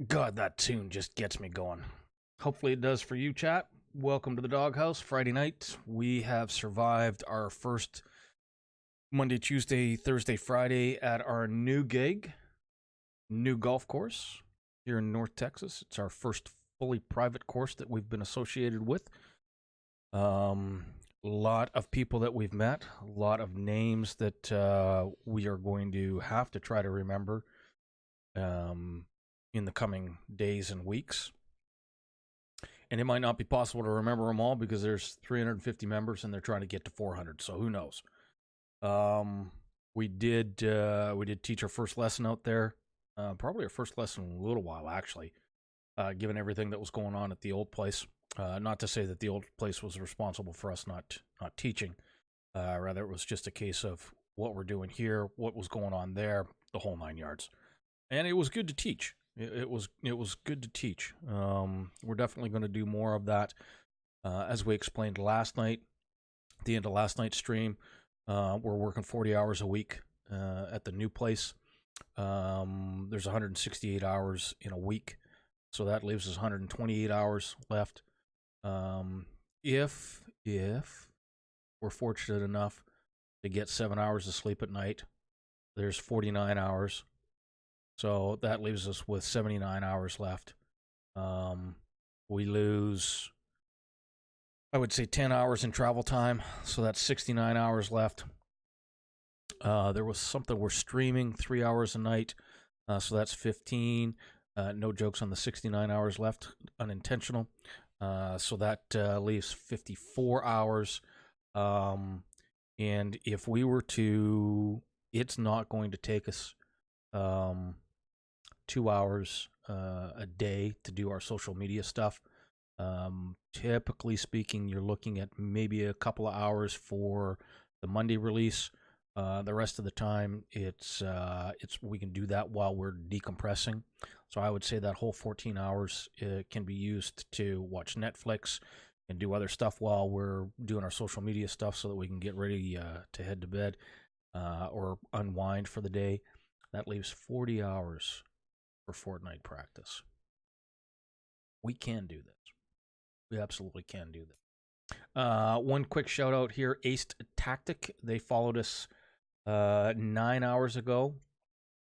God, that tune just gets me going. Hopefully it does for you, chat. Welcome to the Doghouse. Friday night, we have survived our first Monday, Tuesday, Thursday, Friday at our new gig, new golf course here in North Texas. It's our first fully private course that we've been associated with. A lot of people that we've met, a lot of names that we are going to have to try to remember in the coming days and weeks. And it might not be possible to remember them all because there's 350 members and they're trying to get to 400. So who knows? We did teach our first lesson out there. Probably our first lesson in a little while, actually, given everything that was going on at the old place. Not to say that the old place was responsible for us not teaching. Rather, it was just a case of what we're doing here, what was going on there, the whole 9 yards. And it was good to teach. It was good to teach. We're definitely going to do more of that. As we explained last night, at the end of last night's stream, we're working 40 hours a week at the new place. There's 168 hours in a week, so that leaves us 128 hours left. If we're fortunate enough to get 7 hours of sleep at night, there's 49 hours. So that leaves us with 79 hours left. We lose, I would say, 10 hours in travel time. So that's 69 hours left. There was something we're streaming 3 hours a night. So that's 15. No jokes on the 69 hours left, unintentional. So that leaves 54 hours. And if we were to, it's not going to take us 2 hours a day to do our social media stuff. Typically speaking, you're looking at maybe a couple of hours for the Monday release. The rest of the time, it's we can do that while we're decompressing. So I would say that whole 14 hours can be used to watch Netflix and do other stuff while we're doing our social media stuff, so that we can get ready to head to bed or unwind for the day. That leaves 40 hours for Fortnite practice. We can do this. We absolutely can do this. One quick shout out here, Aced Tactic. They followed us 9 hours ago.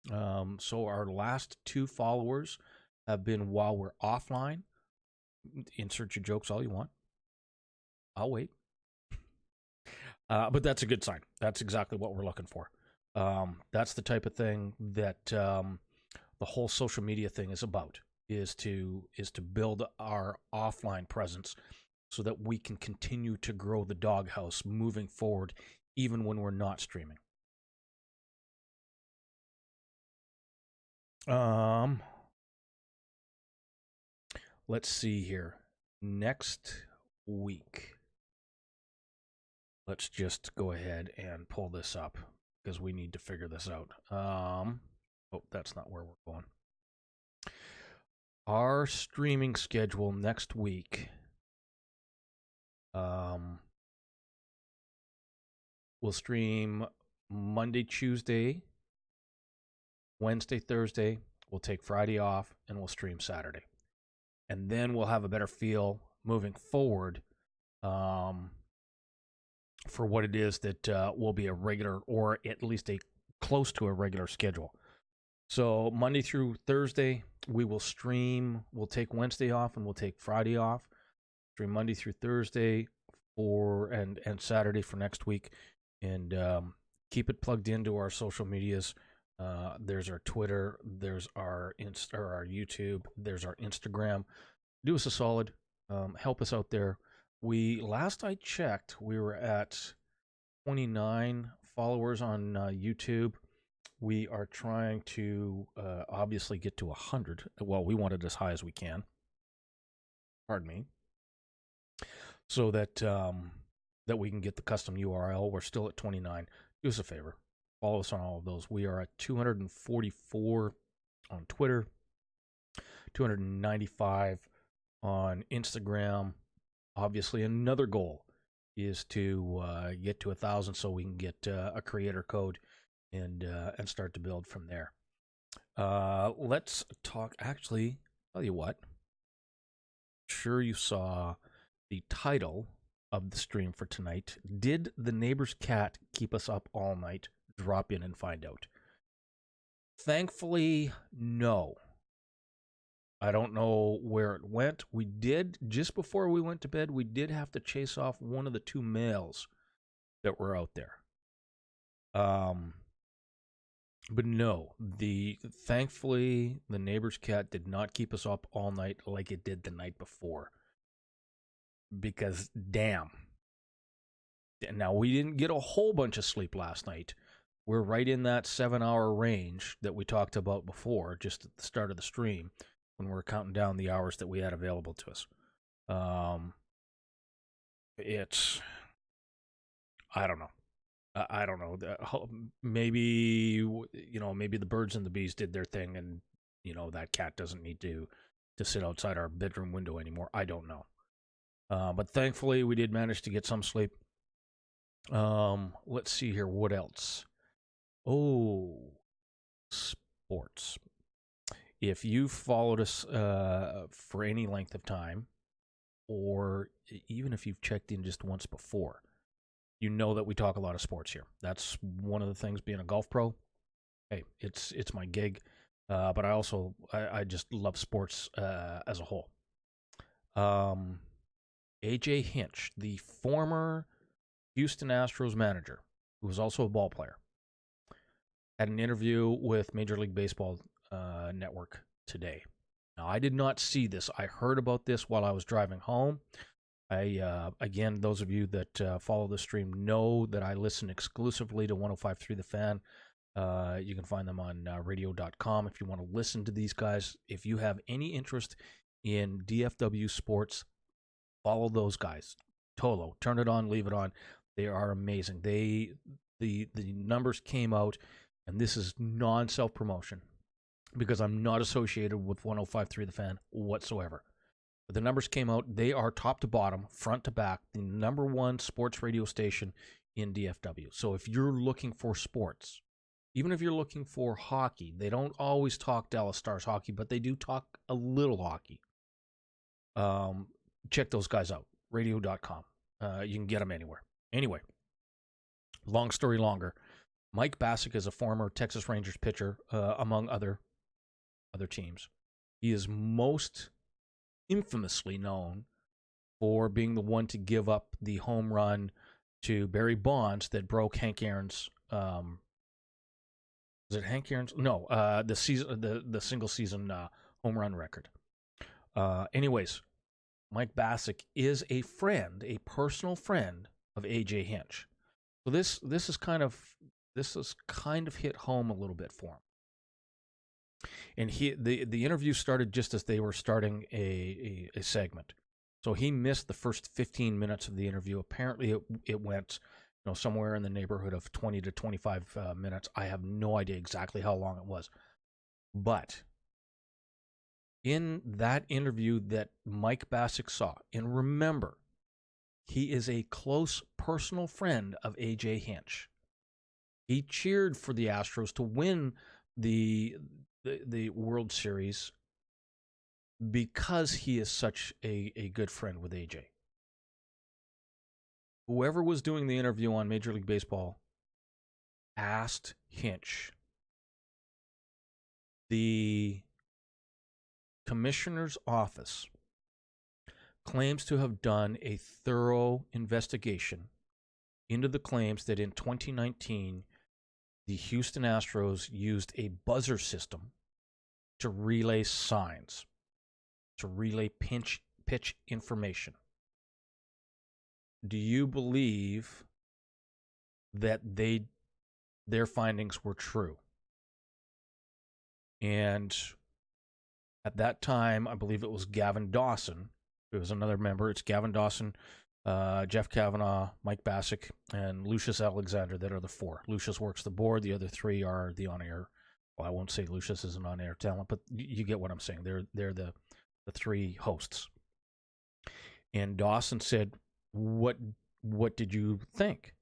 So our last 2 followers have been while we're offline. Insert your jokes all you want. I'll wait. But that's a good sign. That's exactly what we're looking for. That's the type of thing that the whole social media thing is about, is to build our offline presence so that we can continue to grow the doghouse moving forward, even when we're not streaming. Let's see here. Next week, let's just go ahead and pull this up because we need to figure this out. Oh, that's not where we're going. Our streaming schedule next week. We'll stream Monday, Tuesday, Wednesday, Thursday. We'll take Friday off, and we'll stream Saturday. And then we'll have a better feel moving forward for what it is that will be a regular, or at least a close to a regular schedule. So Monday through Thursday, we will stream. We'll take Wednesday off and we'll take Friday off. Stream Monday through Thursday and Saturday for next week. And keep it plugged into our social medias. There's our Twitter. There's our our YouTube. There's our Instagram. Do us a solid. Help us out there. Last I checked, we were at 29 followers on YouTube. We are trying to obviously get to 100. Well, we want it as high as we can. Pardon me. So that that we can get the custom URL. We're still at 29. Do us a favor. Follow us on all of those. We are at 244 on Twitter, 295 on Instagram. Obviously, another goal is to get to 1,000 so we can get a creator code and start to build from there. Let's talk. Actually, Tell you what, sure you saw the title of the stream for tonight. Did the neighbor's cat keep us up all night? Drop in and find out. Thankfully, no. I don't know where it went. We did, just before we went to bed, we did have to chase off one of the two males that were out there. But no, thankfully the neighbor's cat did not keep us up all night like it did the night before. Because damn. Now we didn't get a whole bunch of sleep last night. We're right in that 7-hour range that we talked about before, just at the start of the stream, when we were counting down the hours that we had available to us. It's, I don't know. I don't know. Maybe maybe the birds and the bees did their thing, and that cat doesn't need to sit outside our bedroom window anymore. I don't know. But thankfully, we did manage to get some sleep. Let's see here. What else? Oh, sports. If you've followed us for any length of time, or even if you've checked in just once before, you know that we talk a lot of sports here. That's one of the things, being a golf pro. Hey, it's my gig, but I just love sports as a whole. AJ Hinch, the former Houston Astros manager, who was also a ball player, had an interview with Major League Baseball Network today. Now, I did not see this. I heard about this while I was driving home. Again, those of you that follow the stream know that I listen exclusively to 105.3 The Fan. You can find them on radio.com if you want to listen to these guys. If you have any interest in DFW sports, follow those guys. Tolo, turn it on, leave it on. They are amazing. The numbers came out, and this is non-self-promotion because I'm not associated with 105.3 The Fan whatsoever. But the numbers came out. They are top to bottom, front to back, the number one sports radio station in DFW. So if you're looking for sports, even if you're looking for hockey, they don't always talk Dallas Stars hockey, but they do talk a little hockey. Check those guys out, radio.com. You can get them anywhere. Anyway, long story longer, Mike Bassick is a former Texas Rangers pitcher, among other teams. He is most infamously known for being the one to give up the home run to Barry Bonds that broke Hank Aaron's. Was it Hank Aaron's? No, the single season home run record. Anyways, Mike Bassick is a personal friend of AJ Hinch. So this is kind of hit home a little bit for him. And the interview started just as they were starting a segment. So he missed the first 15 minutes of the interview. Apparently it went somewhere in the neighborhood of 20 to 25 minutes. I have no idea exactly how long it was. But in that interview that Mike Bassick saw, and remember, he is a close personal friend of AJ Hinch. He cheered for the Astros to win the World Series because he is such a good friend with AJ. Whoever was doing the interview on Major League Baseball asked Hinch, the commissioner's office claims to have done a thorough investigation into the claims that in 2019 the Houston Astros used a buzzer system to relay signs, to relay pitch information. Do you believe that their findings were true? And at that time, I believe it was Gavin Dawson, who was another member. It's Gavin Dawson, Jeff Kavanaugh, Mike Bassick, and Lucius Alexander that are the four. Lucius works the board. The other three are the on-air. Well, I won't say Lucius is an on-air talent, but you get what I'm saying. They're the three hosts. And Dawson said, what did you think?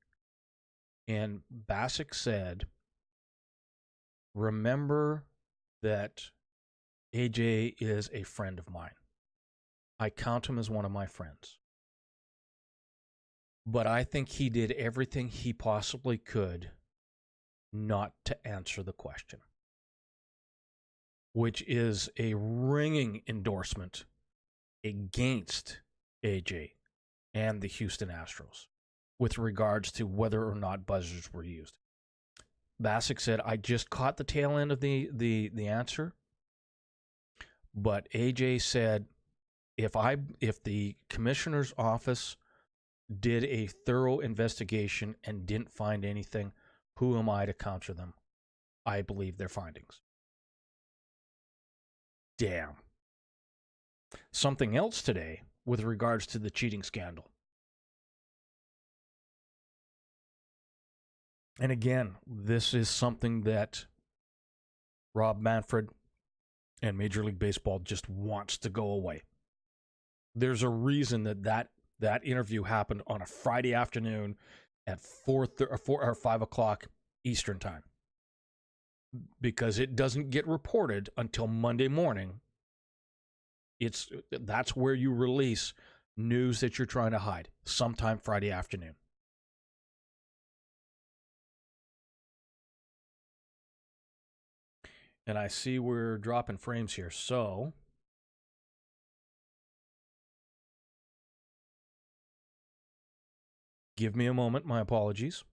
And Bassick said, remember that AJ is a friend of mine. I count him as one of my friends. But I think he did everything he possibly could not to answer the question, which is a ringing endorsement against AJ and the Houston Astros with regards to whether or not buzzers were used. Bassick said, I just caught the tail end of the answer, but AJ said, if the commissioner's office did a thorough investigation and didn't find anything, who am I to counter them? I believe their findings. Damn. Something else today with regards to the cheating scandal. And again, this is something that Rob Manfred and Major League Baseball just wants to go away. There's a reason that interview happened on a Friday afternoon at 4 or 5 o'clock Eastern time, because it doesn't get reported until Monday morning. That's where you release news that you're trying to hide, sometime Friday afternoon. And I see we're dropping frames here, so give me a moment. My apologies.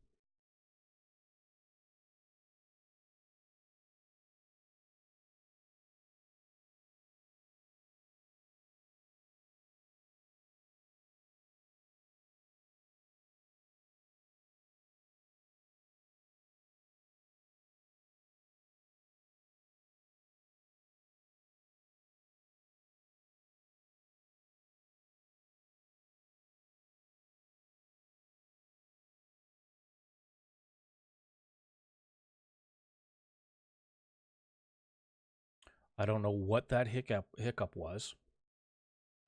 I don't know what that hiccup was,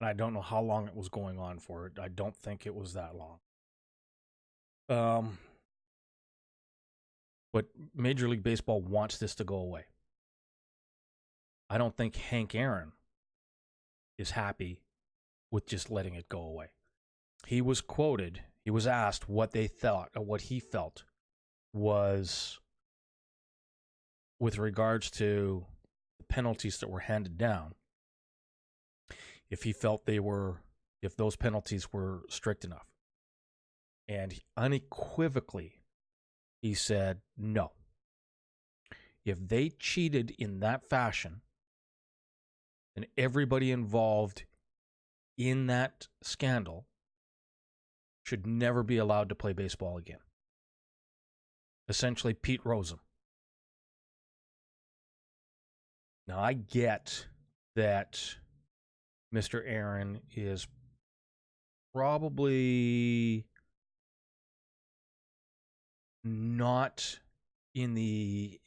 and I don't know how long it was going on for. I don't think it was that long. But Major League Baseball wants this to go away. I don't think Hank Aaron is happy with just letting it go away. He was quoted, he was asked what they thought, or what he felt was with regards to the penalties that were handed down, if he felt if those penalties were strict enough. And unequivocally, he said no. If they cheated in that fashion, then everybody involved in that scandal should never be allowed to play baseball again. Essentially, Pete Rose him. Now, I get that Mr. Aaron is probably not in the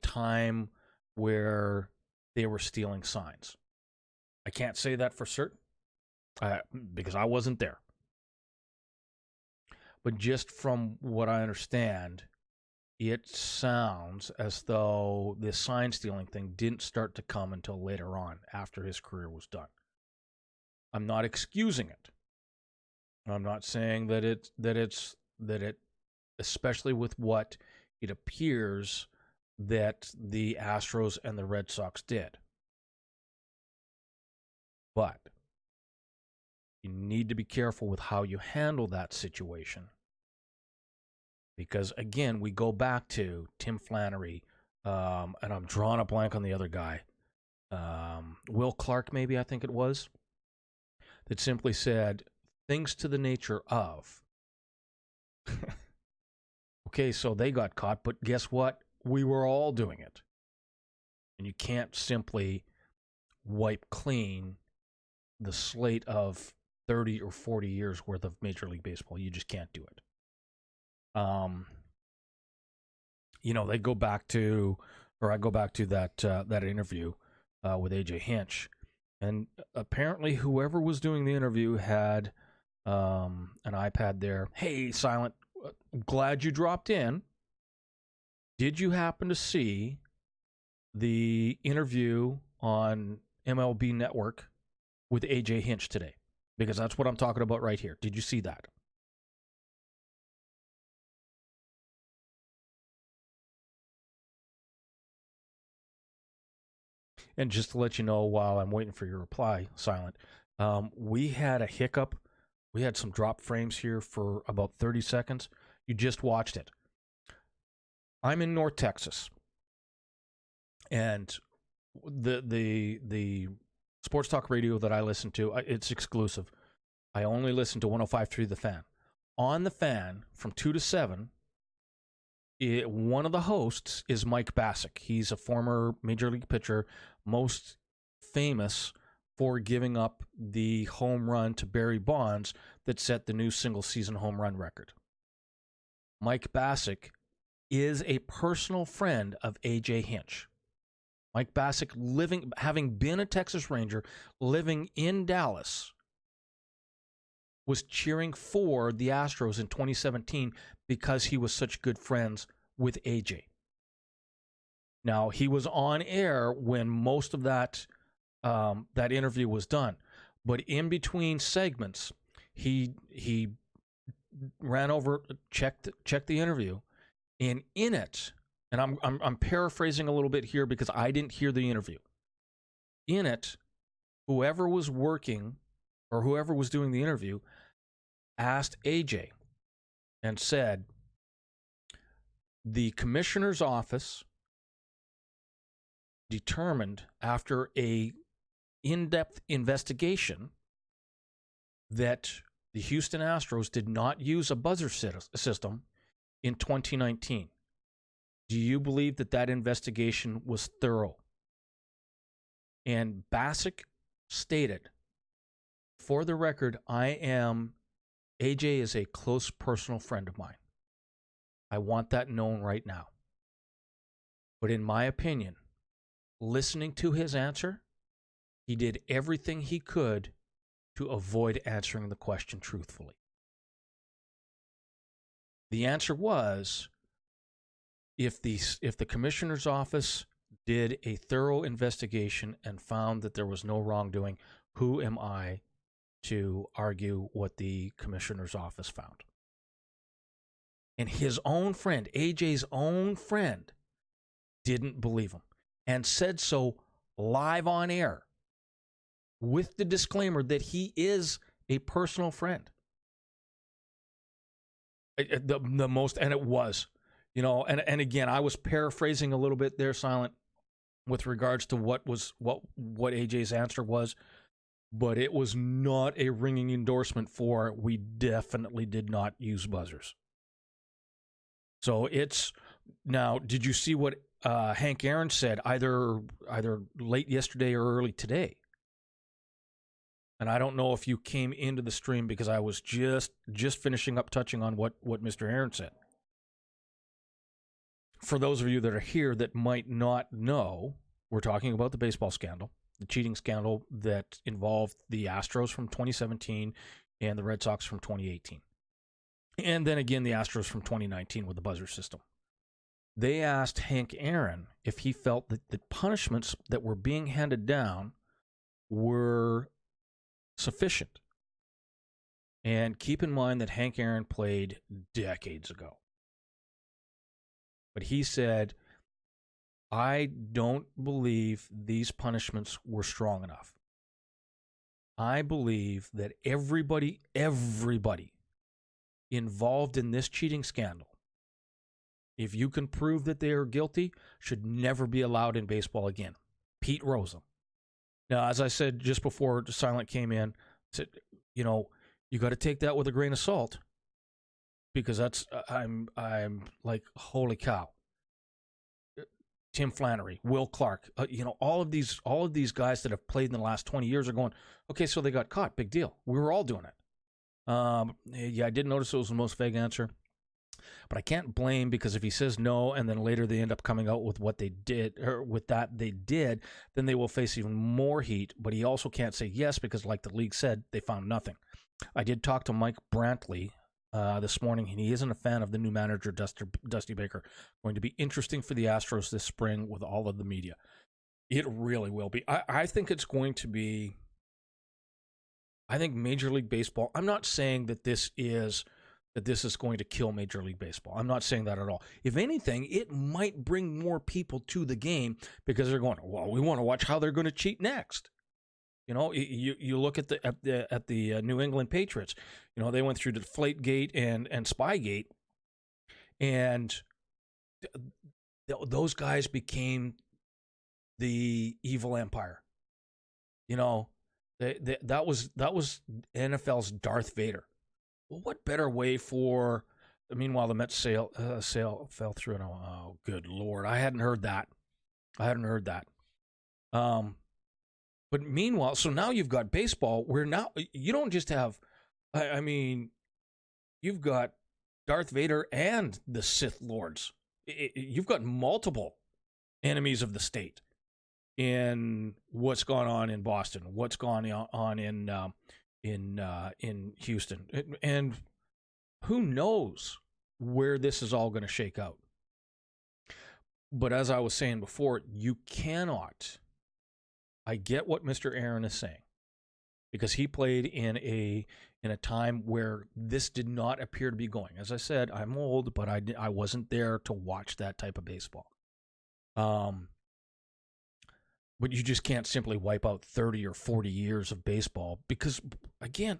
time where they were stealing signs. I can't say that for certain because I wasn't there. But just from what I understand, it sounds as though this sign stealing thing didn't start to come until later on, after his career was done. I'm not excusing it. I'm not saying that it, especially with what it appears that the Astros and the Red Sox did. But you need to be careful with how you handle that situation. Because, again, we go back to Tim Flannery, and I'm drawing a blank on the other guy. Will Clark, maybe, I think it was, that simply said things to the nature of, okay, so they got caught, but guess what? We were all doing it. And you can't simply wipe clean the slate of 30 or 40 years worth of Major League Baseball. You just can't do it. They go back to, or I go back to that interview with AJ Hinch, and apparently whoever was doing the interview had an iPad there. Hey, Silent, glad you dropped in. Did you happen to see the interview on MLB Network with AJ Hinch today, because that's what I'm talking about right here. Did you see that? And just to let you know, while I'm waiting for your reply, Silent, we had a hiccup. We had some drop frames here for about 30 seconds. You just watched it. I'm in North Texas, and the sports talk radio that I listen to, it's exclusive. I only listen to 105.3 The Fan. On The Fan, from 2 to 7, one of the hosts is Mike Bassick. He's a former Major League pitcher, most famous for giving up the home run to Barry Bonds that set the new single-season home run record. Mike Bassick is a personal friend of A.J. Hinch. Mike Bassick, having been a Texas Ranger, living in Dallas, was cheering for the Astros in 2017 because he was such good friends with AJ. Now, he was on air when most of that interview was done, but in between segments, he ran over, checked the interview, and in it, and I'm paraphrasing a little bit here because I didn't hear the interview. In it, whoever was working or whoever was doing the interview asked AJ and said, the commissioner's office determined after a in-depth investigation that the Houston Astros did not use a buzzer system in 2019. Do you believe that investigation was thorough? And Bassick stated, for the record, AJ is a close personal friend of mine. I want that known right now. But in my opinion, listening to his answer, he did everything he could to avoid answering the question truthfully. The answer was, if the commissioner's office did a thorough investigation and found that there was no wrongdoing, who am I to argue what the commissioner's office found? And his own friend, AJ's own friend, didn't believe him and said so live on air with the disclaimer that he is a personal friend. The most, and it was, and again, I was paraphrasing a little bit there, Silent, with regards to what AJ's answer was, but it was not a ringing endorsement for we definitely did not use buzzers. So it's now. Did you see what Hank Aaron said either late yesterday or early today? And I don't know if you came into the stream because I was just finishing up touching on what Mr. Aaron said. For those of you that are here that might not know, we're talking about the baseball scandal, the cheating scandal that involved the Astros from 2017 and the Red Sox from 2018. And then again, the Astros from 2019 with the buzzer system. They asked Hank Aaron if he felt that the punishments that were being handed down were sufficient. And keep in mind that Hank Aaron played decades ago. But he said, I don't believe these punishments were strong enough. I believe that everybody involved in this cheating scandal, if you can prove that they are guilty, should never be allowed in baseball again. Pete Rose. Now, as I said just before Silent came in, said, you got to take that with a grain of salt, because that's I'm like, holy cow. Tim Flannery, Will Clark, all of these guys that have played in the last 20 years are going, okay, so they got caught, big deal. We were all doing it. Yeah, I did notice it was the most vague answer, but I can't blame, because if he says no and then later they end up coming out with what they did, or with that they did, then they will face even more heat. But he also can't say yes, because like the league said, they found nothing. I did talk to Mike Brantley this morning, and he isn't a fan of the new manager, Dusty Baker. Going to be interesting for the Astros this spring with all of the media. It really will be. I think it's going to be. I think Major League Baseball. I'm not saying that this is going to kill Major League Baseball. I'm not saying that at all. If anything, it might bring more people to the game because they're going, well, we want to watch how they're going to cheat next. You know, you look at the New England Patriots. You know, they went through Deflategate and Spygate, and those guys became the evil empire. You know, that was NFL's Darth Vader. Well, what better way for? Meanwhile, the Mets sale fell through. And oh, good Lord, I hadn't heard that. But meanwhile, so now you've got baseball where now you don't just have, I mean, you've got Darth Vader and the Sith Lords. You've got multiple enemies of the state in what's gone on in Boston, what's gone on in Houston, and who knows where this is all going to shake out. But as I was saying before, you cannot. I get what Mr. Aaron is saying because he played in a time where this did not appear to be going. As I said, I'm old, but I wasn't there to watch that type of baseball. But you just can't simply wipe out 30 or 40 years of baseball because, again,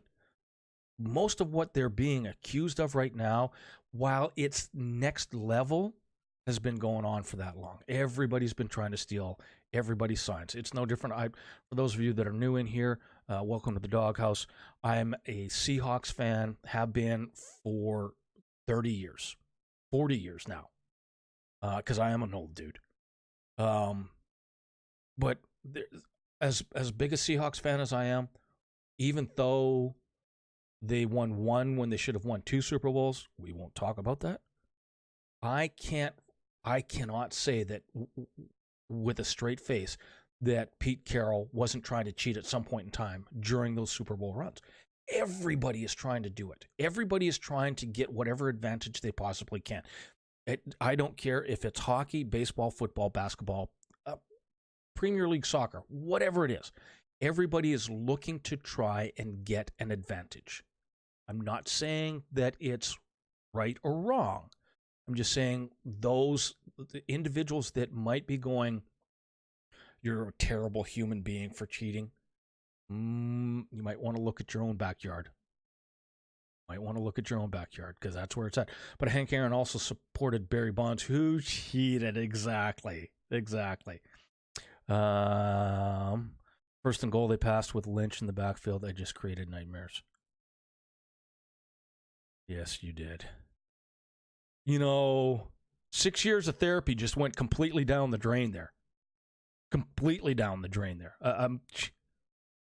most of what they're being accused of right now, while it's next level, has been going on for that long. Everybody's been trying to steal everybody's signs. It's no different. For those of you that are new in here, welcome to the Doghouse. I'm a Seahawks fan, have been for 30 years, 40 years now, because I am an old dude. But as big a Seahawks fan as I am, even though they won one when they should have won 2 Super Bowls, we won't talk about that. I cannot say that with a straight face that Pete Carroll wasn't trying to cheat at some point in time during those Super Bowl runs. Everybody is trying to do it. Everybody is trying to get whatever advantage they possibly can. I don't care if it's hockey, baseball, football, basketball, Premier League soccer, whatever it is. Everybody is looking to try and get an advantage. I'm not saying that it's right or wrong. I'm just saying those individuals that might be going, you're a terrible human being for cheating. You might want to look at your own backyard. Because that's where it's at. But Hank Aaron also supported Barry Bonds, who cheated. Exactly. First and goal, they passed with Lynch in the backfield. They just created nightmares. Yes, you did. 6 years of therapy just went completely down the drain there.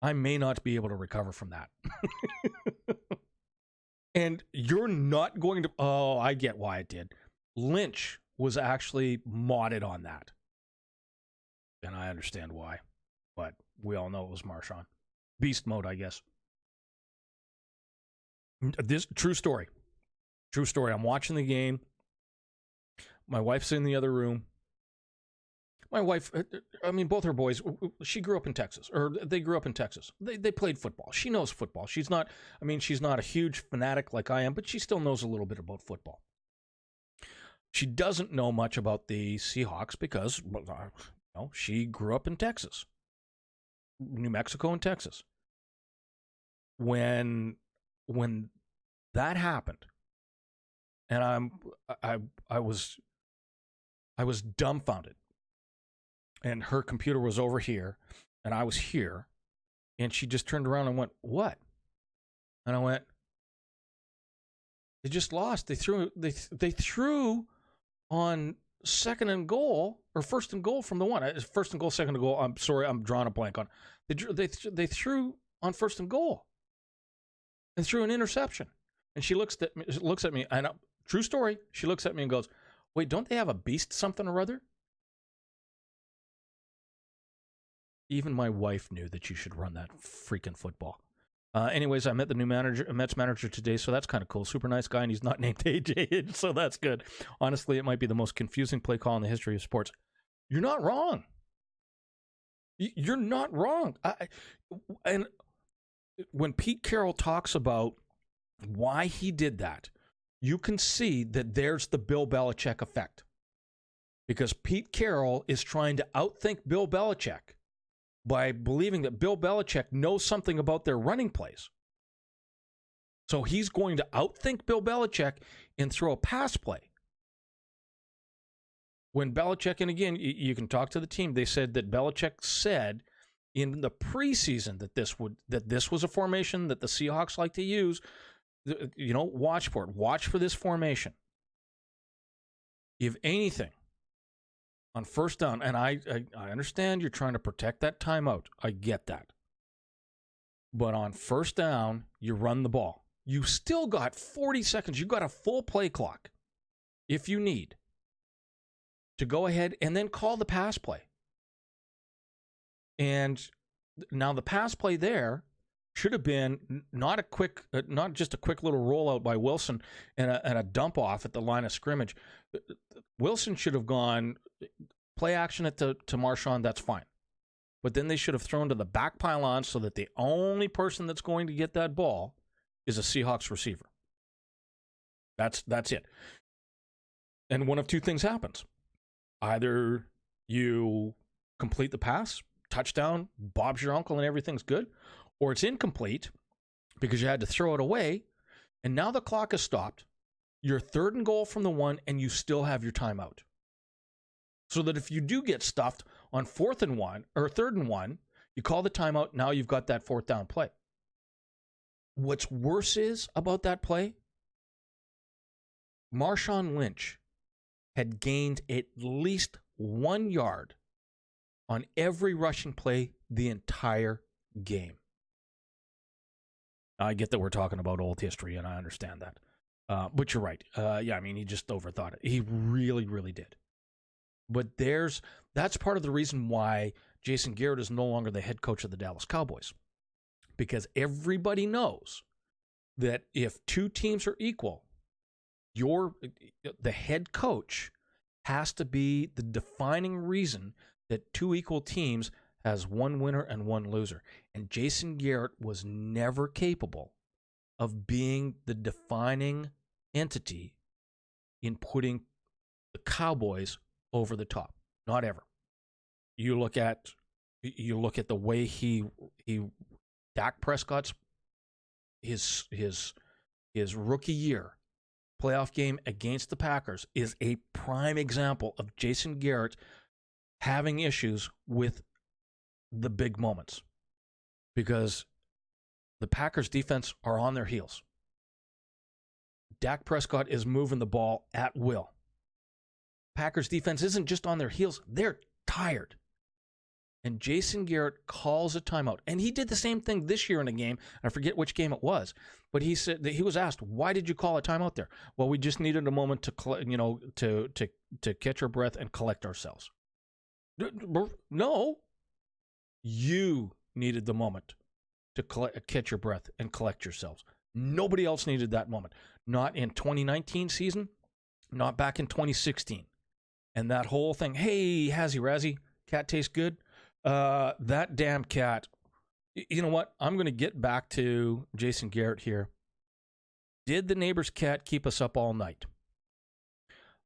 I may not be able to recover from that. And you're not going to... Oh, I get why it did. Lynch was actually modded on that. And I understand why. But we all know it was Marshawn. Beast mode, I guess. This true story. I'm watching the game. My wife's in the other room. My wife, both her boys, she grew up in Texas, or they grew up in Texas. They played football. She knows football. She's not a huge fanatic like I am, but she still knows a little bit about football. She doesn't know much about the Seahawks because she grew up in Texas, New Mexico and Texas. When that happened, and I was dumbfounded. And her computer was over here, and I was here, and she just turned around and went, "What?" And I went, "They just lost. They threw on second and goal or first and goal from the one. First and goal, second and goal. I'm sorry, I'm drawing a blank on. They threw on first and goal and threw an interception." And she looks at me, and true story. She looks at me and goes, "Wait, don't they have a beast something or other?" Even my wife knew that you should run that freaking football. Anyways, I met the new Mets manager today, so that's kind of cool. Super nice guy, and he's not named AJ, so that's good. Honestly, it might be the most confusing play call in the history of sports. You're not wrong. You're not wrong. And when Pete Carroll talks about why he did that, you can see that there's the Bill Belichick effect. Because Pete Carroll is trying to outthink Bill Belichick by believing that Bill Belichick knows something about their running plays. So he's going to outthink Bill Belichick and throw a pass play. When Belichick, and again, you can talk to the team, they said that Belichick said in the preseason that this was a formation that the Seahawks like to use. Watch for it. Watch for this formation. If anything, on first down, and I understand you're trying to protect that timeout. I get that. But on first down, you run the ball. You still got 40 seconds. You got a full play clock if you need to go ahead and then call the pass play. And now the pass play there should have been not just a quick little rollout by Wilson and a dump off at the line of scrimmage. Wilson should have gone play action to Marshawn. That's fine. But then they should have thrown to the back pylon so that the only person that's going to get that ball is a Seahawks receiver. That's it. And one of two things happens. Either you complete the pass, touchdown, Bob's your uncle, and everything's good, or it's incomplete because you had to throw it away, and now the clock is stopped. You're 3rd and goal from the 1, and you still have your timeout. So that if you do get stuffed on 4th and 1 or 3rd and 1, you call the timeout. Now you've got that 4th down play. What's worse is about that play, Marshawn Lynch had gained at least 1 yard on every rushing play the entire game. I get that we're talking about old history, and I understand that. But you're right. He just overthought it. He really, really did. But that's part of the reason why Jason Garrett is no longer the head coach of the Dallas Cowboys. Because everybody knows that if two teams are equal, the head coach has to be the defining reason that two equal teams has one winner and one loser. And Jason Garrett was never capable of being the defining entity in putting the Cowboys over the top. Not ever. You look at the way Dak Prescott's his rookie year playoff game against the Packers is a prime example of Jason Garrett having issues with the big moments because the Packers defense are on their heels. Dak Prescott is moving the ball at will. Packers defense isn't just on their heels, they're tired. And Jason Garrett calls a timeout. And he did the same thing this year in a game. I forget which game it was. But he said that he was asked, why did you call a timeout there? Well, we just needed a moment to catch our breath and collect ourselves. No. You needed the moment to catch your breath and collect yourselves. Nobody else needed that moment. Not in 2019 season, not back in 2016. And that whole thing, hey, Hazzy Razzie, cat tastes good. That damn cat. You know what? I'm going to get back to Jason Garrett here. Did the neighbor's cat keep us up all night?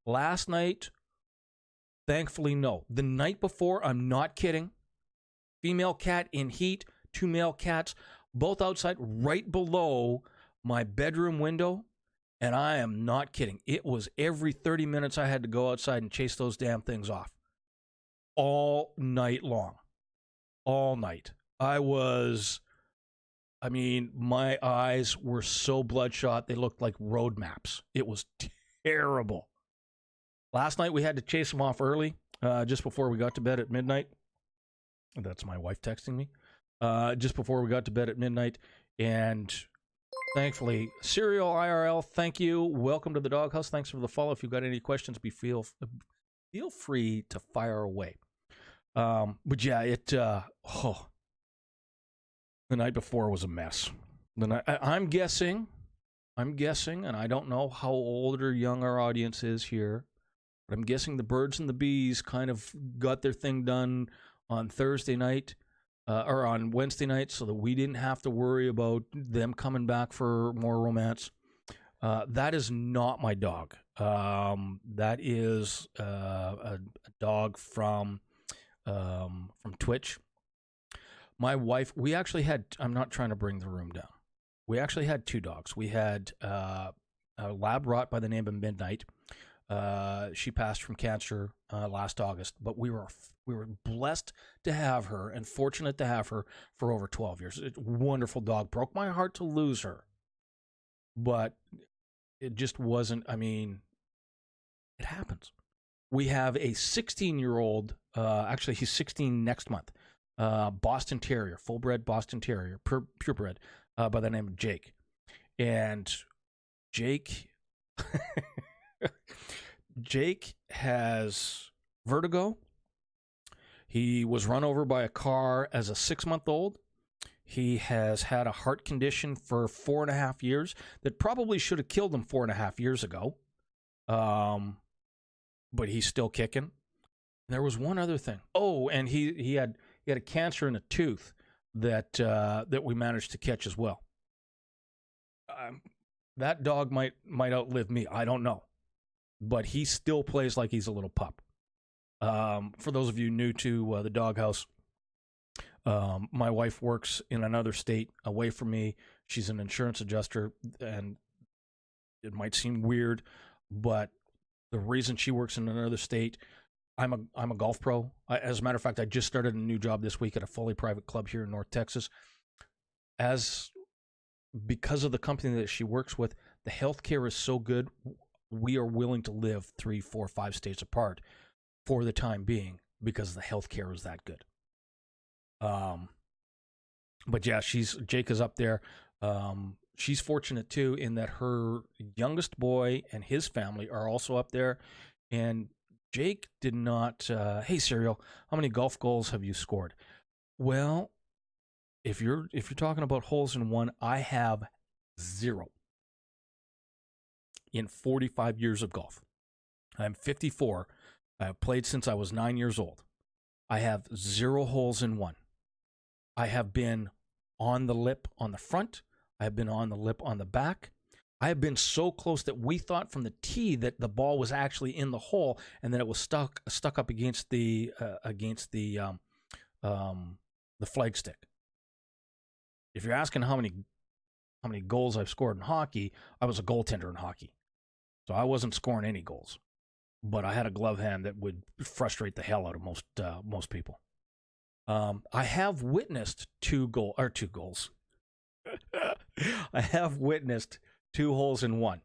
Last night, thankfully, no. The night before, I'm not kidding. Female cat in heat, 2 male cats, both outside right below my bedroom window. And I am not kidding. It was every 30 minutes I had to go outside and chase those damn things off. All night long. All night. My eyes were so bloodshot, they looked like road maps. It was terrible. Last night, we had to chase them off early, just before we got to bed at midnight. That's my wife texting me. Just before we got to bed at midnight. And thankfully, Serial IRL, thank you. Welcome to the Doghouse. Thanks for the follow. If you've got any questions, feel free to fire away. But yeah, the night before was a mess. I'm guessing, and I don't know how old or young our audience is here, but I'm guessing the birds and the bees kind of got their thing done on Thursday night or on Wednesday night so that we didn't have to worry about them coming back for more romance. That is not my dog. That is a dog from Twitch. My wife, we actually had, I'm not trying to bring the room down. We actually had two dogs. We had a lab rot by the name of Midnight. She passed from cancer last August, but we were blessed to have her and fortunate to have her for over 12 years. It's a wonderful dog. Broke my heart to lose her, but it just wasn't. I mean, it happens. We have a 16-year-old. Actually, he's 16 next month. Boston Terrier, full-bred Boston Terrier, purebred, by the name of Jake, and Jake. Jake has vertigo. He was run over by a car as a 6-month-old. He has had a heart condition for 4.5 years that probably should have killed him 4.5 years ago. But he's still kicking. There was one other thing. Oh, and he had a cancer in a tooth that we managed to catch as well. That dog might outlive me. I don't know. But he still plays like he's a little pup. For those of you new to the doghouse, my wife works in another state away from me. She's an insurance adjuster, and it might seem weird, but the reason she works in another state, I'm a golf pro. As a matter of fact, I just started a new job this week at a fully private club here in North Texas. Because of the company that she works with, the healthcare is so good. We are willing to live 3, 4, 5 states apart for the time being because the healthcare is that good. But yeah, Jake is up there. She's fortunate too in that her youngest boy and his family are also up there. And Jake did not. Hey, Serial, how many golf goals have you scored? Well, if you're talking about holes in one, I have 0. In 45 years of golf. I'm 54. I have played since I was 9 years old. I have 0 holes in one. I have been on the lip on the front. I have been on the lip on the back. I have been so close that we thought from the tee that the ball was actually in the hole and that it was stuck up against the flagstick. If you're asking how many goals I've scored in hockey, I was a goaltender in hockey. So I wasn't scoring any goals, but I had a glove hand that would frustrate the hell out of most people. I have witnessed 2 goals. I have witnessed 2 holes in one,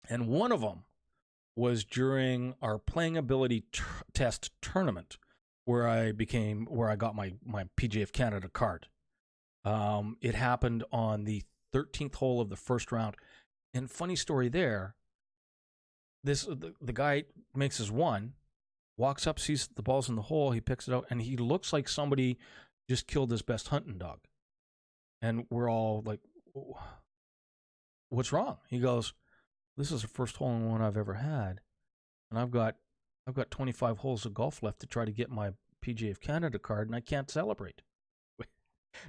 and one of them was during our playing ability test tournament, where I got my PGA of Canada card. It happened on the 13th hole of the first round, and funny story there. The guy makes his one, walks up, sees the ball's in the hole, he picks it out, and he looks like somebody just killed his best hunting dog. And we're all like, what's wrong? He goes, this is the first hole in one I've ever had, and I've got 25 holes of golf left to try to get my PGA of Canada card, and I can't celebrate.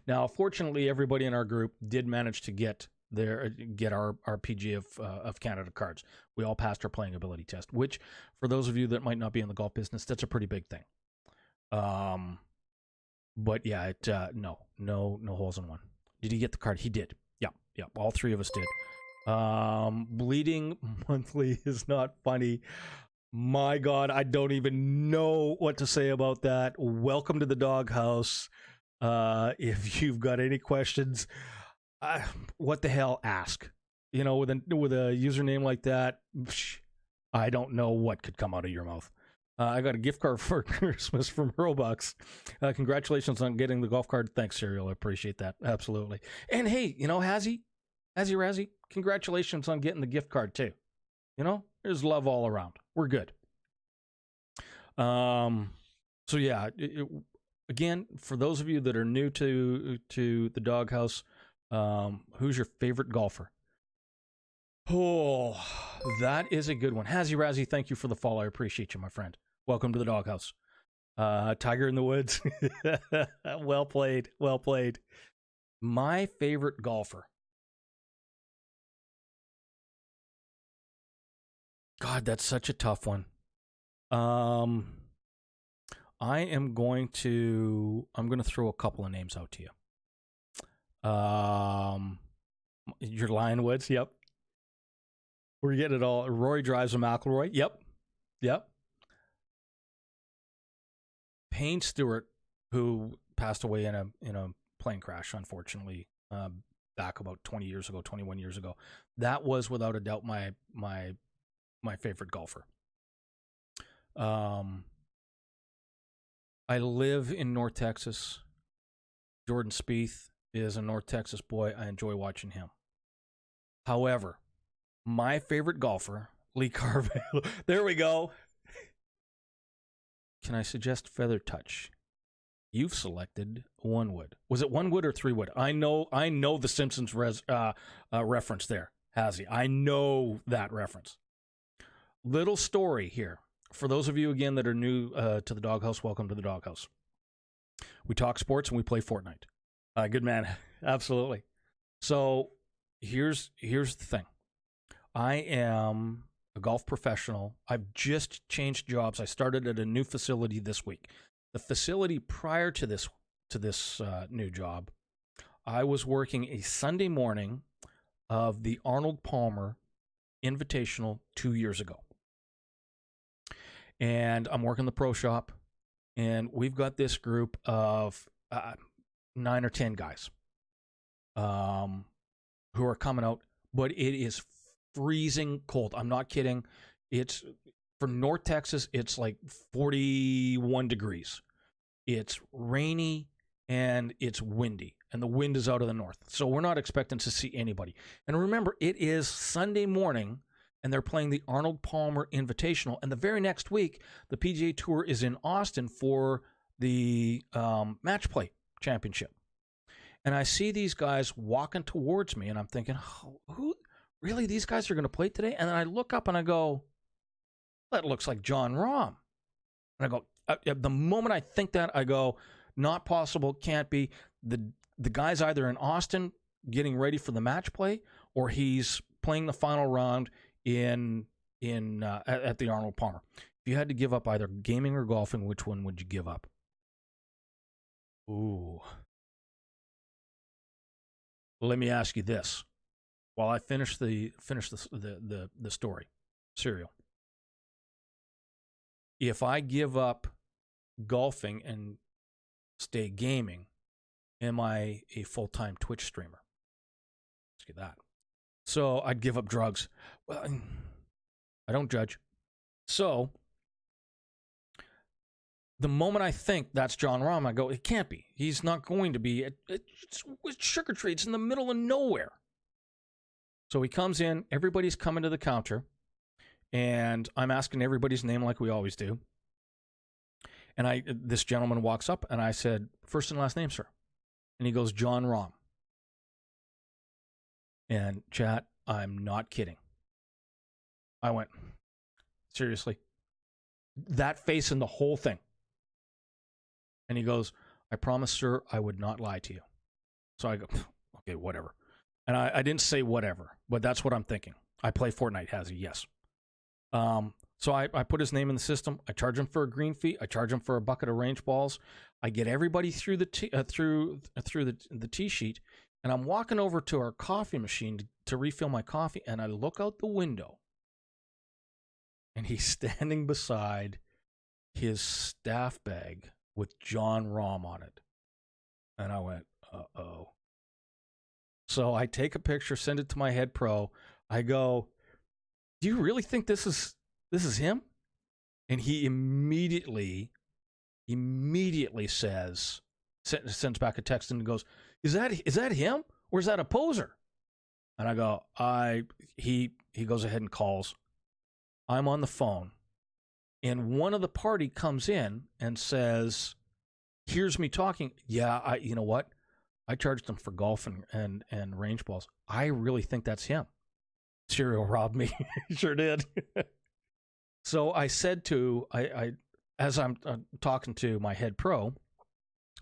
Now, fortunately, everybody in our group did manage to get our PGA of Canada cards. We all passed our playing ability test, which, for those of you that might not be in the golf business, that's a pretty big thing. But yeah, no holes in one. Did he get the card? He did. Yeah, all 3 of us did. Bleeding monthly is not funny. My God, I don't even know what to say about that. Welcome to the doghouse. If you've got any questions, what the hell, ask. With a username like that, I don't know what could come out of your mouth. I got a gift card for Christmas from Hurlbucks. Congratulations on getting the golf card. Thanks, Serial. I appreciate that. Absolutely. And hey, Hazzy Razzie, congratulations on getting the gift card too. There's love all around. We're good. So yeah, again, for those of you that are new to the doghouse, who's your favorite golfer? Oh, that is a good one. Hazzy Razzie, thank you for the follow. I appreciate you, my friend. Welcome to the doghouse. Tiger in the Woods. Well played. Well played. My favorite golfer. God, that's such a tough one. I'm going to throw a couple of names out to you. Your Lion Woods, yep. We're getting it all. Rory drives a McIlroy, yep. Payne Stewart, who passed away in a plane crash, unfortunately, back about 21 years ago. That was without a doubt my favorite golfer. I live in North Texas. Jordan Spieth is a North Texas boy. I enjoy watching him. However, my favorite golfer, Lee Carvalho. There we go. Can I suggest Feather Touch? You've selected one wood. Was it one wood or three wood? I know the Simpsons reference there, has he? I know that reference. Little story here. For those of you, again, that are new to the Doghouse, welcome to the Doghouse. We talk sports and we play Fortnite. Good man. Absolutely. So here's the thing. I am a golf professional. I've just changed jobs. I started at a new facility this week. The facility prior to this new job, I was working a Sunday morning of the Arnold Palmer Invitational 2 years ago. And I'm working the pro shop, and we've got this group of 9 or 10 guys who are coming out, but it is freezing cold. I'm not kidding. It's for North Texas, it's like 41 degrees. It's rainy and it's windy, and the wind is out of the north. So we're not expecting to see anybody. And remember, it is Sunday morning, and they're playing the Arnold Palmer Invitational. And the very next week, the PGA Tour is in Austin for the Match Play Championship. And I see these guys walking towards me, and I'm thinking, oh, who? Really? These guys are going to play today? And then I look up and I go, that looks like John Rahm. And I go, the moment I think that, I go, not possible, can't be. The guy's either in Austin getting ready for the match play, or he's playing the final round at the Arnold Palmer. If you had to give up either gaming or golfing, which one would you give up? Ooh. Let me ask you this. While I finish the story, serial. If I give up golfing and stay gaming, am I a full-time Twitch streamer? Let's get that. So I'd give up drugs. Well, I don't judge. So the moment I think that's John Rahm, I go, it can't be. He's not going to be. It's Sugar Tree. It's in the middle of nowhere. So he comes in. Everybody's coming to the counter. And I'm asking everybody's name like we always do. And this gentleman walks up, and I said, first and last name, sir. And he goes, John Rahm. And chat, I'm not kidding. I went, seriously? That face and the whole thing. And he goes, I promise, sir, I would not lie to you. So I go, okay, whatever. And I didn't say whatever, but that's what I'm thinking. I play Fortnite, has he? Yes. So I put his name in the system. I charge him for a green fee. I charge him for a bucket of range balls. I get everybody through the tee sheet, and I'm walking over to our coffee machine to refill my coffee, and I look out the window, and he's standing beside his staff bag with John Rahm on it. And I went, uh-oh. So I take a picture, send it to my head pro. I go, do you really think this is him? And he immediately sends back a text and goes, is that him, or is that a poser? And I go, he goes ahead and calls. I'm on the phone, and one of the party comes in and says, hears me talking. Yeah, you know what? I charged him for golf and range balls. I really think that's him. Serial robbed me. He sure did. So I said I as I'm talking to my head pro,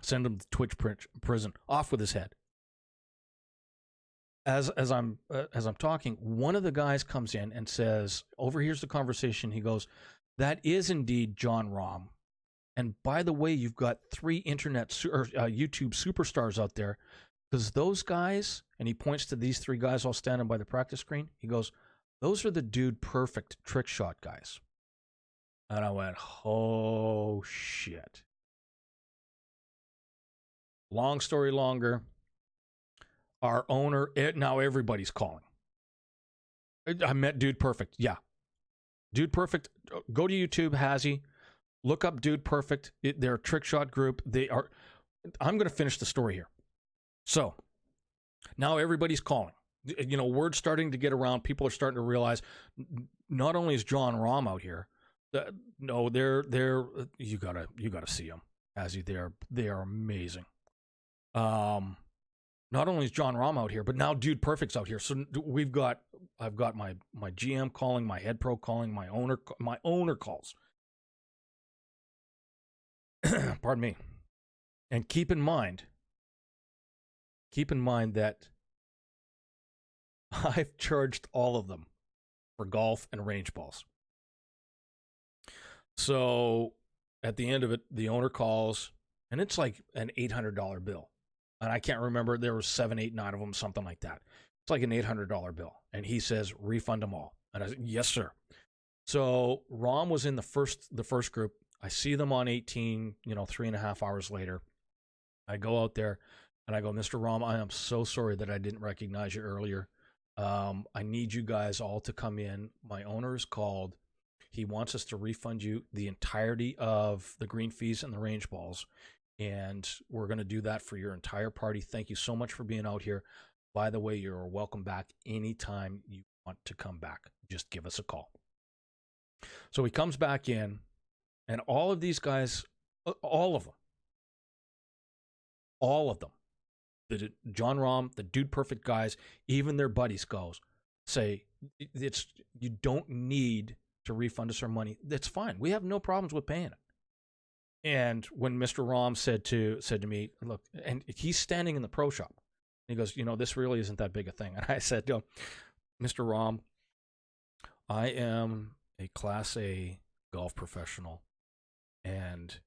send him to Twitch prison, off with his head. As I'm talking, one of the guys comes in and says, overhears the conversation. He goes, "That is indeed John Rahm. And by the way, you've got 3 YouTube superstars out there, because those guys," and he points to these 3 guys all standing by the practice screen. He goes, "Those are the Dude Perfect trick shot guys." And I went, "Oh shit." Long story longer, our owner, now everybody's calling. I met Dude Perfect. Yeah. Dude Perfect. Go to YouTube, Hazzy. Look up Dude Perfect. They're a trick shot group. I'm going to finish the story here. So now everybody's calling. You know, word's starting to get around. People are starting to realize not only is John Rahm out here, no, they're you gotta see them, Hazzy. They are amazing. Not only is John Rahm out here, but now Dude Perfect's out here. So I've got my GM calling, my head pro calling, my owner calls. Pardon me. And keep in mind that I've charged all of them for golf and range balls. So at the end of it, the owner calls, and it's like an $800 bill. And I can't remember, there were 7, 8, 9 of them, something like that. It's like an $800 bill. And he says, refund them all. And I said, yes, sir. So Rahm was in the first group. I see them on 18, 3.5 hours later. I go out there and I go, Mr. Rahm, I am so sorry that I didn't recognize you earlier. I need you guys all to come in. My owner is called. He wants us to refund you the entirety of the green fees and the range balls. And we're going to do that for your entire party. Thank you so much for being out here. By the way, you're welcome back anytime you want to come back. Just give us a call. So he comes back in, and all of these guys, all of them, the John Rahm, the Dude Perfect guys, even their buddies say, you don't need to refund us our money. That's fine. We have no problems with paying it. And when Mr. Rahm said to me, look, and he's standing in the pro shop, he goes, this really isn't that big a thing. And I said, Mr. Rahm, I am a Class A golf professional, and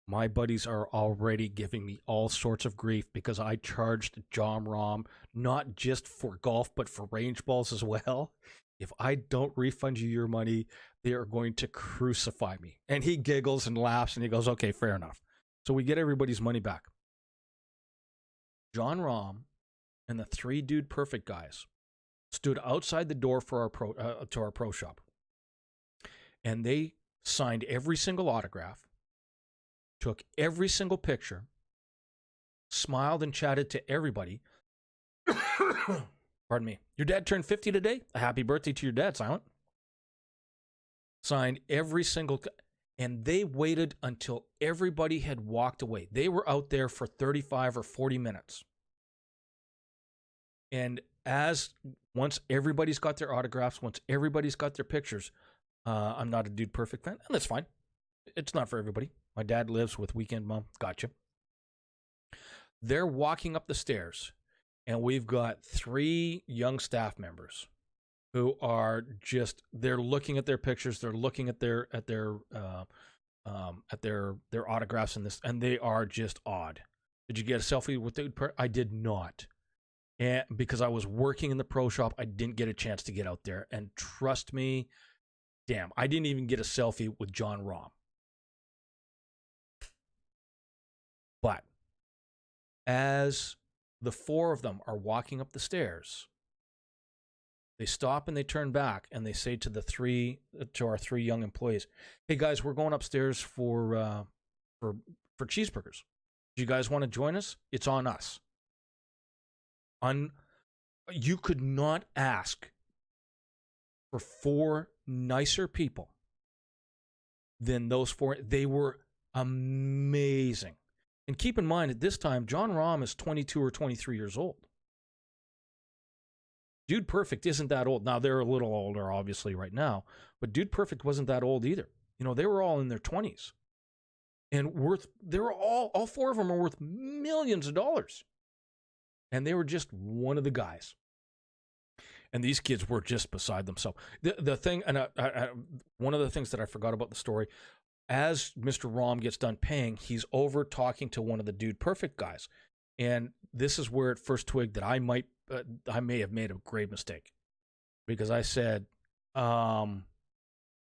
my buddies are already giving me all sorts of grief because I charged John Rahm not just for golf, but for range balls as well. If I don't refund you your money, they are going to crucify me. And he giggles and laughs and he goes, okay, fair enough. So we get everybody's money back. John Rahm and the 3 Dude Perfect guys stood outside the door for our pro shop. And they signed every single autograph, took every single picture, smiled and chatted to everybody. Pardon me. Your dad turned 50 today? A happy birthday to your dad, Silent. Signed every single... And they waited until everybody had walked away. They were out there for 35 or 40 minutes. And once everybody's got their autographs, once everybody's got their pictures, I'm not a Dude Perfect fan, and that's fine. It's not for everybody. My dad lives with Weekend Mom. Gotcha. They're walking up the stairs. And we've got 3 young staff members who are they're looking at their pictures, they're looking at their autographs and they are just awed. Did you get a selfie with the I did not. And because I was working in the pro shop, I didn't get a chance to get out there. And trust me, damn, I didn't even get a selfie with John Rahm. But as the 4 of them are walking up the stairs, they stop and they turn back and they say to our 3 young employees, hey guys, we're going upstairs for cheeseburgers. Do you guys want to join us? It's on us. You could not ask for 4 nicer people than those 4. They were amazing. And keep in mind, at this time, John Rahm is 22 or 23 years old. Dude Perfect isn't that old. Now, they're a little older, obviously, right now. But Dude Perfect wasn't that old either. they were all in their 20s and they were all four of them are worth millions of dollars. And they were just one of the guys. And these kids were just beside themselves. The thing, and one of the things that I forgot about the story, as Mr. Rom gets done paying, he's over talking to one of the Dude Perfect guys. And this is where it first twigged that I may have made a grave mistake. Because I said, I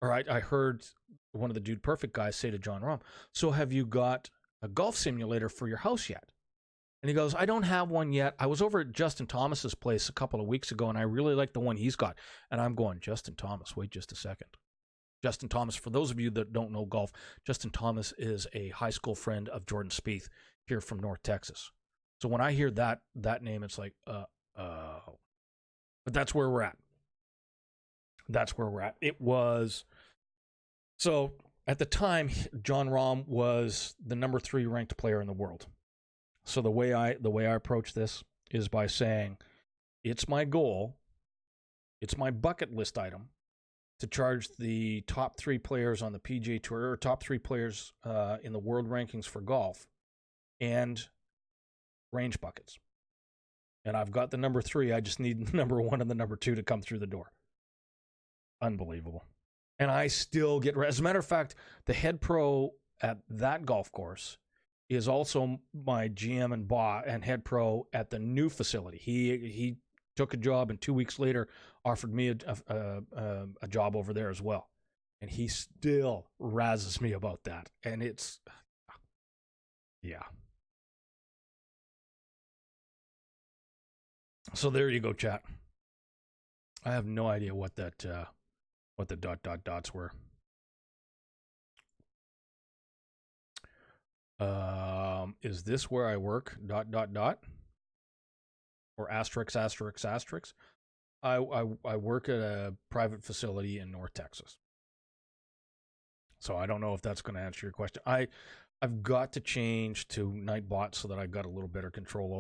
heard one of the Dude Perfect guys say to John Rom, so have you got a golf simulator for your house yet? And he goes, I don't have one yet. I was over at Justin Thomas's place a couple of weeks ago, and I really like the one he's got. And I'm going, Justin Thomas, wait just a second. Justin Thomas, for those of you that don't know golf, Justin Thomas is a high school friend of Jordan Spieth here from North Texas. So when I hear that name, it's like, but that's where we're at. That's where we're at. It was, so at the time, John Rahm was the number 3 ranked player in the world. So the way I approach this is by saying, it's my goal, it's my bucket list item to charge the top 3 players on the PGA Tour, or top 3 players in the world rankings for golf, and range buckets. And I've got the number 3. I just need the number 1 and the number 2 to come through the door. Unbelievable. And I still get, as a matter of fact, the head pro at that golf course is also my GM and head pro at the new facility. He took a job, and 2 weeks later offered me a job over there as well. And he still razzes me about that. And it's, yeah. So there you go, chat. I have no idea what that what the ... dots were. Is this where I work? ... Or asterisk. I work at a private facility in North Texas. So I don't know if that's going to answer your question. I've got to change to Nightbot so that I've got a little better control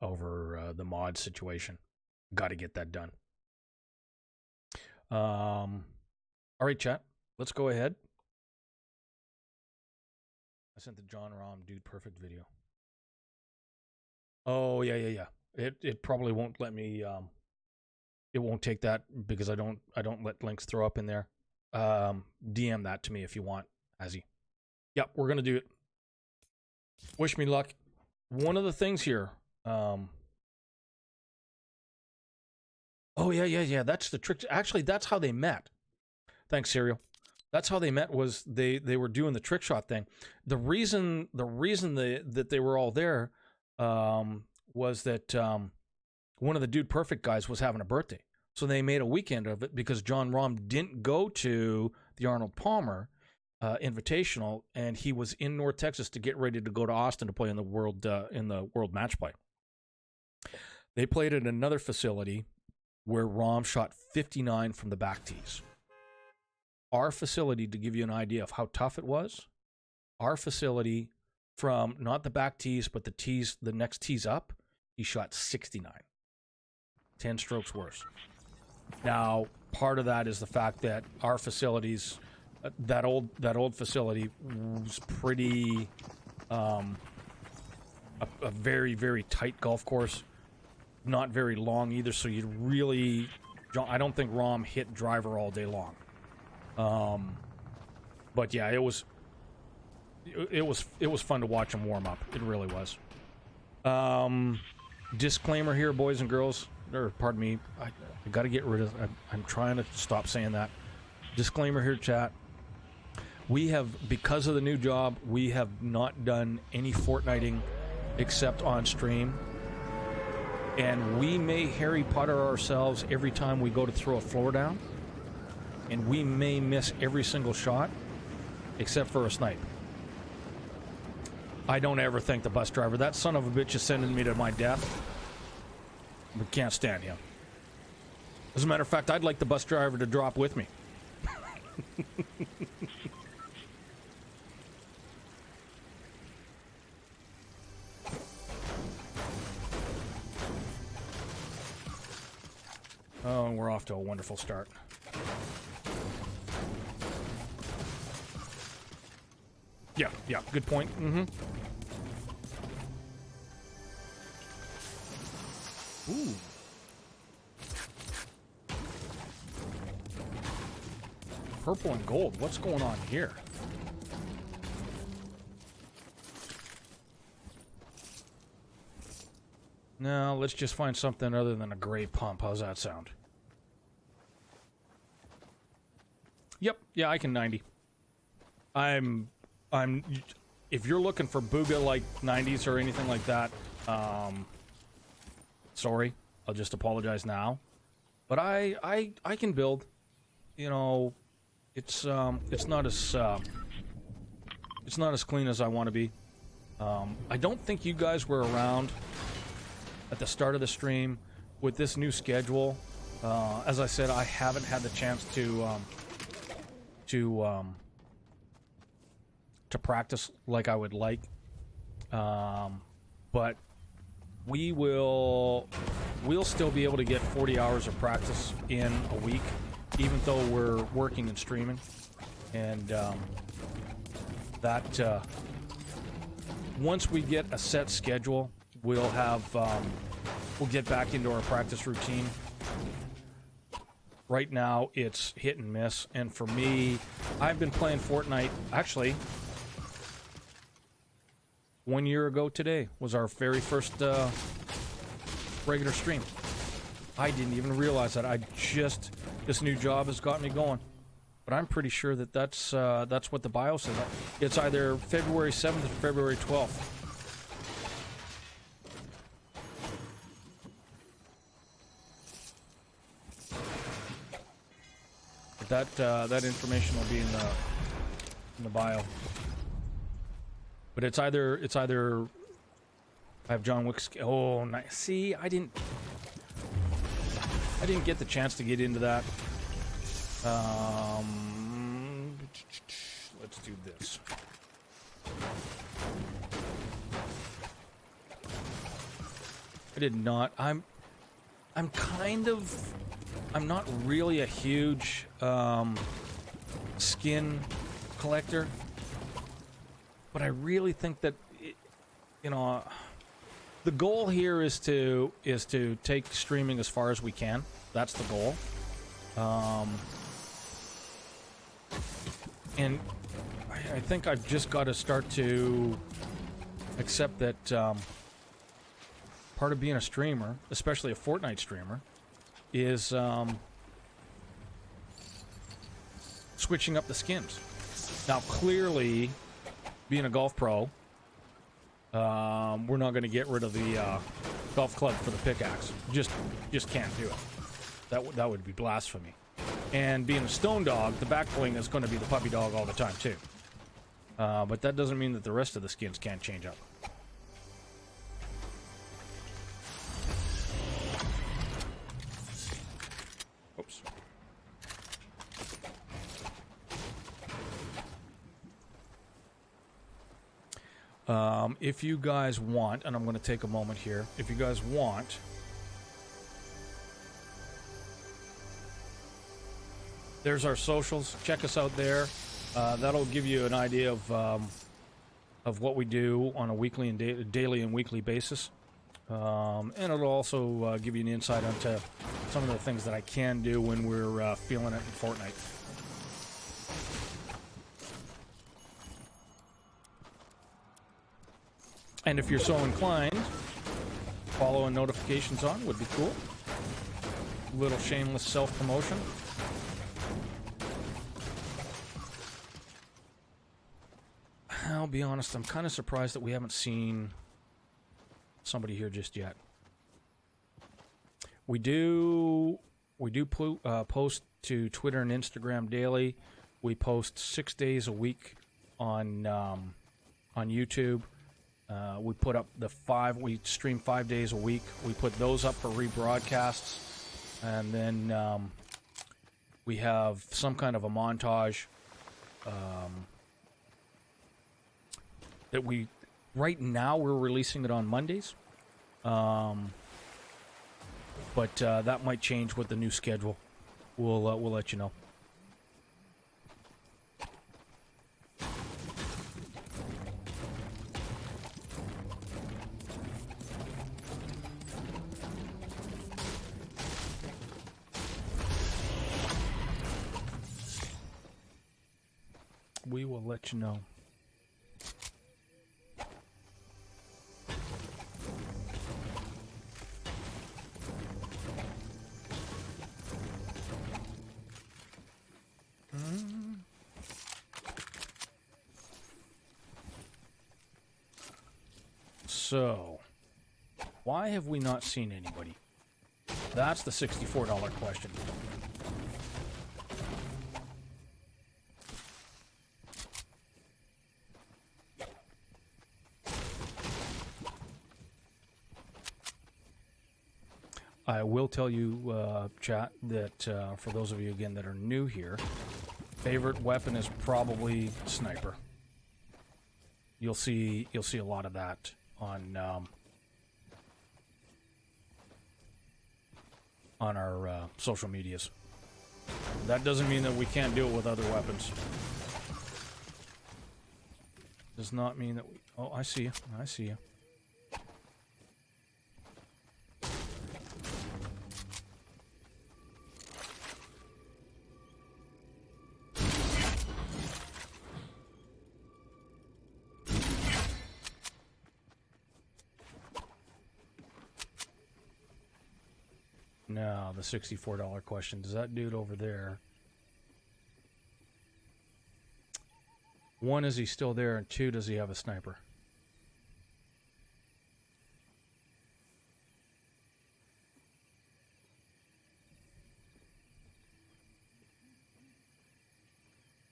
over the mod situation. Got to get that done. All right, chat. Let's go ahead. I sent the John Rahm Dude Perfect video. Oh, yeah. It probably won't let me, it won't take that because I don't let links throw up in there. DM that to me if you want, Azzy. Yep, we're going to do it. Wish me luck. One of the things here, oh, yeah. That's the trick. Actually, that's how they met. Thanks, Serial. That's how they met, was they were doing the trick shot thing. The reason that they were all there was that one of the Dude Perfect guys was having a birthday. So they made a weekend of it because John Rahm didn't go to the Arnold Palmer Invitational, and he was in North Texas to get ready to go to Austin to play in the World Match Play. They played at another facility where Rahm shot 59 from the back tees. Our facility, to give you an idea of how tough it was, our facility from not the back tees, but the next tees up, he shot 69. 10 strokes worse. Now, part of that is the fact that our facilities, that old facility was pretty, a very, very tight golf course. Not very long either, so you'd really, I don't think Rahm hit driver all day long. But yeah, it was fun to watch him warm up. It really was. Disclaimer here, boys and girls, or pardon me, I got to get rid of, I'm trying to stop saying that. Disclaimer here, chat. We have, because of the new job, we have not done any Fortniting except on stream. And we may Harry Potter ourselves every time we go to throw a floor down. And we may miss every single shot, except for a snipe. I don't ever thank the bus driver. That son of a bitch is sending me to my death. We can't stand him. As a matter of fact, I'd like the bus driver to drop with me. Oh, and we're off to a wonderful start. Yeah, yeah, good point. Mm-hmm. Ooh. Purple and gold. What's going on here? No, let's just find something other than a gray pump. How's that sound? Yep, yeah, I can 90. I'm if you're looking for Booga like 90s or anything like that, sorry, I'll just apologize now. But I can build. You know, it's not as clean as I want to be. I don't think you guys were around at the start of the stream with this new schedule. As I said, I haven't had the chance to practice like I would like. But we'll still be able to get 40 hours of practice in a week, even though we're working and streaming. And that once we get a set schedule, we'll get back into our practice routine. Right now, it's hit and miss. And for me, I've been playing Fortnite. Actually, 1 year ago today was our very first regular stream. I didn't even realize that. This new job has got me going. But I'm pretty sure that that's what the bio says. It's either February 7th or February 12th. That information will be in the bio. But it's either I have John Wick's. Oh, nice. See, I didn't get the chance to get into that. Let's do this. I did not. I'm not really a huge skin collector, but I really think that the goal here is to take streaming as far as we can. That's the goal. And I think I've just got to start to accept that part of being a streamer, especially a Fortnite streamer, is switching up the skins. Now, clearly, being a golf pro, we're not going to get rid of the golf club for the pickaxe. Just can't do it. That would be blasphemy. And being a stone dog, the back bling is going to be the puppy dog all the time too. But that doesn't mean that the rest of the skins can't change up. Oops. If you guys want, and I'm going to take a moment here, if you guys want, there's our socials. Check us out there. That'll give you an idea of what we do on a weekly and daily and weekly basis. And it'll also give you an insight onto some of the things that I can do when we're feeling it in Fortnite. And if you're so inclined, following notifications on would be cool. A little shameless self-promotion. I'll be honest, I'm kind of surprised that we haven't seen somebody here just yet. We do post to Twitter and Instagram daily. We post 6 days a week on YouTube. We put up we stream 5 days a week. We put those up for rebroadcasts. And then we have some kind of a montage that right now we're releasing it on Mondays. But that might change with the new schedule. We'll let you know. we will let you know. So, why have we not seen anybody? That's the $64 question. I will tell you, chat, that for those of you, again, that are new here, favorite weapon is probably sniper. You'll see a lot of that on our social medias. That doesn't mean that we can't do it with other weapons. Does not mean that we... Oh, I see you. I see you. Now, the $64 question. Does that dude over there... One, is he still there? And two, does he have a sniper?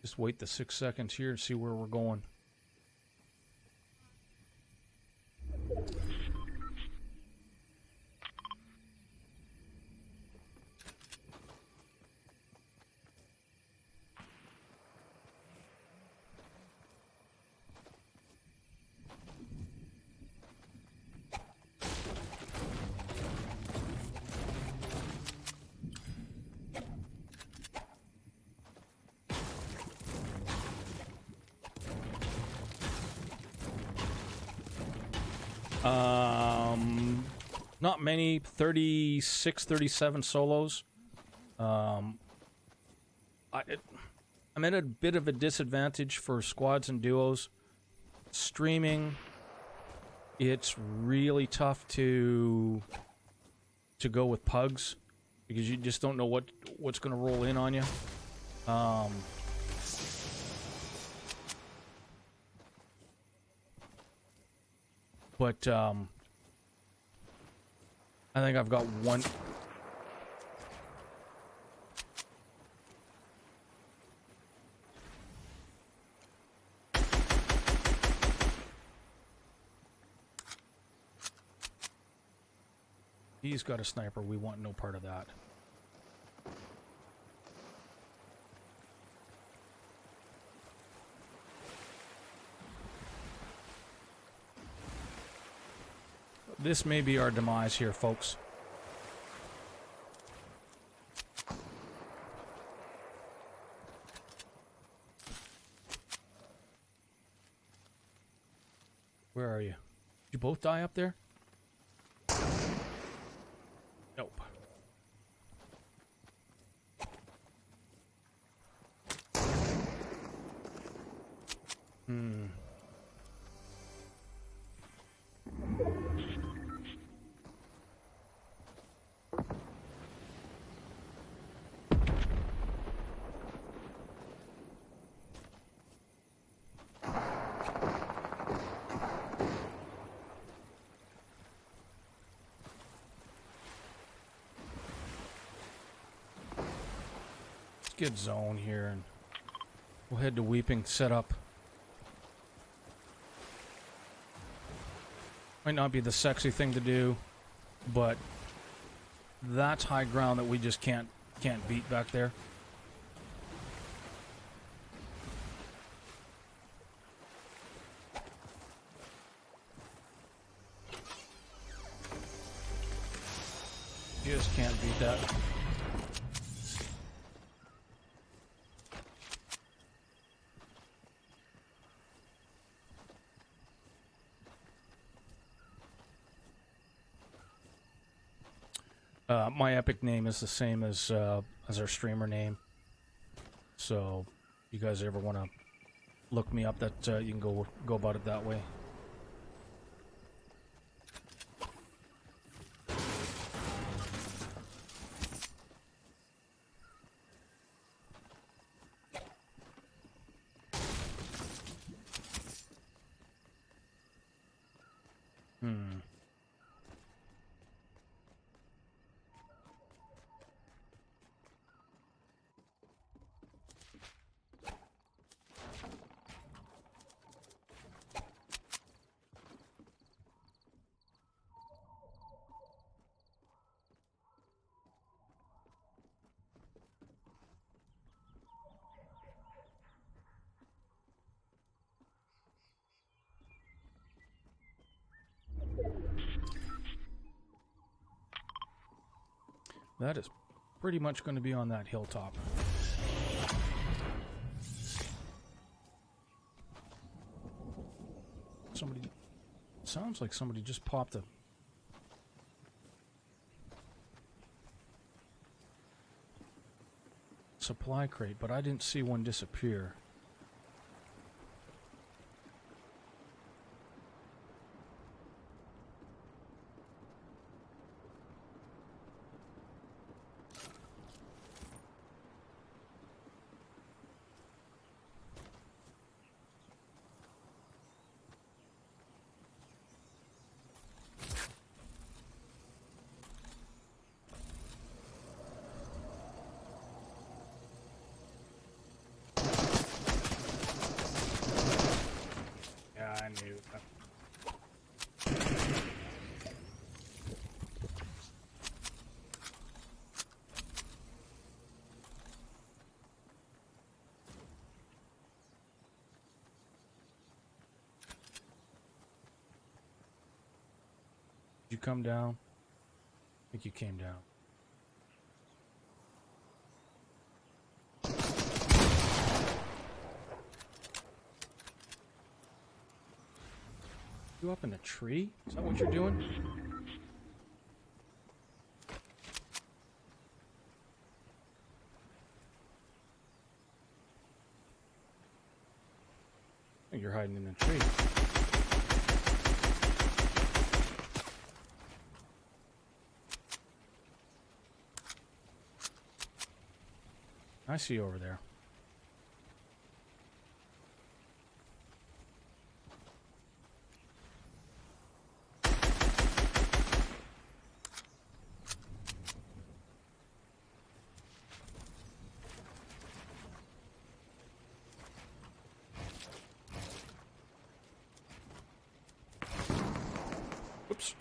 Just wait the 6 seconds here and see where we're going. Not many, 36, 37 solos. I'm at a bit of a disadvantage for squads and duos. Streaming, it's really tough to go with pugs because you just don't know what's going to roll in on you. But I think I've got one. He's got a sniper. We want no part of that. This may be our demise here, folks. Where are you? Did you both die up there? Nope. Get zone here and we'll head to Weeping, set up. Might not be the sexy thing to do, but that's high ground that we just can't beat back there. Just can't beat that. My epic name is the same as our streamer name. So, you guys ever want to look me up, that you can go about it that way. That is pretty much going to be on that hilltop. Somebody... Sounds like somebody just popped a... supply crate, but I didn't see one disappear. Did you come down? I think you came down. You up in a tree? Is that what you're doing? I think you're hiding in a tree. I see you over there. Oops.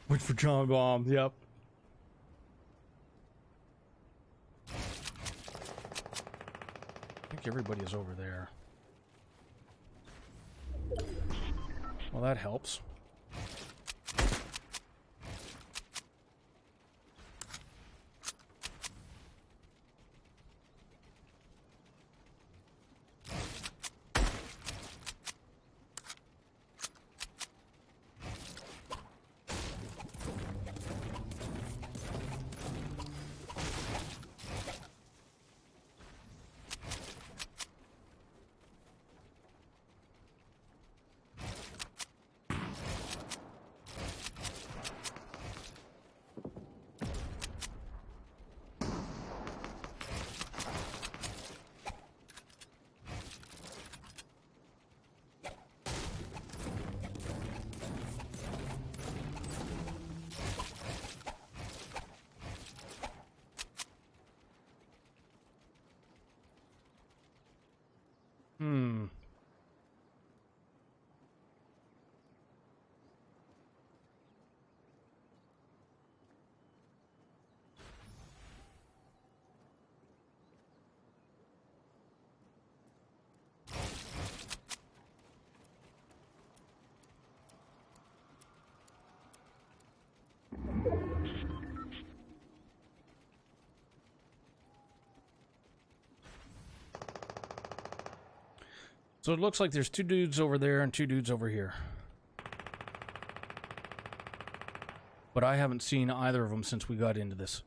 Wait for John Bomb, yep. I think everybody is over there. Well, that helps. So it looks like there's 2 dudes over there and 2 dudes over here. But I haven't seen either of them since we got into this.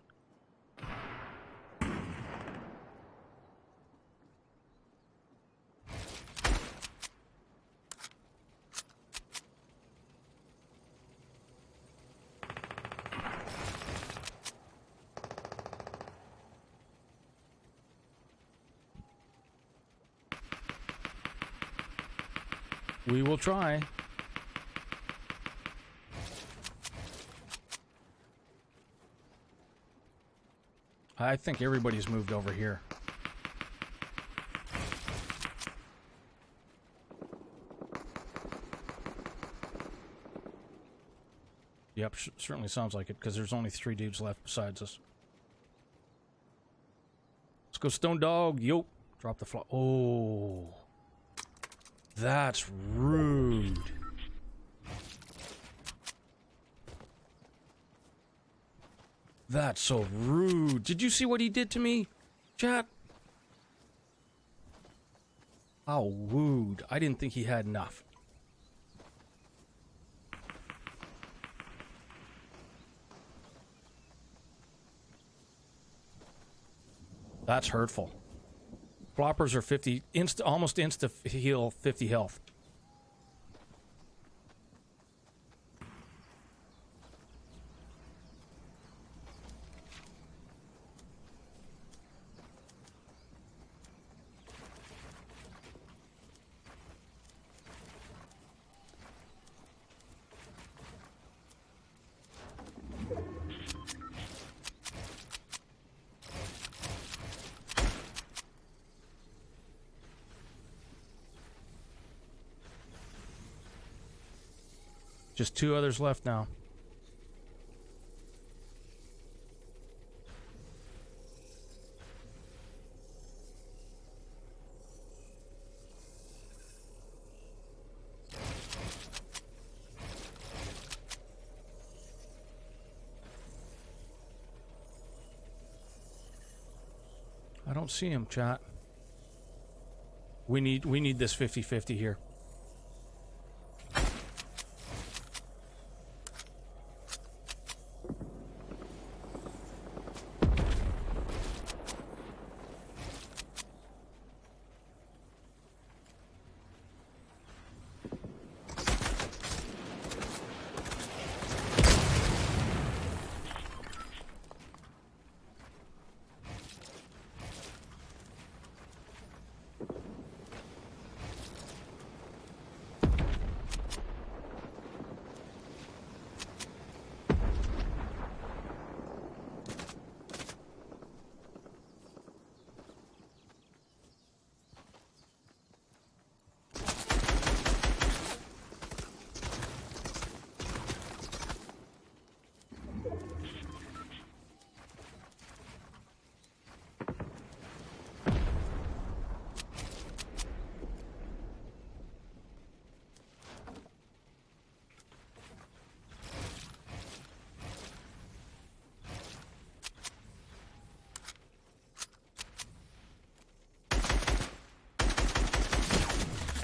We will try. I think everybody's moved over here. Yep, certainly sounds like it, because there's only 3 dudes left besides us. Let's go, Stone Dog. Yo. Drop the fly. Oh. That's rude. That's so rude. Did you see what he did to me, chat? How rude. I didn't think he had enough. That's hurtful. Floppers are 50, almost insta heal 50 health. Just 2 others left now. I don't see him, chat. We need this 50-50 here.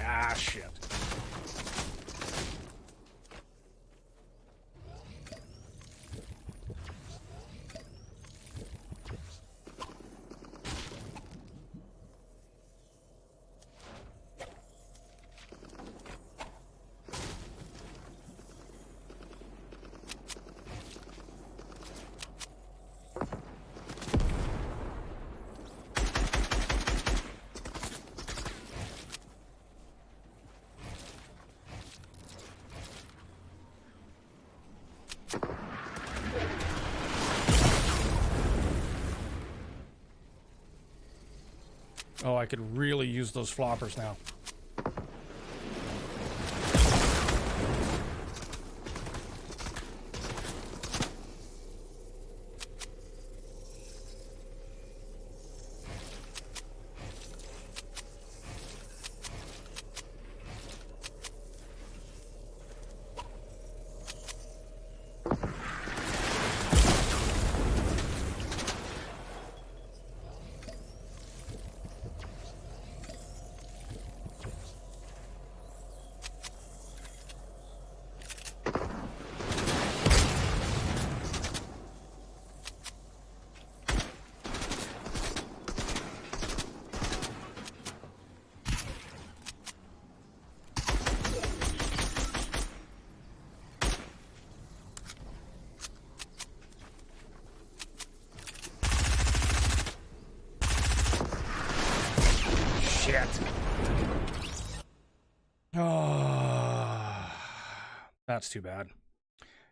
Ah, shit. Oh, I could really use those floppers now. that's too bad.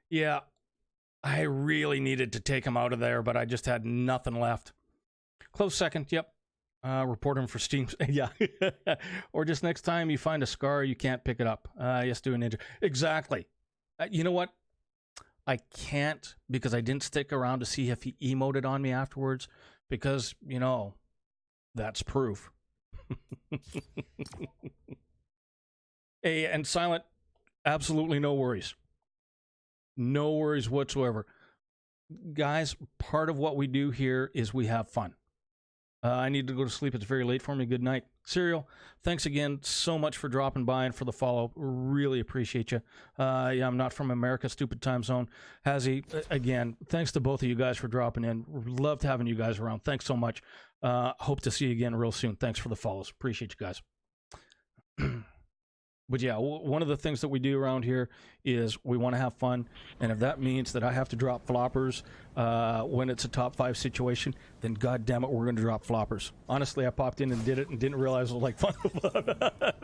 Yeah, I really needed to take him out of there, but I just had nothing left. Close second, yep. Report him for Steam. Yeah. Or just next time you find a scar, you can't pick it up. Yes, do a ninja. Exactly. You know what? I can't because I didn't stick around to see if he emoted on me afterwards because, you know, that's proof. Hey, and Silent, absolutely no worries. No worries whatsoever. Guys, part of what we do here is we have fun. I need to go to sleep. It's very late for me. Good night. Serial, thanks again so much for dropping by and for the follow. Really appreciate you. Yeah, I'm not from America, stupid time zone. Hazzy, again, thanks to both of you guys for dropping in. Loved having you guys around. Thanks so much. Hope to see you again real soon. Thanks for the follows. Appreciate you guys. But yeah, one of the things that we do around here is we want to have fun. And if that means that I have to drop floppers when it's a top 5 situation, then God damn it, we're going to drop floppers. Honestly, I popped in and did it and didn't realize it was like fun.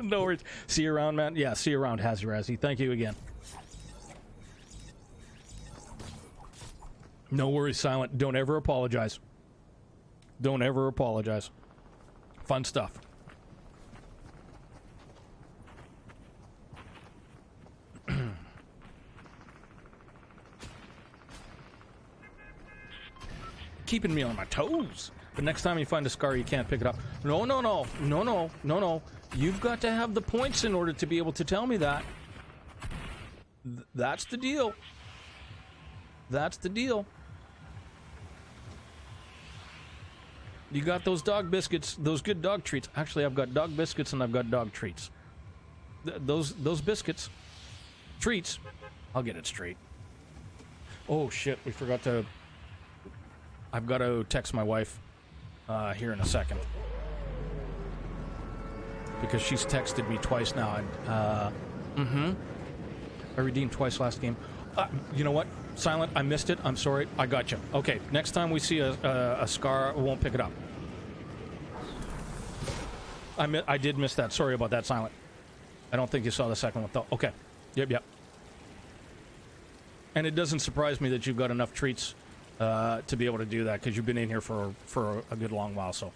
No worries. See you around, man. Yeah, see you around, Hazzy. Thank you again. No worries, Silent. Don't ever apologize. Don't ever apologize. Fun stuff. Keeping me on my toes. But next time you find a scar, you can't pick it up. No. You've got to have the points in order to be able to tell me that. That's the deal. That's the deal. You got those dog biscuits, those good dog treats. Actually, I've got dog biscuits and I've got dog treats. Those biscuits, treats. I'll get it straight. Oh shit, we forgot to. I've got to text my wife here in a second because she's texted me twice now. And I redeemed twice last game. You know what, Silent? I missed it. I'm sorry. I got you. Okay, next time we see a scar, we won't pick it up. I did miss that. Sorry about that, Silent. I don't think you saw the second one though. Okay. Yep. And it doesn't surprise me that you've got enough treats to be able to do that because you've been in here for a good long while. So,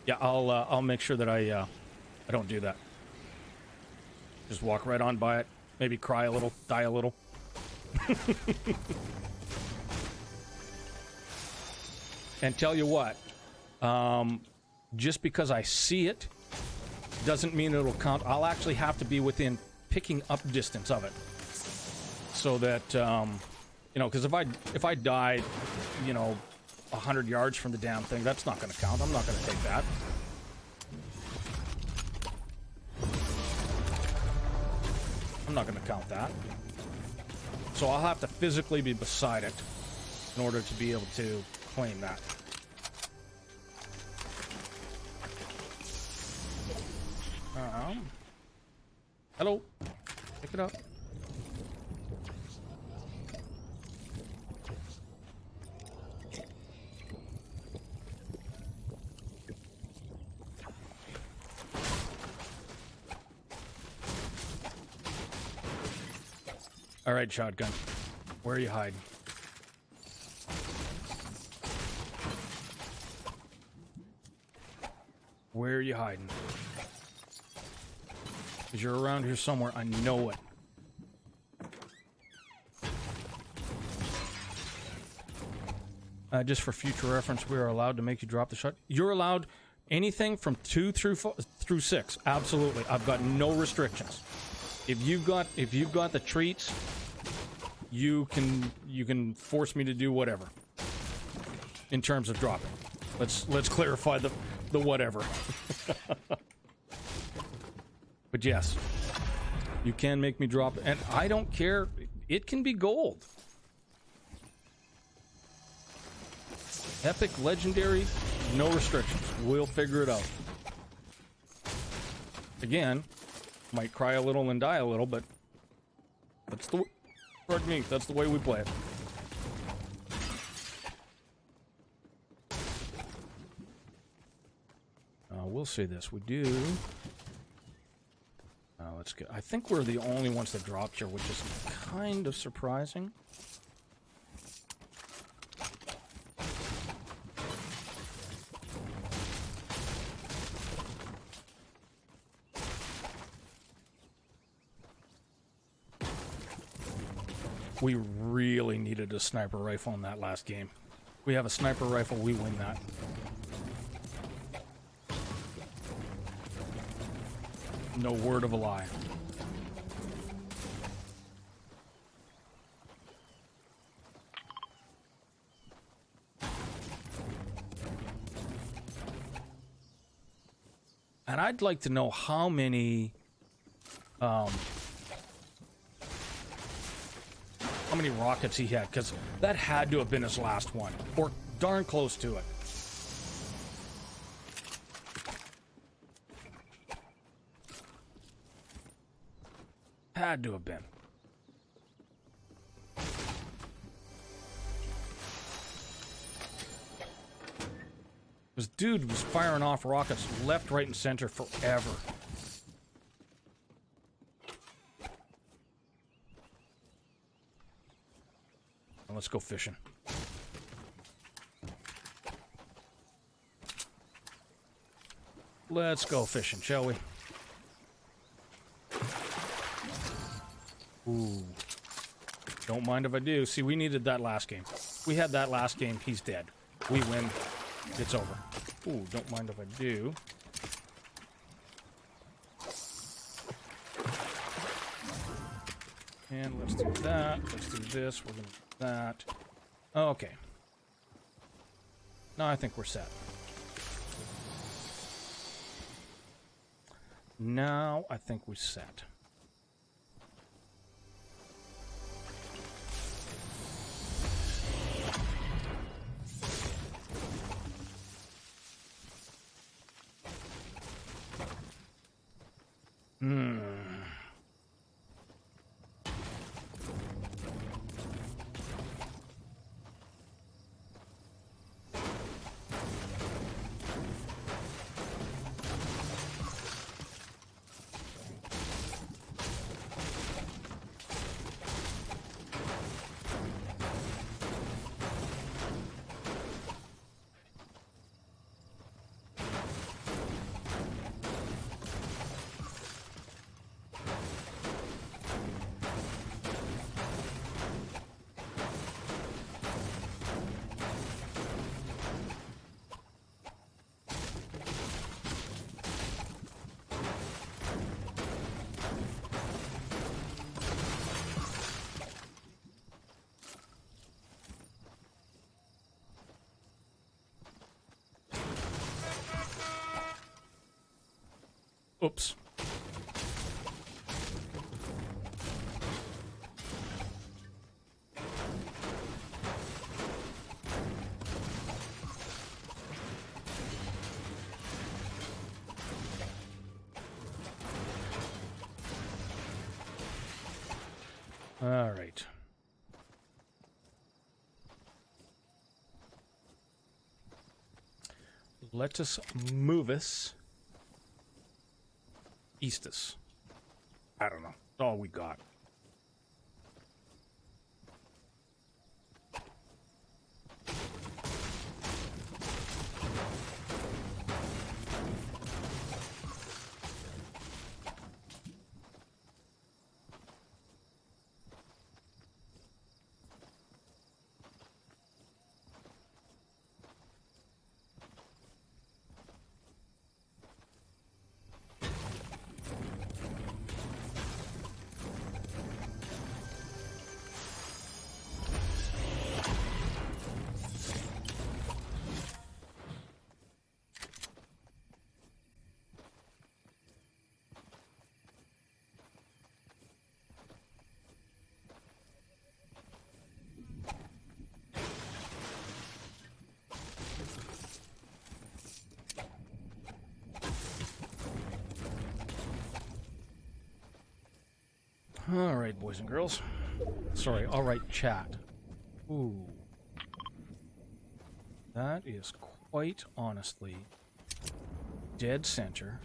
yeah, I'll make sure that I don't do that. Just walk right on by it. Maybe cry a little, die a little. And tell you what, just because I see it doesn't mean it'll count. I'll actually have to be within picking up distance of it, so that you know, because if I died, you know, 100 yards from the damn thing, that's not going to count. I'm not going to take that. I'm not going to count that. So I'll have to physically be beside it in order to be able to claim that. Hello. Pick it up. All right, shotgun. Where are you hiding? Where are you hiding? Because you're around here somewhere. I know it. Just for future reference, we are allowed to make you drop the shot. You're allowed anything from 2 through 6. Absolutely. I've got no restrictions. If you've got the treats, you can force me to do whatever in terms of dropping. Let's clarify the whatever. But yes, you can make me drop, and I don't care. It can be gold. Epic, legendary, no restrictions. We'll figure it out. Again, might cry a little and die a little, but that's the pardon me, that's the way we play it. We'll say this. We do. Let's I think we're the only ones that dropped here, which is kind of surprising. We really needed a sniper rifle in that last game. We have a sniper rifle, we win that. No word of a lie. And I'd like to know how many rockets he had, because that had to have been his last one, or darn close to it. Had to have been. This dude was firing off rockets left, right, and center forever. Let's go fishing. Let's go fishing, shall we? Ooh. Don't mind if I do. See, we needed that last game. We had that last game. He's dead. We win. It's over. Ooh, don't mind if I do. And let's do that. Let's do this. We're going to do that. Okay. Now I think we're set. Now I think we're set. Oops. All right. Let us move us. Eastus. I don't know. That's all we got. All right, boys and girls. Sorry, all right, chat. Ooh. That is quite honestly dead center.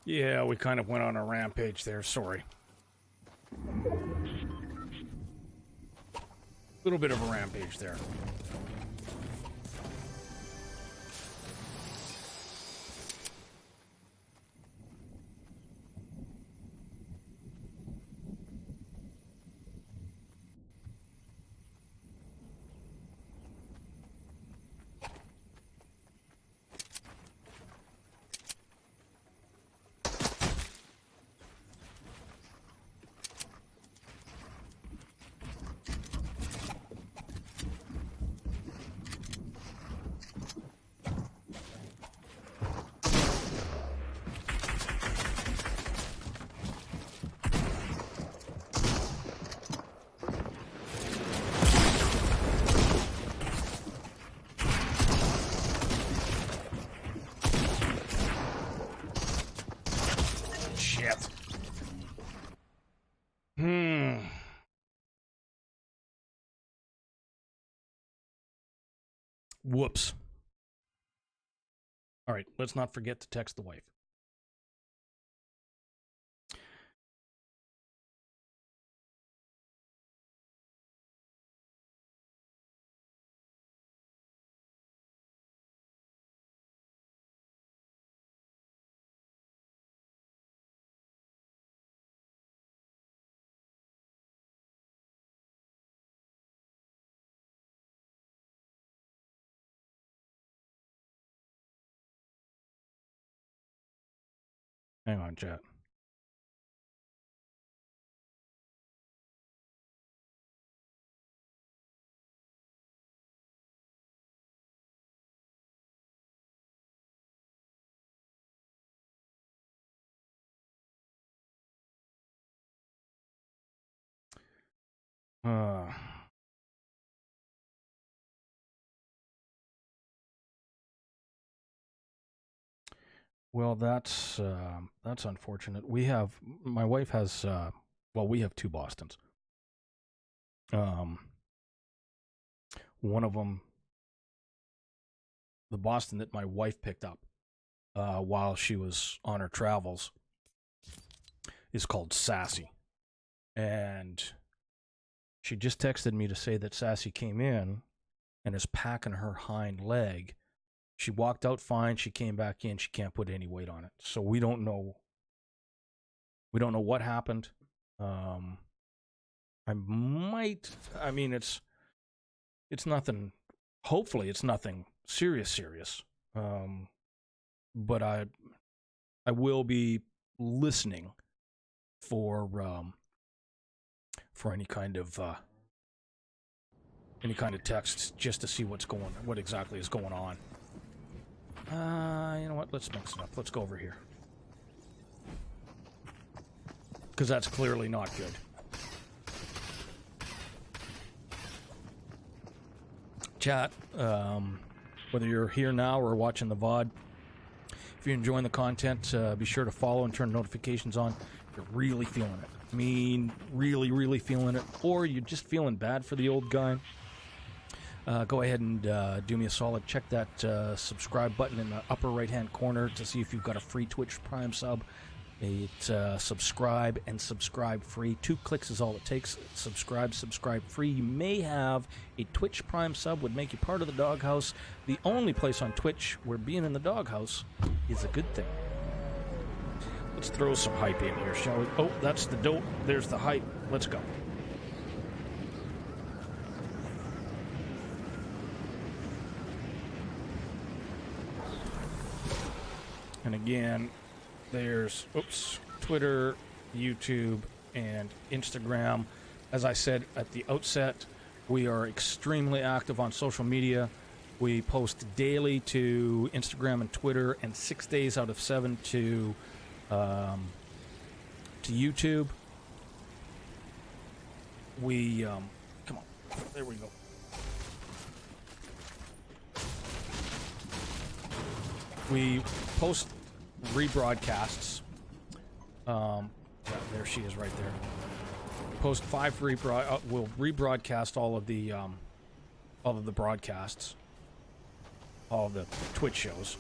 Yeah, we kind of went on a rampage there, sorry. Little bit of a rampage there. Whoops. All right, let's not forget to text the wife. Hang on, chat. Well, that's unfortunate. My wife has, well, we have two Bostons. One of them, the Boston that my wife picked up while she was on her travels, is called Sassy. And she just texted me to say that Sassy came in and is packing her hind leg. She walked out fine. She came back in. She can't put any weight on it. So we don't know. We don't know what happened. I mean, it's nothing. Hopefully, it's nothing serious. But I will be listening for any kind of texts just to see what exactly is going on. You know what? Let's mix it up. Let's go over here. Because that's clearly not good. Chat, whether you're here now or watching the VOD, if you're enjoying the content, be sure to follow and turn notifications on if you're really feeling it. I mean, really feeling it. Or you're just feeling bad for the old guy. go ahead and do me a solid. Check that subscribe button in the upper right-hand corner to see if you've got a free Twitch Prime sub. It's subscribe and subscribe free. 2 clicks is all it takes. Subscribe free. You may have a Twitch Prime sub, would make you part of the doghouse. The only place on Twitch where being in the doghouse is a good thing. Let's throw some hype in here, shall we? Oh, that's the dope. There's the hype. Let's go. And again, there's, Twitter, YouTube, and Instagram. As I said at the outset, we are extremely active on social media. We post daily to Instagram and Twitter, and 6 days out of 7 to YouTube. We, come on, there we go. We post rebroadcasts. Yeah, there she is right there. Post 5 we'll rebroadcast all of the broadcasts, all of the Twitch shows.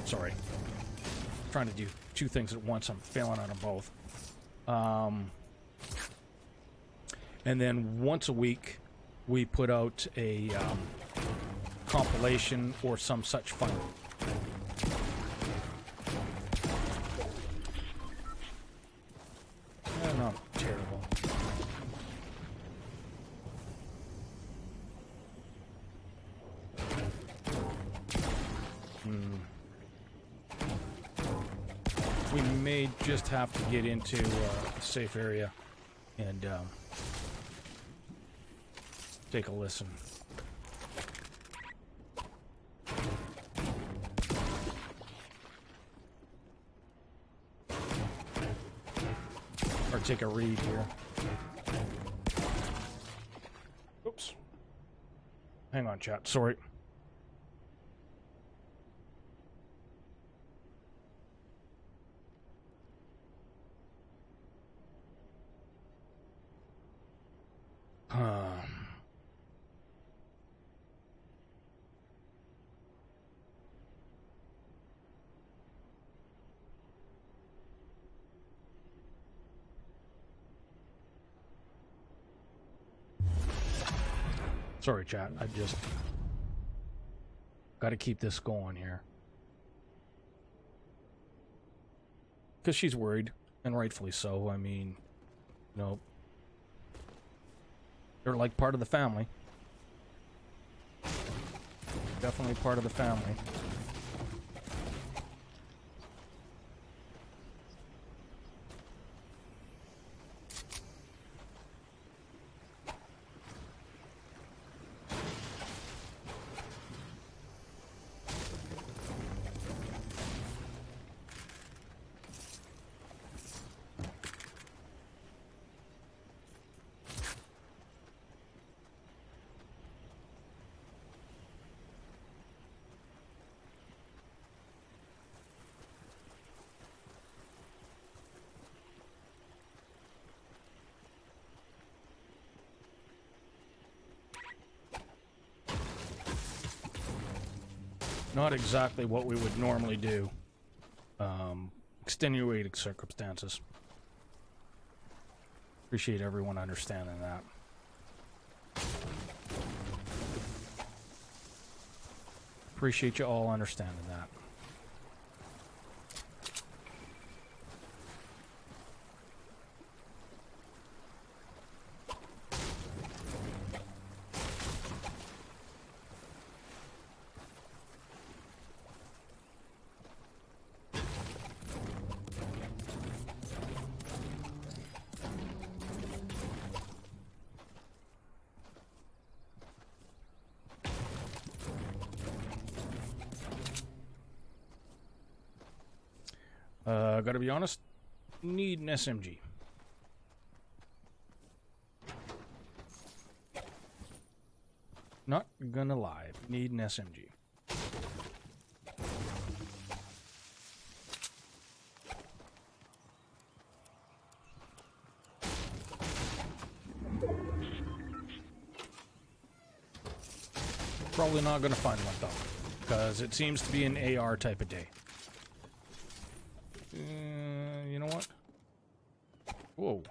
Sorry, I'm trying to do 2 things at once. I'm failing on them both. And then once a week, we put out a compilation or some such fun. Not terrible. We may just have to get into a safe area and take a listen. Or take a read here. Oops. Hang on, chat. Sorry. Sorry, chat. I just got to keep this going here. Because she's worried, and rightfully so. I mean, you know, they're like part of the family. Definitely part of the family. Not exactly what we would normally do. Extenuating circumstances. Appreciate everyone understanding that. Appreciate you all understanding that. Gotta be honest, need an SMG. Not gonna lie, need an SMG. Probably not going to find one, though, because it seems to be an AR type of day. You know what? Whoa.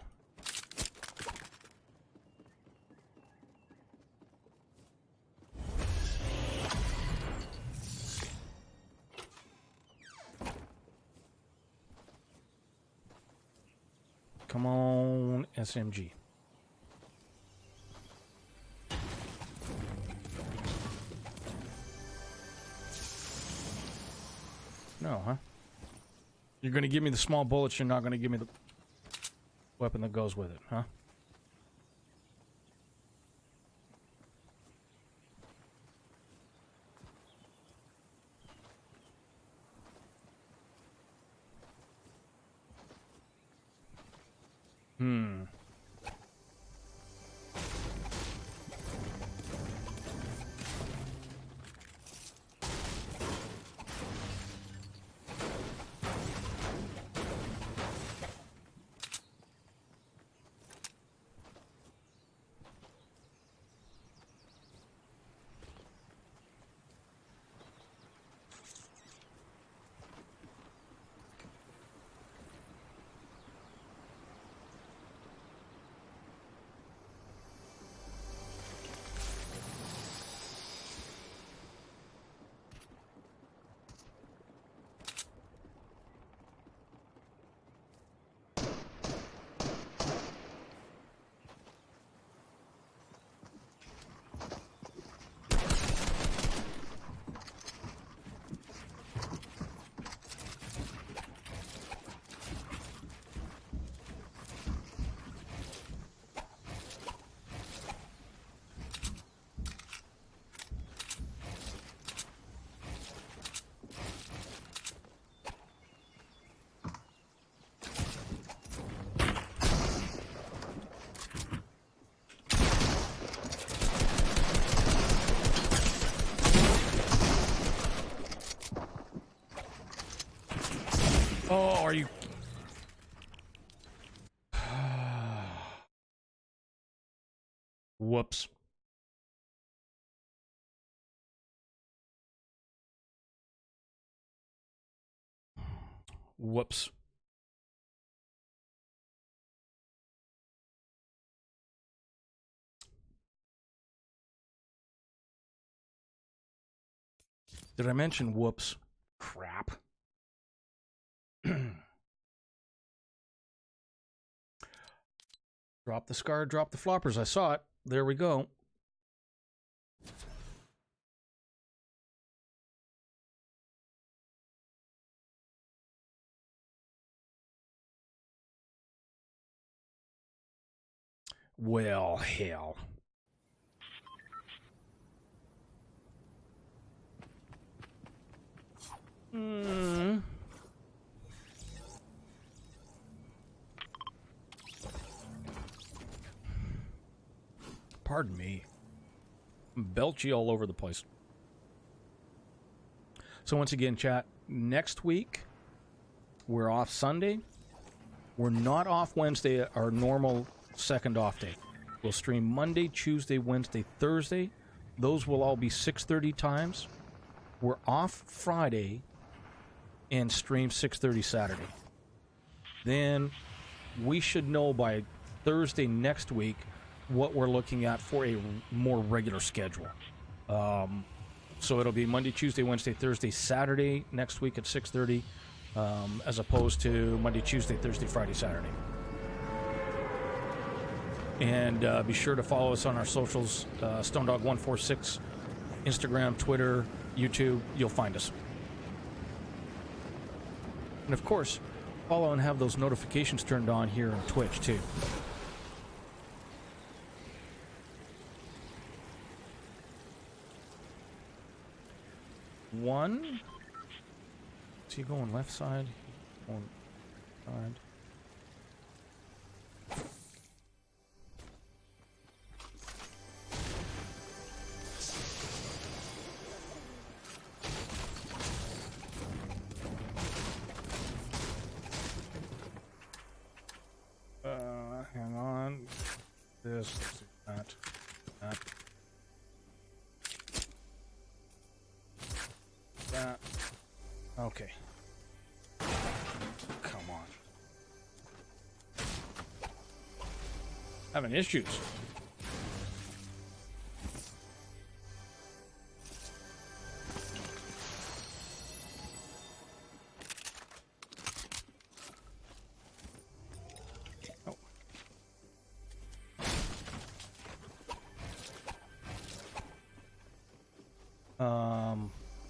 Come on, SMG. No, huh? You're going to give me the small bullets, you're not going to give me the weapon that goes with it, huh? Oh, are you... Whoops. Whoops. Did I mention whoops? Crap. Drop the scar, drop the floppers. I saw it. There we go. Well, hell. Pardon me. I'm belchy all over the place. So once again, chat, next week, we're off Sunday. We're not off Wednesday, our normal second off day. We'll stream Monday, Tuesday, Wednesday, Thursday. Those will all be 6:30 times. We're off Friday and stream 6:30 Saturday. Then we should know by Thursday next week what we're looking at for a more regular schedule. So it'll be Monday, Tuesday, Wednesday, Thursday, Saturday next week at 6:30, as opposed to Monday, Tuesday, Thursday, Friday, Saturday. And be sure to follow us on our socials, StoneDog146, Instagram, Twitter, YouTube. You'll find us. And of course, follow and have those notifications turned on here on Twitch too. One. Is he going left side? Going side. Hang on. This, that, that. Okay. Come on. Having issues.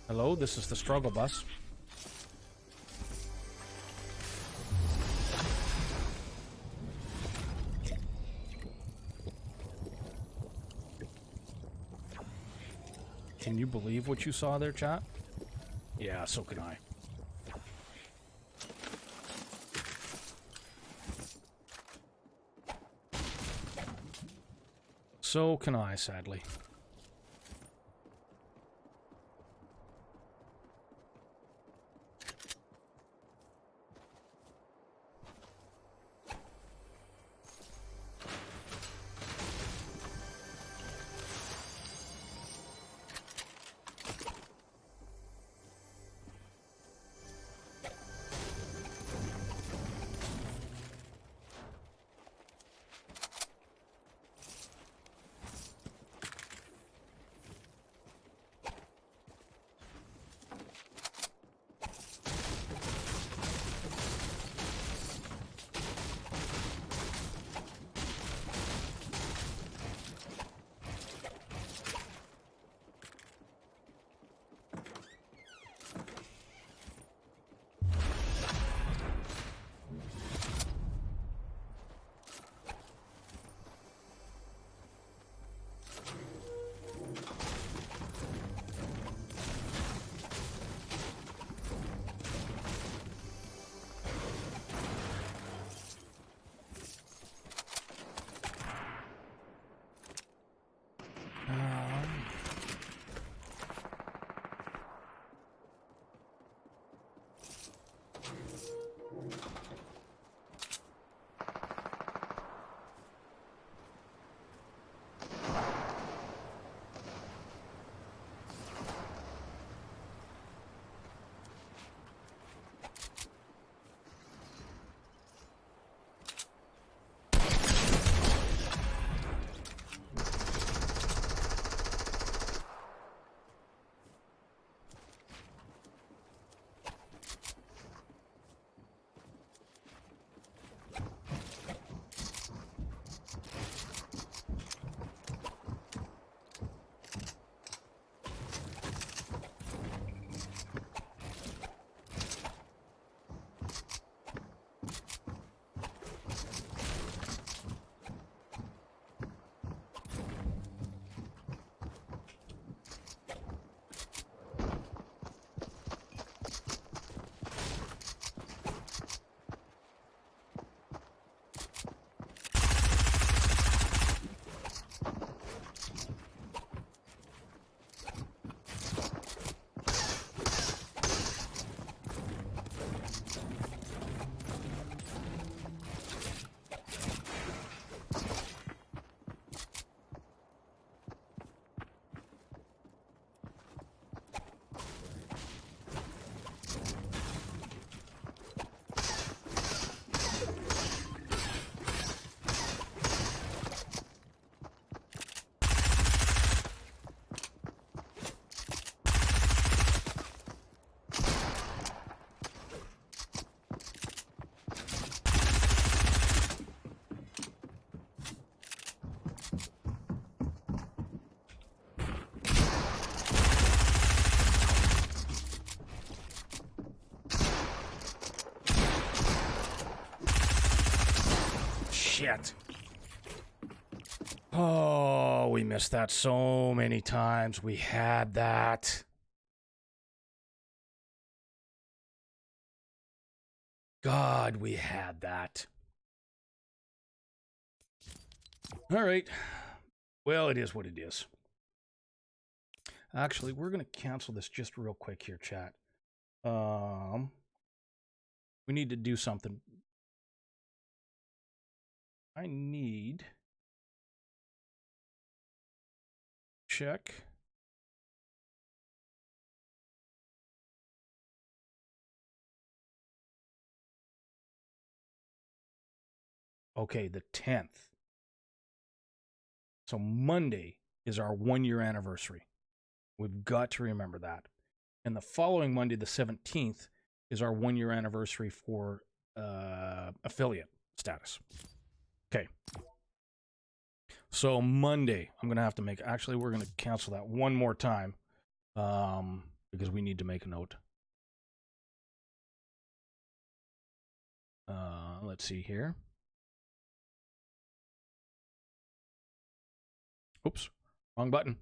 Hello, this is the struggle bus. Can you believe what you saw there, chat? Yeah, so can I. So can I, sadly. Shit. Oh, we missed that so many times. We had that. God, we had that. All right. Well, it is what it is. Actually, we're going to cancel this just real quick here, chat. We need to do something. I need... Check. Okay, the 10th. So Monday is our 1-year anniversary. We've got to remember that. And the following Monday, the 17th, is our 1-year anniversary for affiliate status. Okay. So Monday, I'm going to have to make... Actually, we're going to cancel that one more time because we need to make a note. Let's see here. Oops. Wrong button.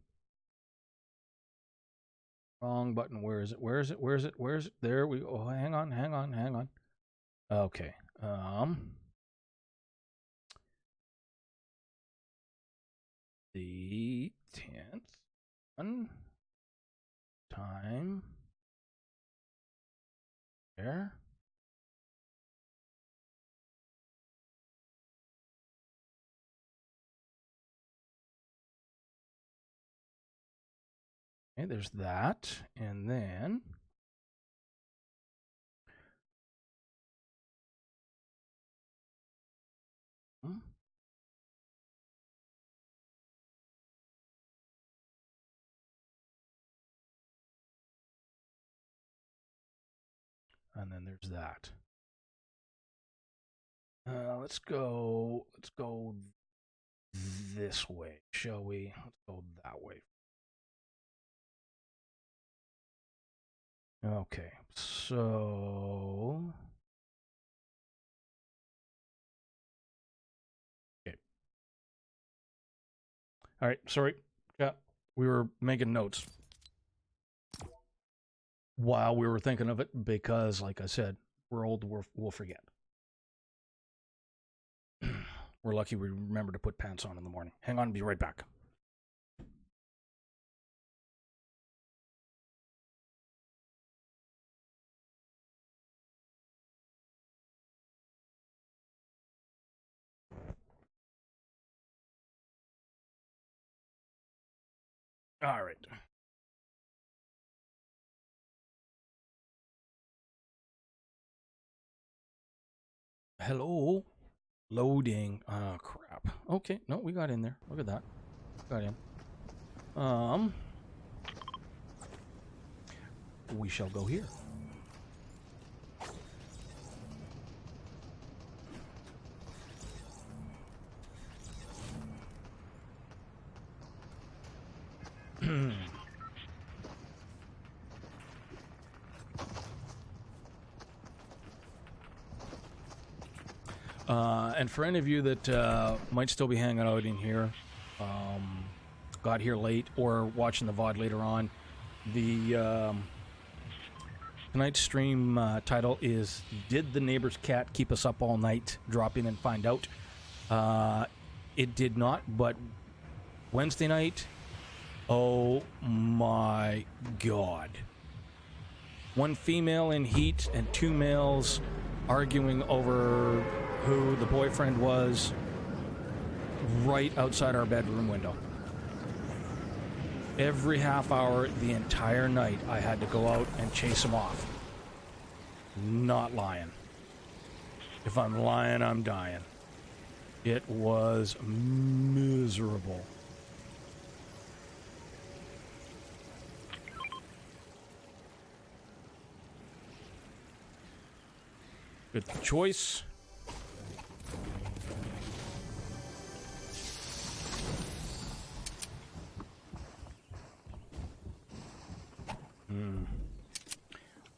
Wrong button. Where is it? Where is it? Where is it? Where is it? There we go. Oh, hang on, hang on, hang on. Okay. The 10th one time there. Okay, there's that. And then there's that. Let's go this way, shall we? Let's go that way. Okay, so okay. All right, sorry. Yeah, we were making notes while we were thinking of it because, like I said, we're old, we'll forget. We're lucky we remember to put pants on in the morning. Hang on, be right back. All right. Hello. Loading. Oh, crap. Okay. No, we got in there. Look at that. Got in. We shall go here. And for any of you that might still be hanging out in here, got here late, or watching the VOD later on, the tonight's stream title is "Did the Neighbor's Cat Keep Us Up All Night?" Drop in and find out. It did not, but Wednesday night, oh my God. One female in heat and two males arguing over who the boyfriend was right outside our bedroom window. Every half hour, the entire night, I had to go out and chase them off. Not lying. If I'm lying, I'm dying. It was miserable. Good choice.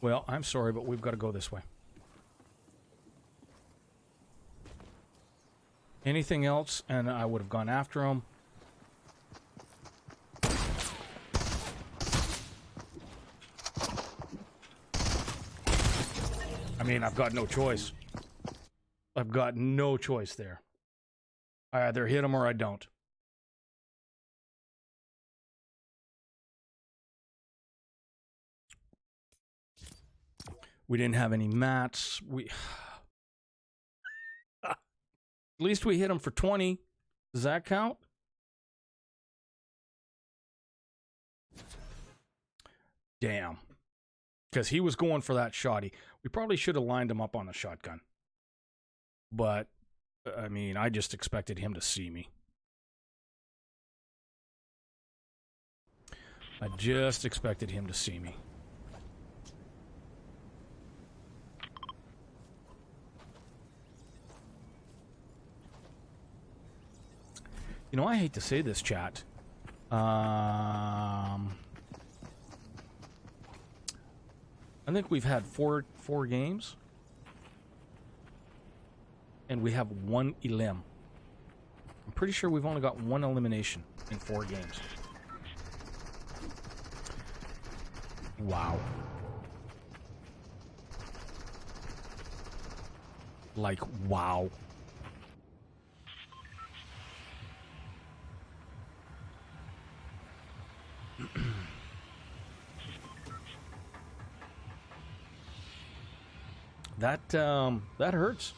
Well, I'm sorry, but we've got to go this way. Anything else, and I would have gone after him. I mean, I've got no choice. I've got no choice there. I either hit him or I don't. We didn't have any mats. At least we hit him for 20. Does that count? Damn. Because he was going for that shotty. We probably should have lined him up on the shotgun. But I mean, I just expected him to see me. I just expected him to see me. You know, I hate to say this, chat. I think we've had four games, and we have one elim. I'm pretty sure we've only got one elimination in 4 games. Wow. Like, wow. That hurts.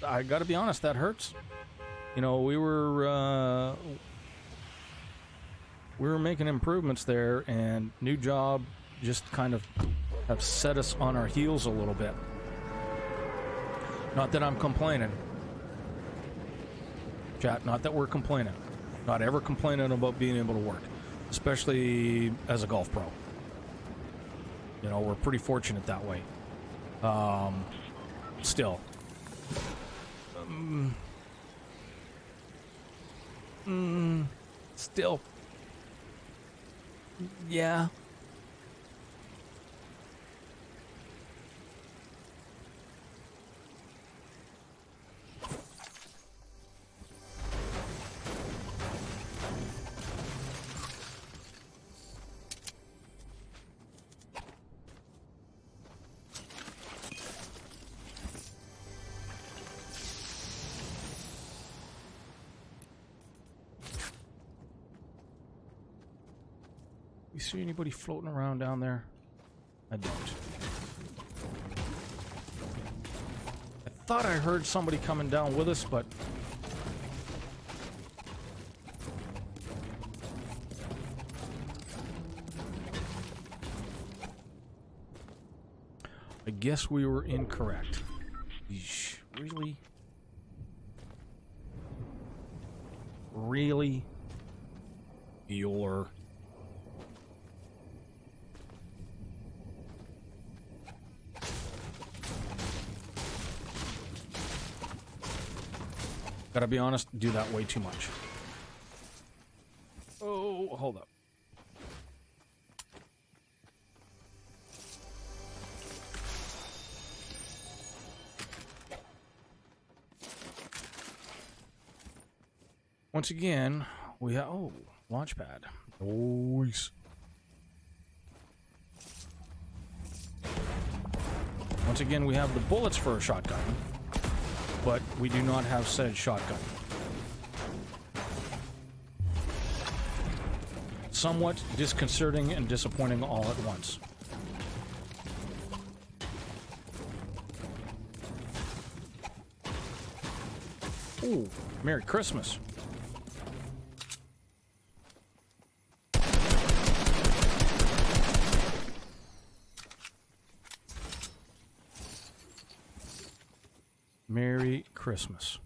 I gotta be honest, that hurts. You know, we were making improvements there, and new job just kind of have set us on our heels a little bit. Not that I'm complaining. Chat, not that we're complaining. Not ever complaining about being able to work, especially as a golf pro. You know, we're pretty fortunate that way. Still. Still. Yeah. You see anybody floating around down there? I don't. I thought I heard somebody coming down with us, but... I guess we were incorrect. Eesh, really? Really? You're... Gotta be honest, do that way too much. Oh, hold up. Once again, we have... Oh, launch pad. Nice. Once again, we have the bullets for a shotgun, but we do not have said shotgun. Somewhat disconcerting and disappointing all at once. Ooh, Merry Christmas. Merry Christmas.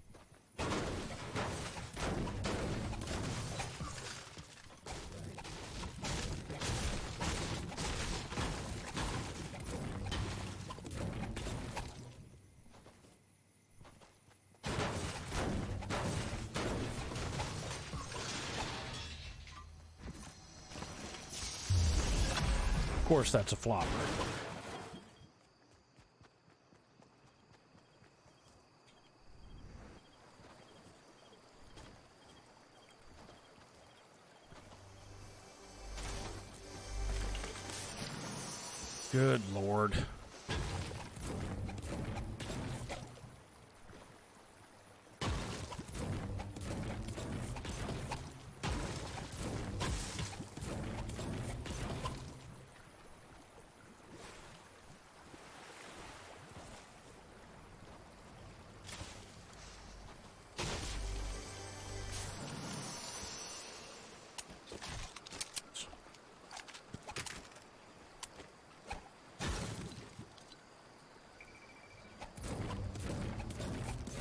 Of course, that's a flop. Good Lord.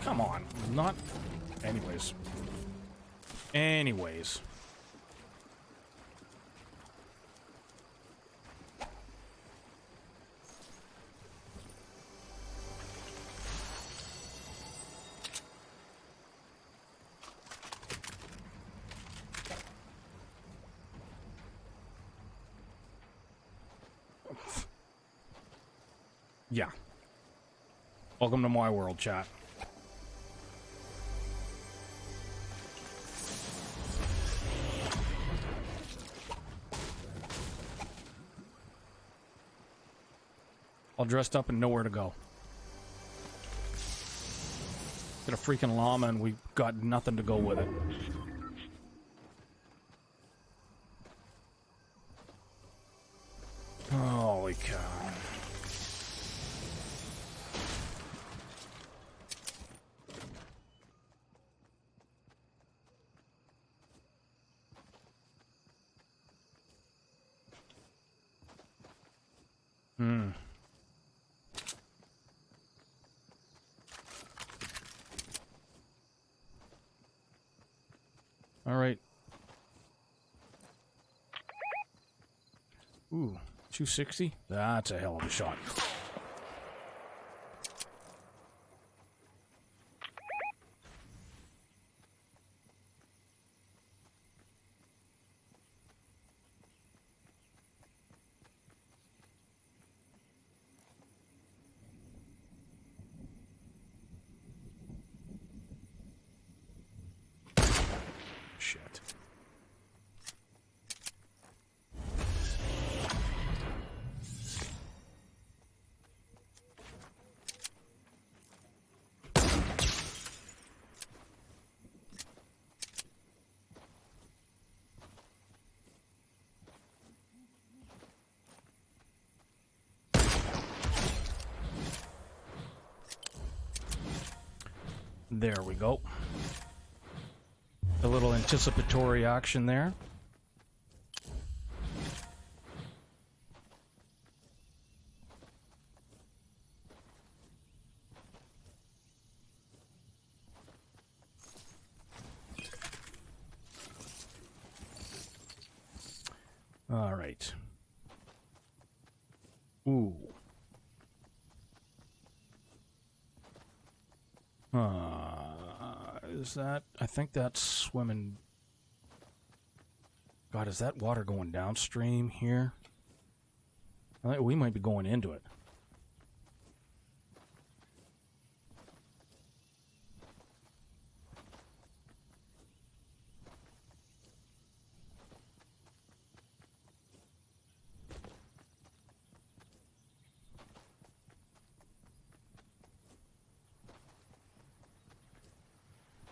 Come on, Not... Anyways. Anyways. Yeah. Welcome to my world, chat. All dressed up and nowhere to go. Get a freaking llama and we got nothing to go with it. Holy cow. All right. Ooh, 260? That's a hell of a shot. Shit. There we go. A little anticipatory action there. All right. Ooh. Is that... I think that's swimming... God, is that water going downstream here? I think we might be going into it.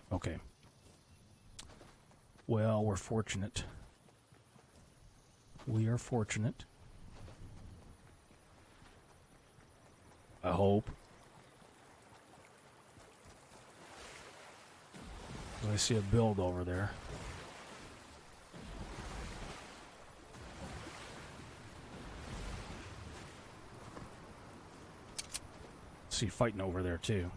Okay. Well, we're fortunate. We are fortunate. I hope. I see a build over there. See fighting over there too.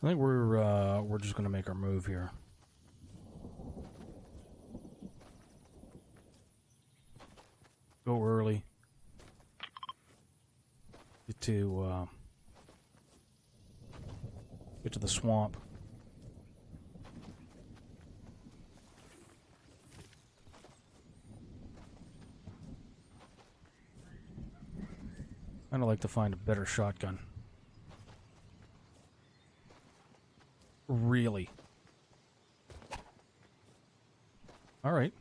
I think we're just gonna make our move here. Go early. Get to the swamp. I'd like to find a better shotgun. Really? All right.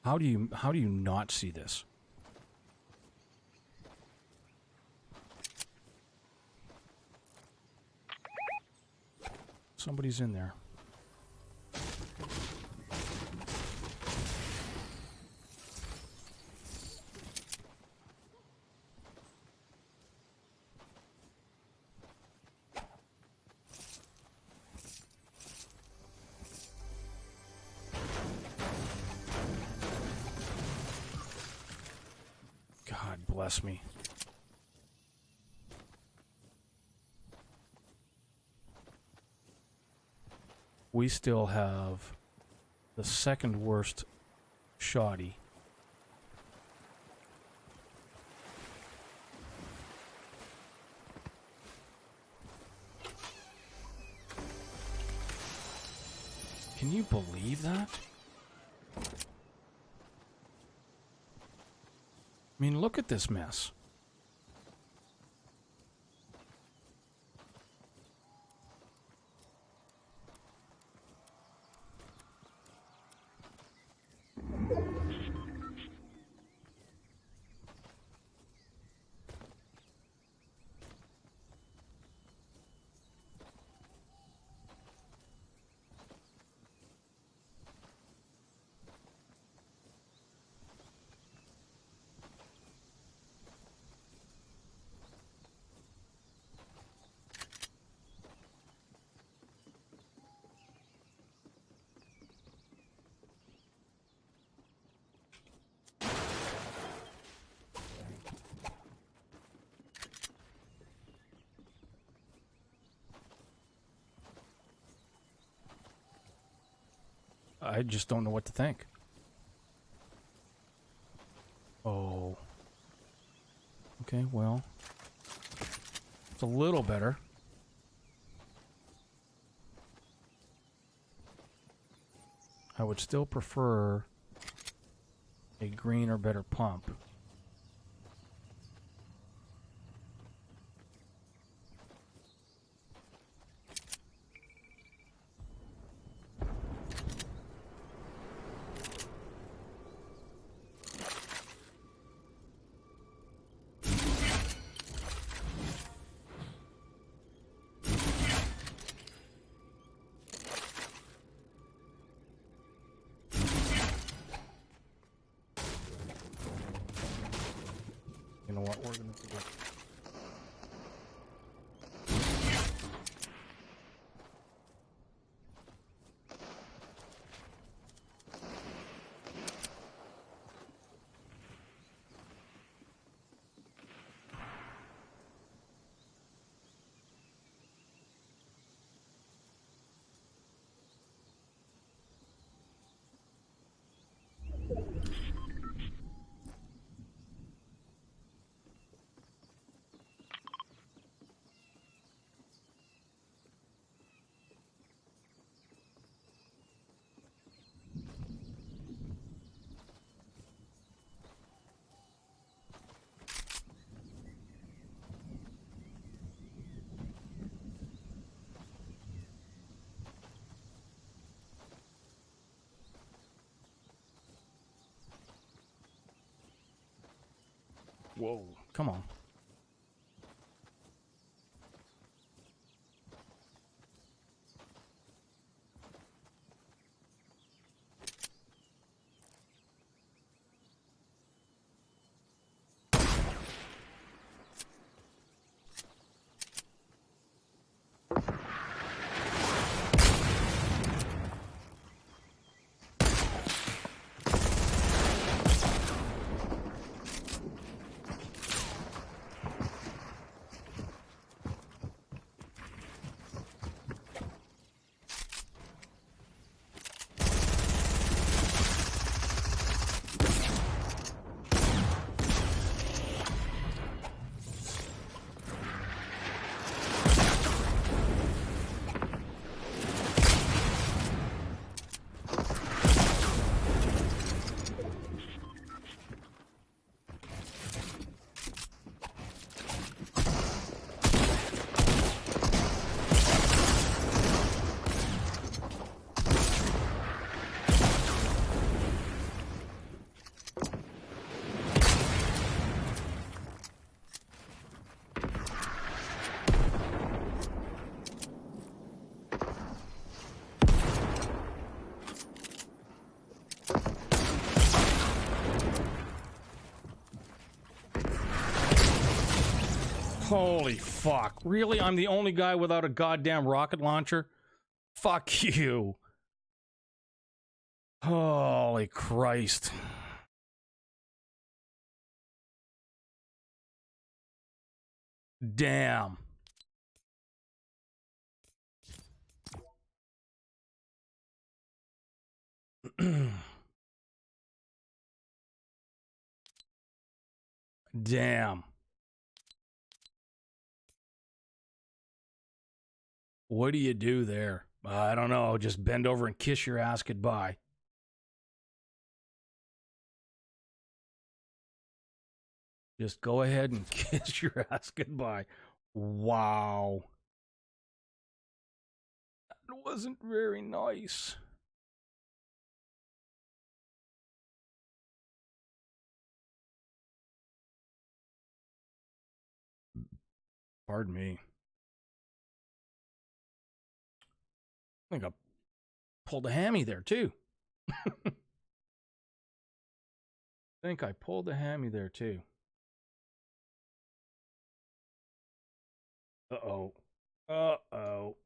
How do you not see this? Somebody's in there. bless me. We still have the second worst shoddy. Can you believe that? I mean, look at this mess. I just don't know what to think. Oh. Okay, well. It's a little better. I would still prefer a green or better pump. You know what, we're gonna do it. Whoa, come on. Holy fuck. Really? I'm the only guy without a goddamn rocket launcher? Fuck you. Holy Christ. Damn. Damn. What do you do there? I don't know. Just bend over and kiss your ass goodbye. Just go ahead and kiss your ass goodbye. Wow. That wasn't very nice. Pardon me. I think I pulled a hammy there, too. I think I pulled a hammy there, too. Uh-oh. Uh-oh.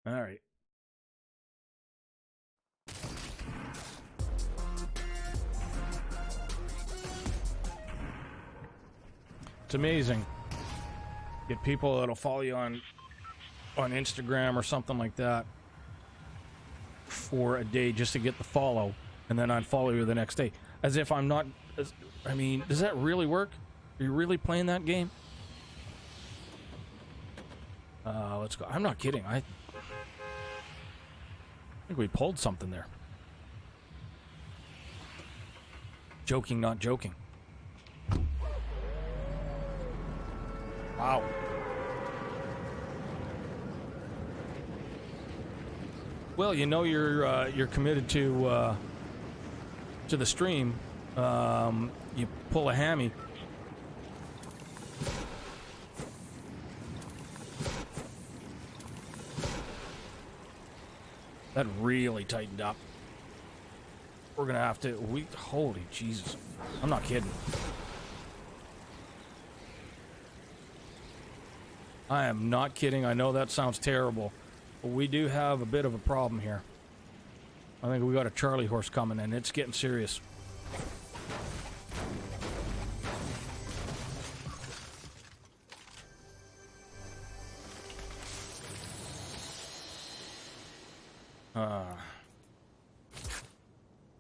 All right. It's amazing. Get people that'll follow you on Instagram or something like that for a day just to get the follow, and then unfollow you the next day. As if I'm not... I mean, does that really work? Are you really playing that game? Let's go. I'm not kidding. I think we pulled something there. Joking, not joking. Wow. Well, you know you're committed to the stream. You pull a hammy. That really tightened up. We're gonna have to. Holy Jesus! I'm not kidding. I am not kidding. I know that sounds terrible, but we do have a bit of a problem here. I think we got a Charlie horse coming, and it's getting serious.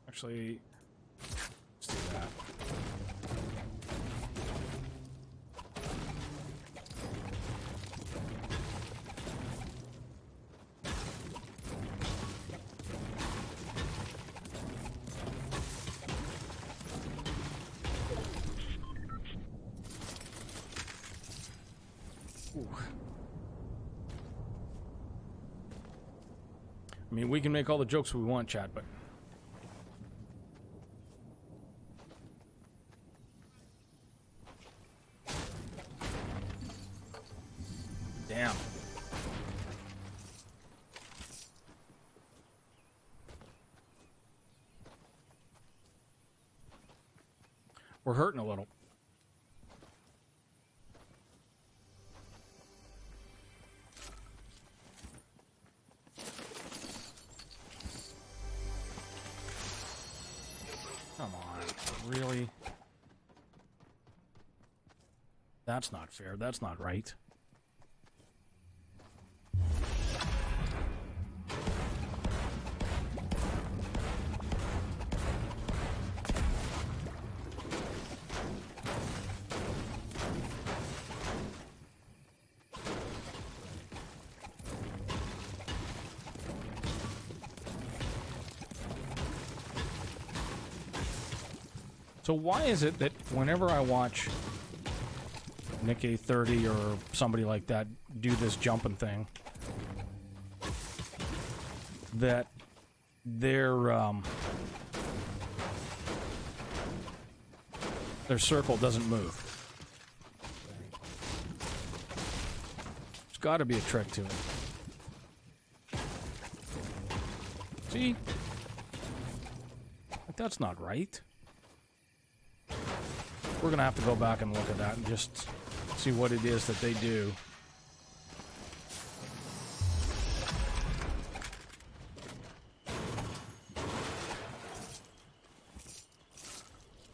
Actually, let's do that. Ooh. I mean, we can make all the jokes we want, chat, but... Damn. We're hurting a little. Come on, really? That's not fair. That's not right. So why is it that whenever I watch Nick A30 or somebody like that do this jumping thing, that their circle doesn't move? There's got to be a trick to it. See? Like, that's not right. We're going to have to go back and look at that and just see what it is that they do.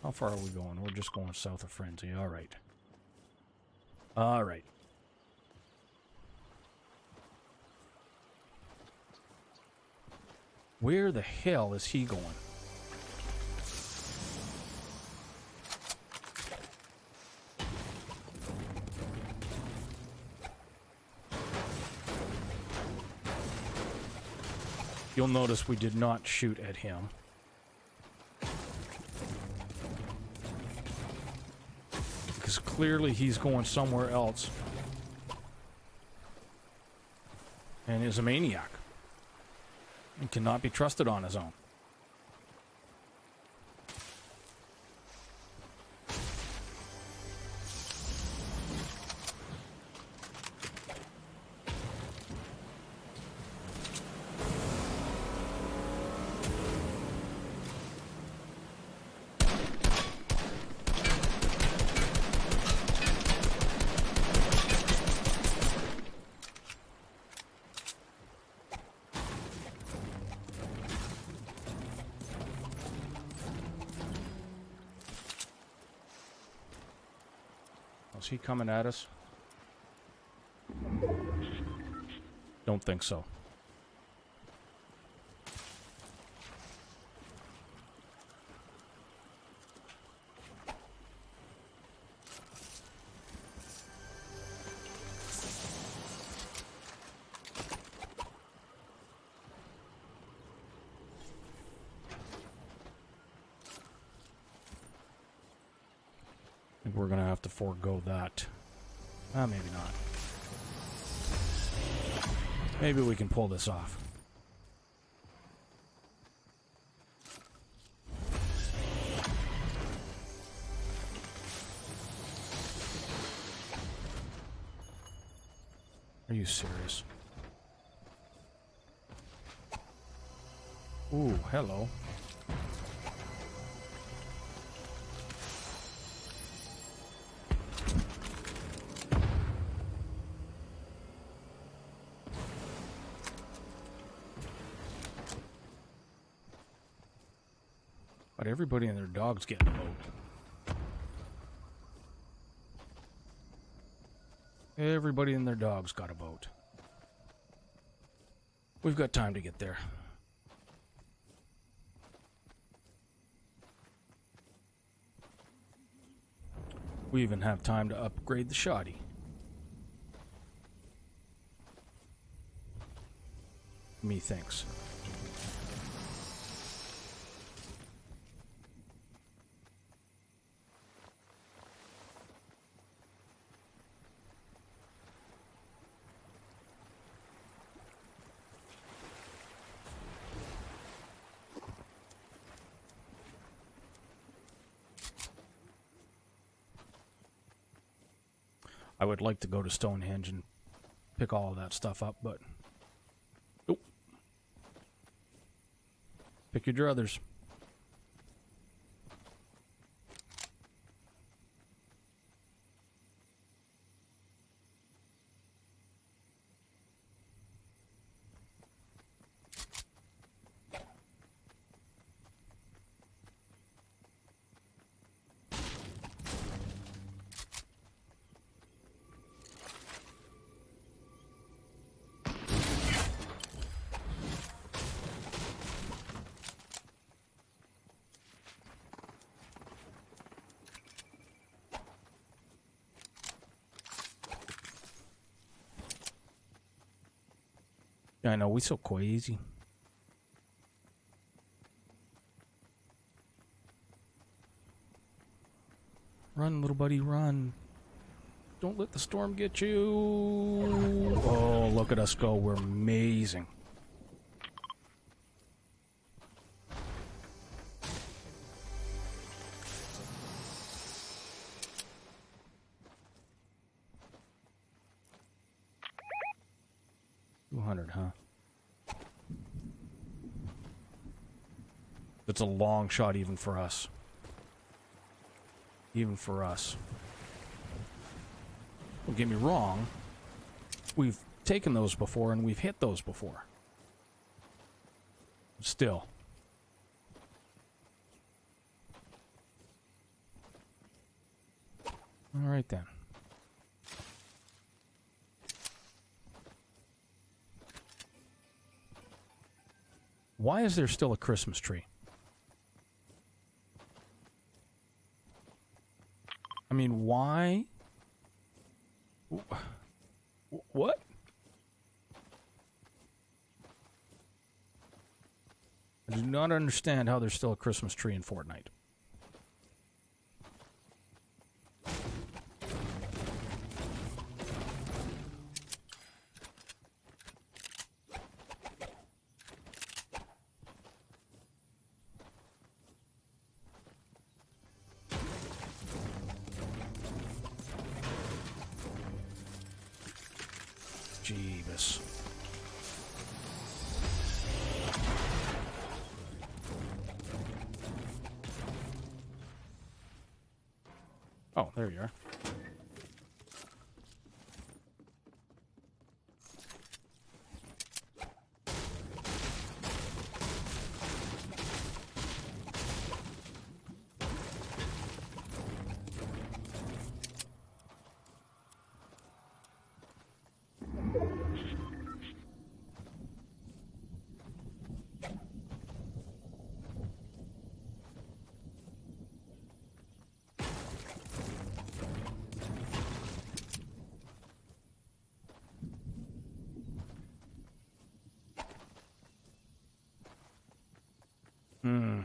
How far are we going? We're just going south of Frenzy. All right. All right. Where the hell is he going? You'll notice we did not shoot at him. Because clearly he's going somewhere else. And is a maniac. And cannot be trusted on his own. Is he coming at us? Don't think so. I think we're going to have to forego that. Maybe not. Maybe we can pull this off. Are you serious? Ooh, hello. But everybody and their dog's getting a boat. Everybody and their dog's got a boat. We've got time to get there. We even have time to upgrade the shoddy. Methinks. I would like to go to Stonehenge and pick all of that stuff up, but nope. Pick your druthers. Yeah, I know, we so crazy. Run, little buddy, run. Don't let the storm get you. Oh, look at us go. We're amazing. Huh? It's a long shot even for us. Even for us. Don't get me wrong. We've taken those before and we've hit those before. Still. right then. Why is there still a Christmas tree? I mean, why? What? I do not understand how there's still a Christmas tree in Fortnite. Jeebus. Oh, there you are. Hmm.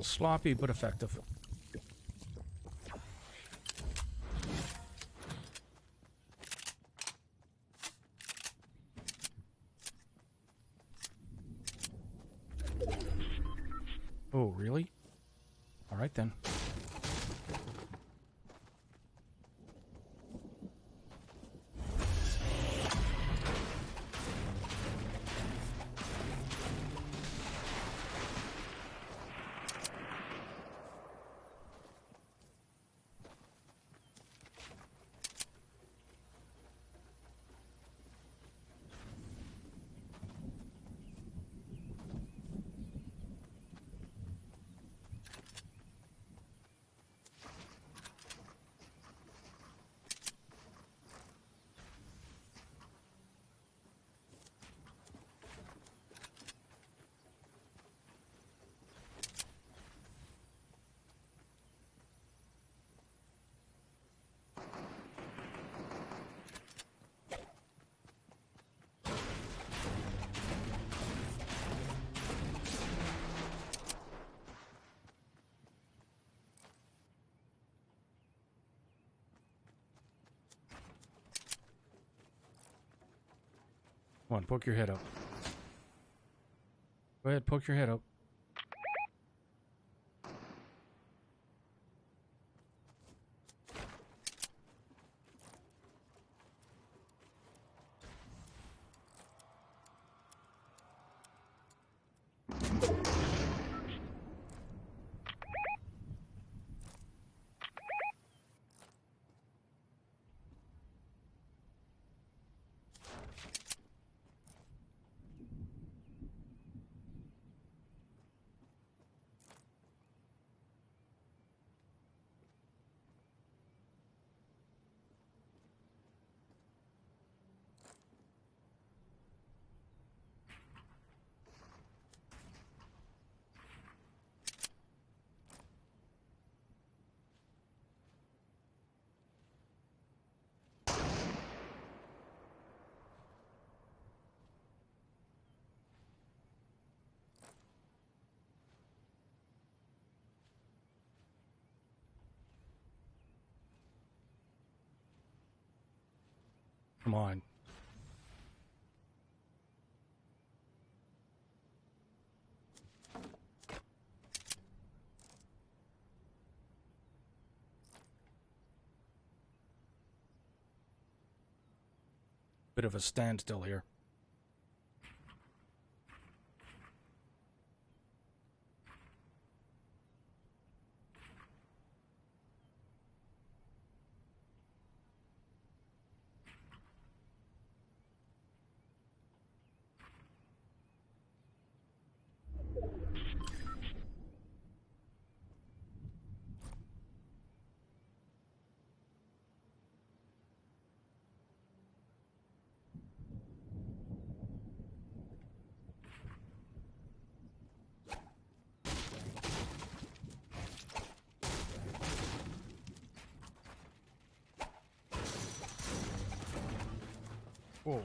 Sloppy but effective. Oh, really? All right then. Come on, poke your head up. Go ahead, poke your head up. Come on. Bit of a standstill here. Whoa.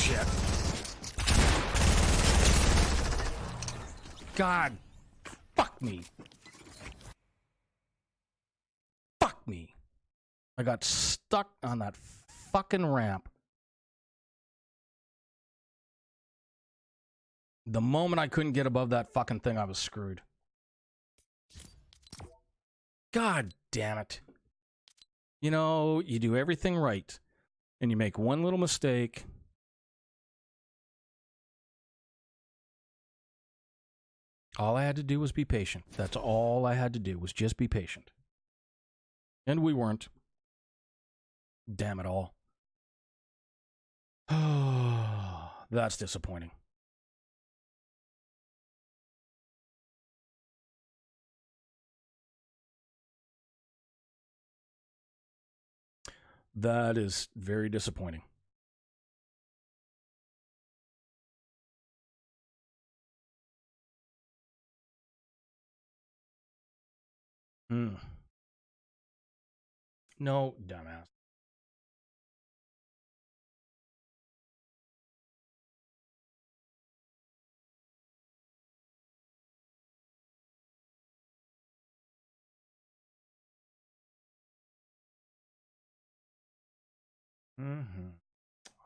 Shit. God. Fuck me. Fuck me. I got stuck on that fucking ramp. The moment I couldn't get above that fucking thing, I was screwed. God damn it. You know, you do everything right, and you make one little mistake. All I had to do was be patient. That's all I had to do, was just be patient. And we weren't. Damn it all. That's disappointing. That is very disappointing. No, dumbass.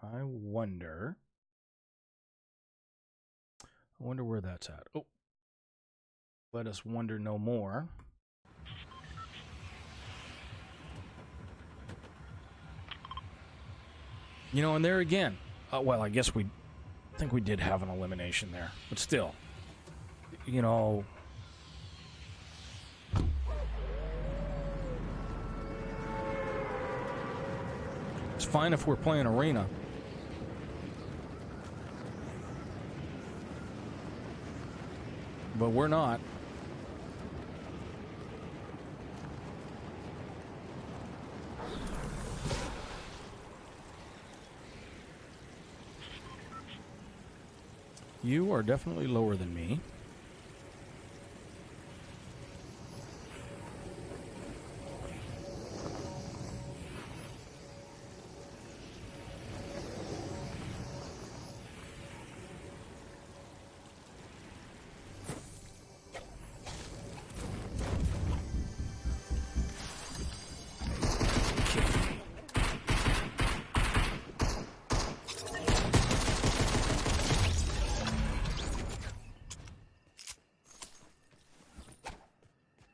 I wonder where that's at. Oh. Let us wonder no more. You know, and there again, well, I guess I think we did have an elimination there, but still, you know, it's fine if we're playing arena. But we're not. You are definitely lower than me.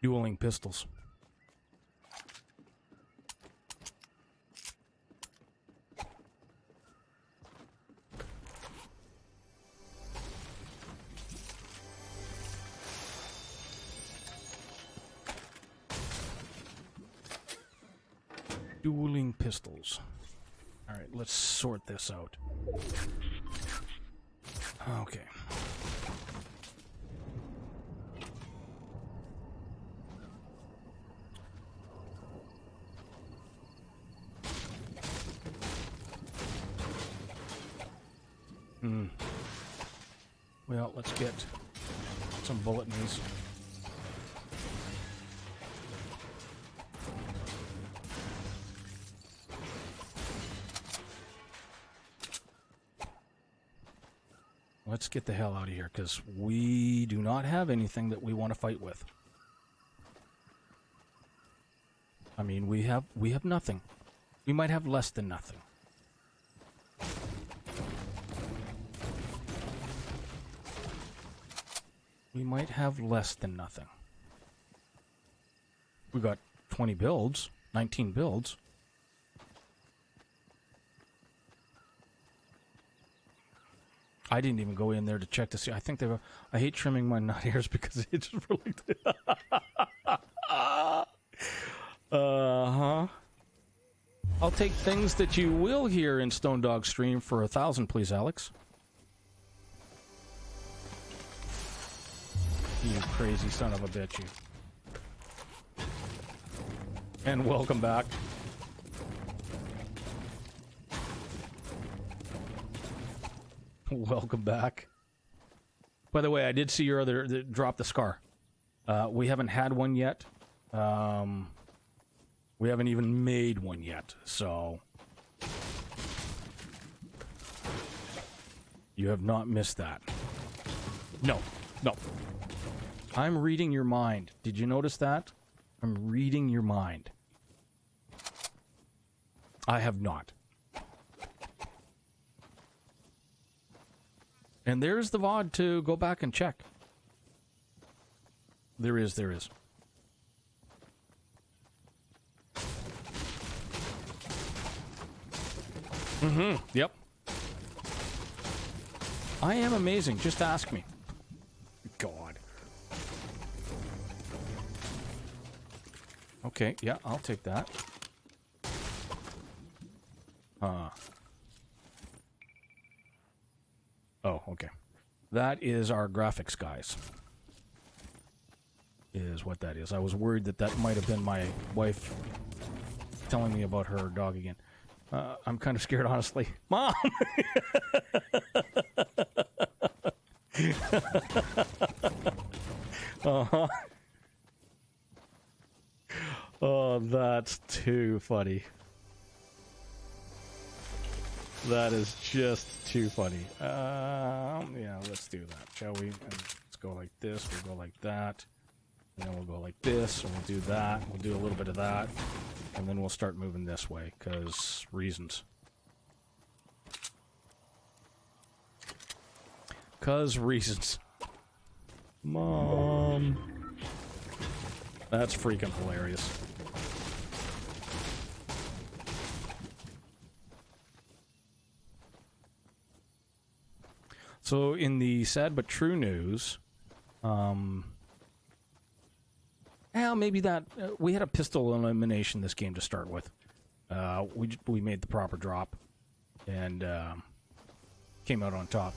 Dueling pistols. Dueling pistols. All right, let's sort this out. Okay. Well, let's get some bullet knees. Let's get the hell out of here, because we do not have anything that we want to fight with. I mean, we have nothing. We might have less than nothing. We might have less than nothing. We got 20 builds, 19 builds. I didn't even go in there to check to see. I think they were. I hate trimming my nut hairs because it's really. I'll take things that you will hear in Stone Dog stream for 1,000, please, Alex. You crazy son of a bitch, you. And welcome back. Welcome back. By the way, I did see your other drop the scar. We haven't had one yet. We haven't even made one yet, so you have not missed that. No, No. I'm reading your mind. Did you notice that? I'm reading your mind. I have not. And there's the VOD to go back and check. There is. Yep. I am amazing. Just ask me. God. Okay, yeah, I'll take that. Oh, okay. That is our graphics guys. Is what that is. I was worried that that might have been my wife telling me about her dog again. I'm kind of scared, honestly. Mom! Uh-huh. Oh, that's too funny. That is just too funny. Yeah, let's do that, shall we? And let's go like this, we'll go like that. And then we'll go like this, and we'll do that. We'll do a little bit of that. And then we'll start moving this way, because reasons. Because reasons. Mom. That's freaking hilarious. So, in the sad but true news, maybe that we had a pistol elimination this game to start with. We made the proper drop and came out on top.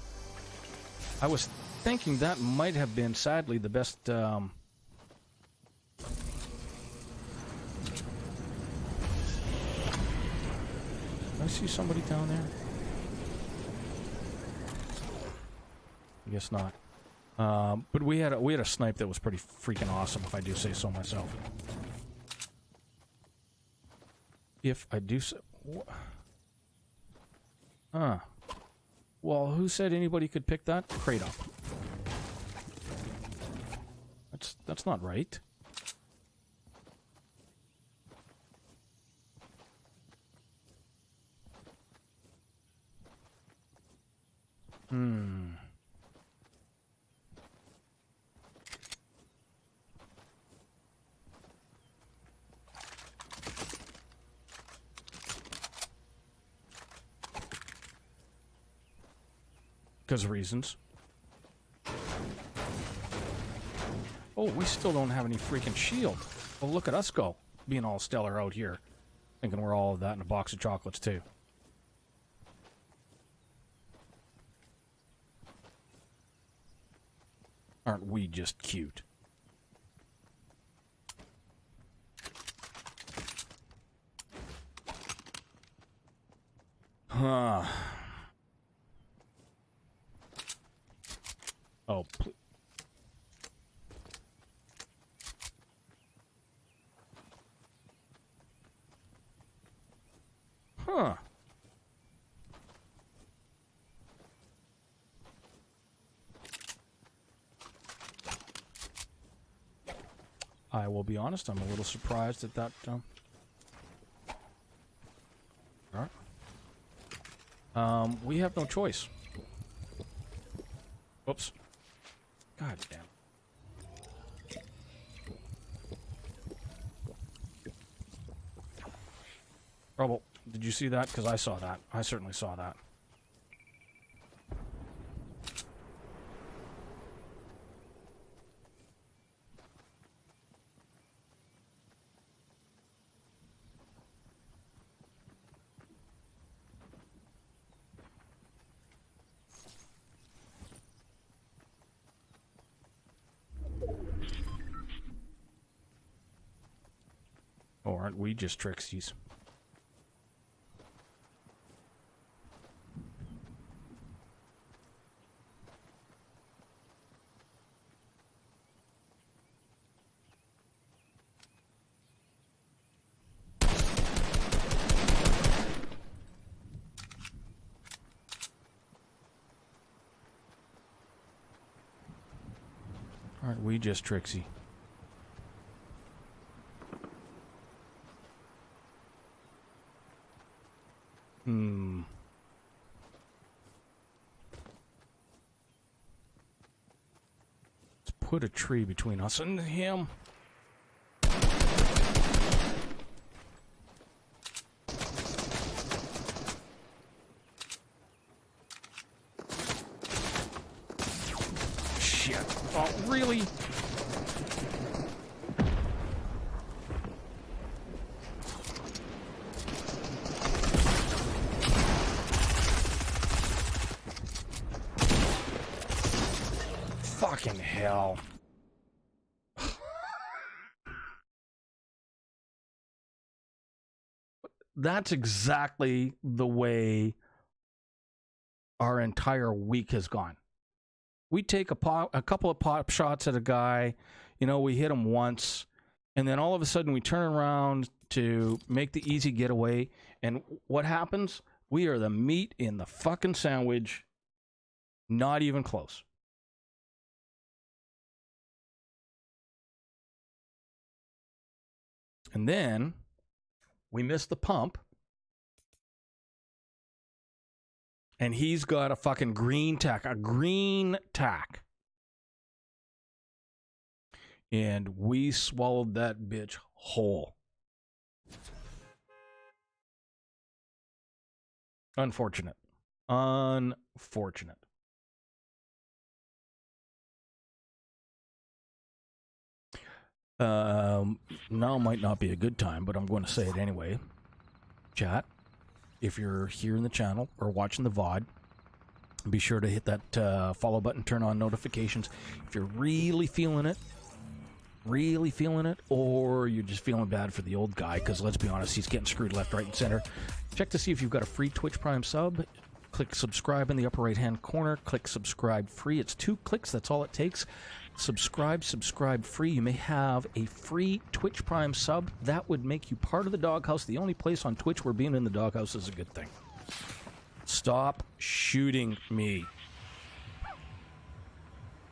I was thinking that might have been, sadly, the best. I see somebody down there. I guess not. But we had a snipe that was pretty freaking awesome, if I do say so myself. If I do so... Well, who said anybody could pick that crate up? That's not right. Because of reasons. Oh, we still don't have any freaking shield. Well, look at us go. Being all stellar out here. Thinking we're all of that in a box of chocolates, too. Aren't we just cute? Huh. Oh, please. Huh. I will be honest, I'm a little surprised at that. Alright. We have no choice. Whoops. God damn. Trouble. Did you see that? Because I saw that. I certainly saw that. Oh, aren't we just trixies? Aren't we just Trixie? Let's put a tree between us and him. Shit. Oh, really? Fucking hell. That's exactly the way our entire week has gone. We take a couple of pop shots at a guy, we hit him once, and then all of a sudden we turn around to make the easy getaway, and what happens? We are the meat in the fucking sandwich. Not even close. And then we miss the pump. And he's got a fucking green tack. And we swallowed that bitch whole. Unfortunate. Now might not be a good time, but I'm going to say it anyway. Chat, if you're here in the channel or watching the VOD, be sure to hit that follow button, turn on notifications. If you're really feeling it, or you're just feeling bad for the old guy, because let's be honest, he's getting screwed left, right, and center, check to see if you've got a free Twitch Prime sub. Click subscribe in the upper right-hand corner. Click subscribe free. It's 2 clicks. That's all it takes. Subscribe free. You may have a free Twitch Prime sub. That would make you part of the doghouse. The only place on Twitch where being in the doghouse is a good thing. Stop shooting me.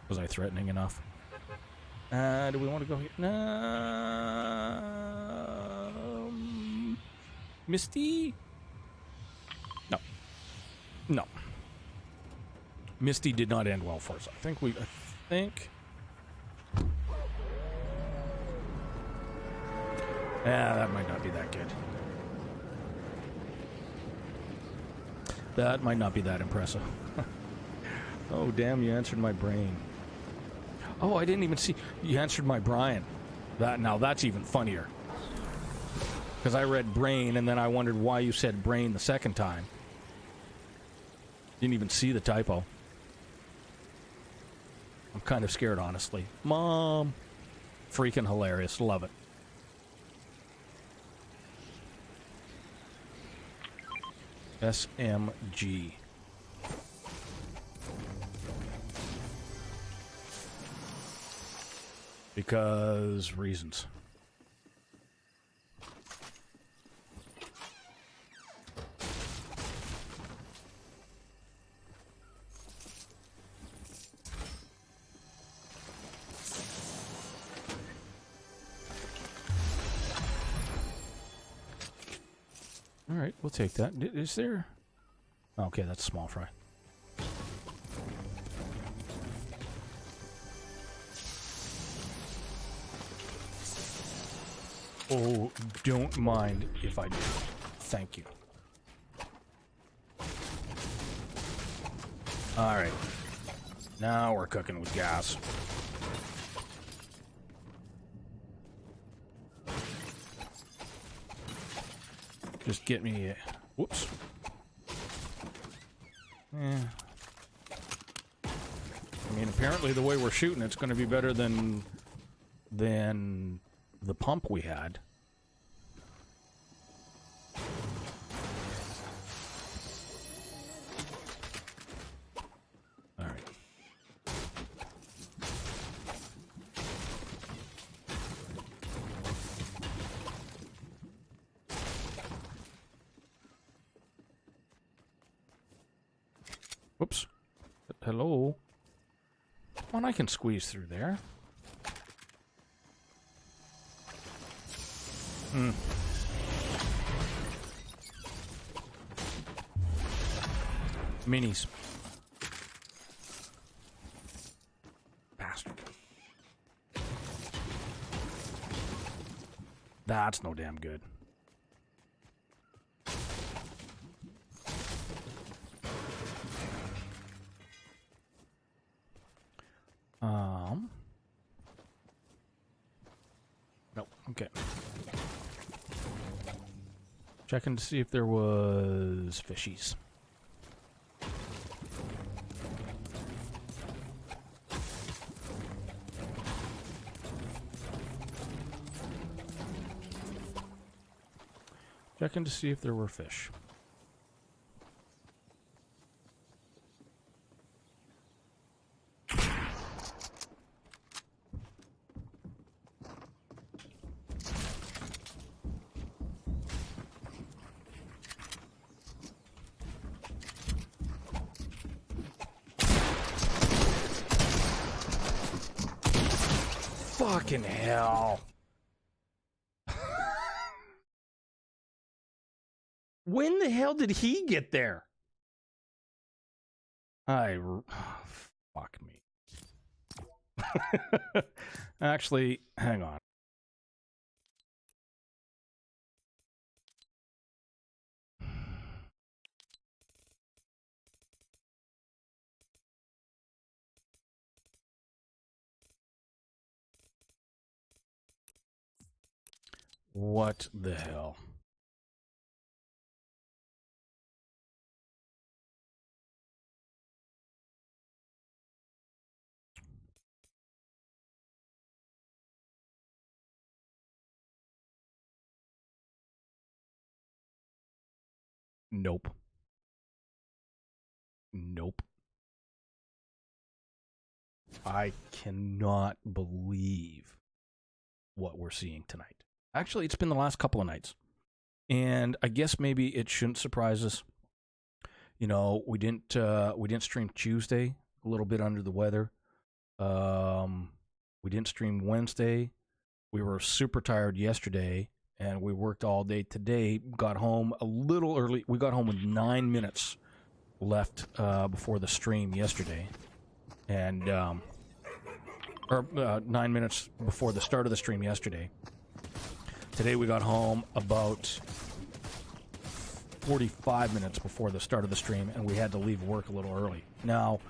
Was I threatening enough? Do we want to go here? No. Misty? No. Misty did not end well for us. I think. That might not be that good. That might not be that impressive. Oh, damn, you answered my brain. Oh, I didn't even see. You answered my Brian. Now, that's even funnier. Because I read brain, and then I wondered why you said brain the second time. Didn't even see the typo. I'm kind of scared, honestly. Mom. Freaking hilarious. Love it. SMG. Because reasons. All right, we'll take that. Is there? Okay, that's small fry. Oh, don't mind if I do. Thank you. All right. Now we're cooking with gas. Just get me a... Whoops. I mean, apparently the way we're shooting, it's going to be better than the pump we had. All right. Whoops. Hello? Come on, I can squeeze through there. Minis. Bastard. That's no damn good. Nope. Okay. Checking to see if there was fishies. Checking to see if there were fish. Fucking hell. When the hell did he get there? Fuck me. Actually, hang on. What the hell? Nope. Nope. I cannot believe what we're seeing tonight. Actually, it's been the last couple of nights. And I guess maybe it shouldn't surprise us. You know, we didn't stream Tuesday, a little bit under the weather. We didn't stream Wednesday. We were super tired yesterday, and we worked all day today. Got home a little early. We got home with 9 minutes left before the stream yesterday, and 9 minutes before the start of the stream yesterday. Today we got home about 45 minutes before the start of the stream, and we had to leave work a little early. Now,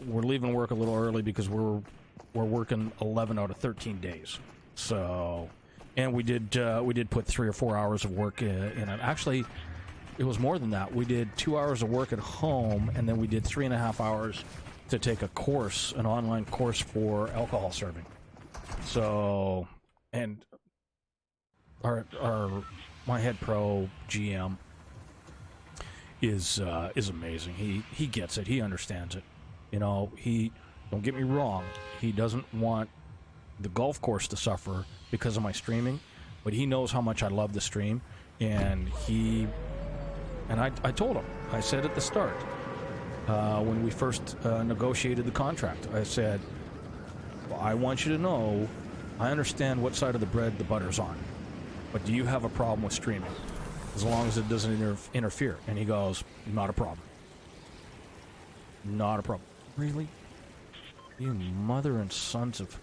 we're leaving work a little early because we're working 11 out of 13 days. So, and we did put 3 or 4 hours of work in it. Actually, it was more than that. We did 2 hours of work at home, and then we did 3.5 hours to take a course, an online course for alcohol serving. So, and my head pro GM is amazing. He gets it. He understands it. You know, don't get me wrong, he doesn't want the golf course to suffer because of my streaming, but he knows how much I love the stream, and I told him, I said at the start, when we first negotiated the contract, I said, well, I want you to know, I understand what side of the bread the butter's on, but do you have a problem with streaming? As long as it doesn't interfere. And he goes, not a problem. Not a problem. Really? You mother and sons of...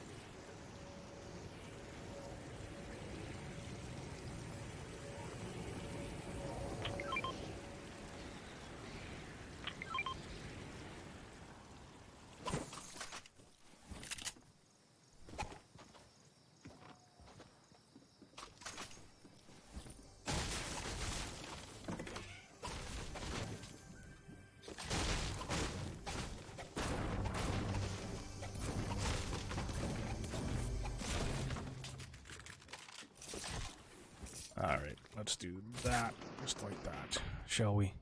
Alright, let's do that, just like that, shall we?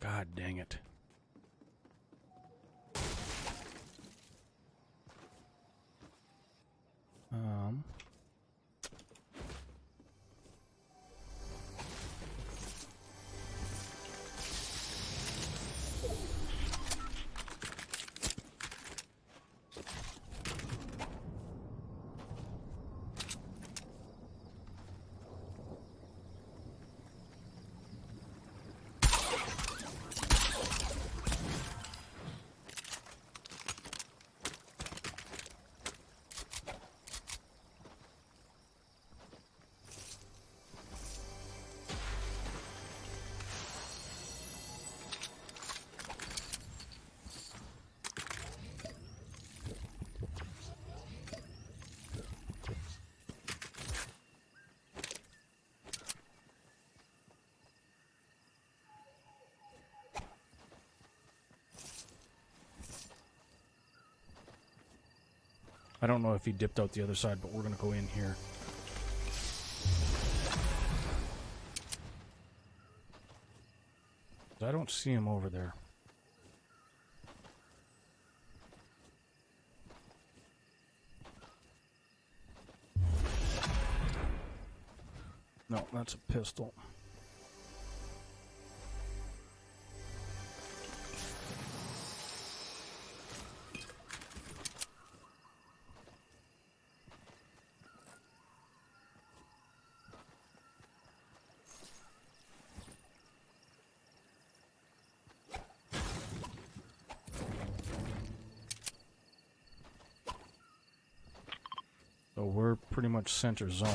God dang it. I don't know if he dipped out the other side, but we're going to go in here. I don't see him over there. No, that's a pistol. So we're pretty much center zone.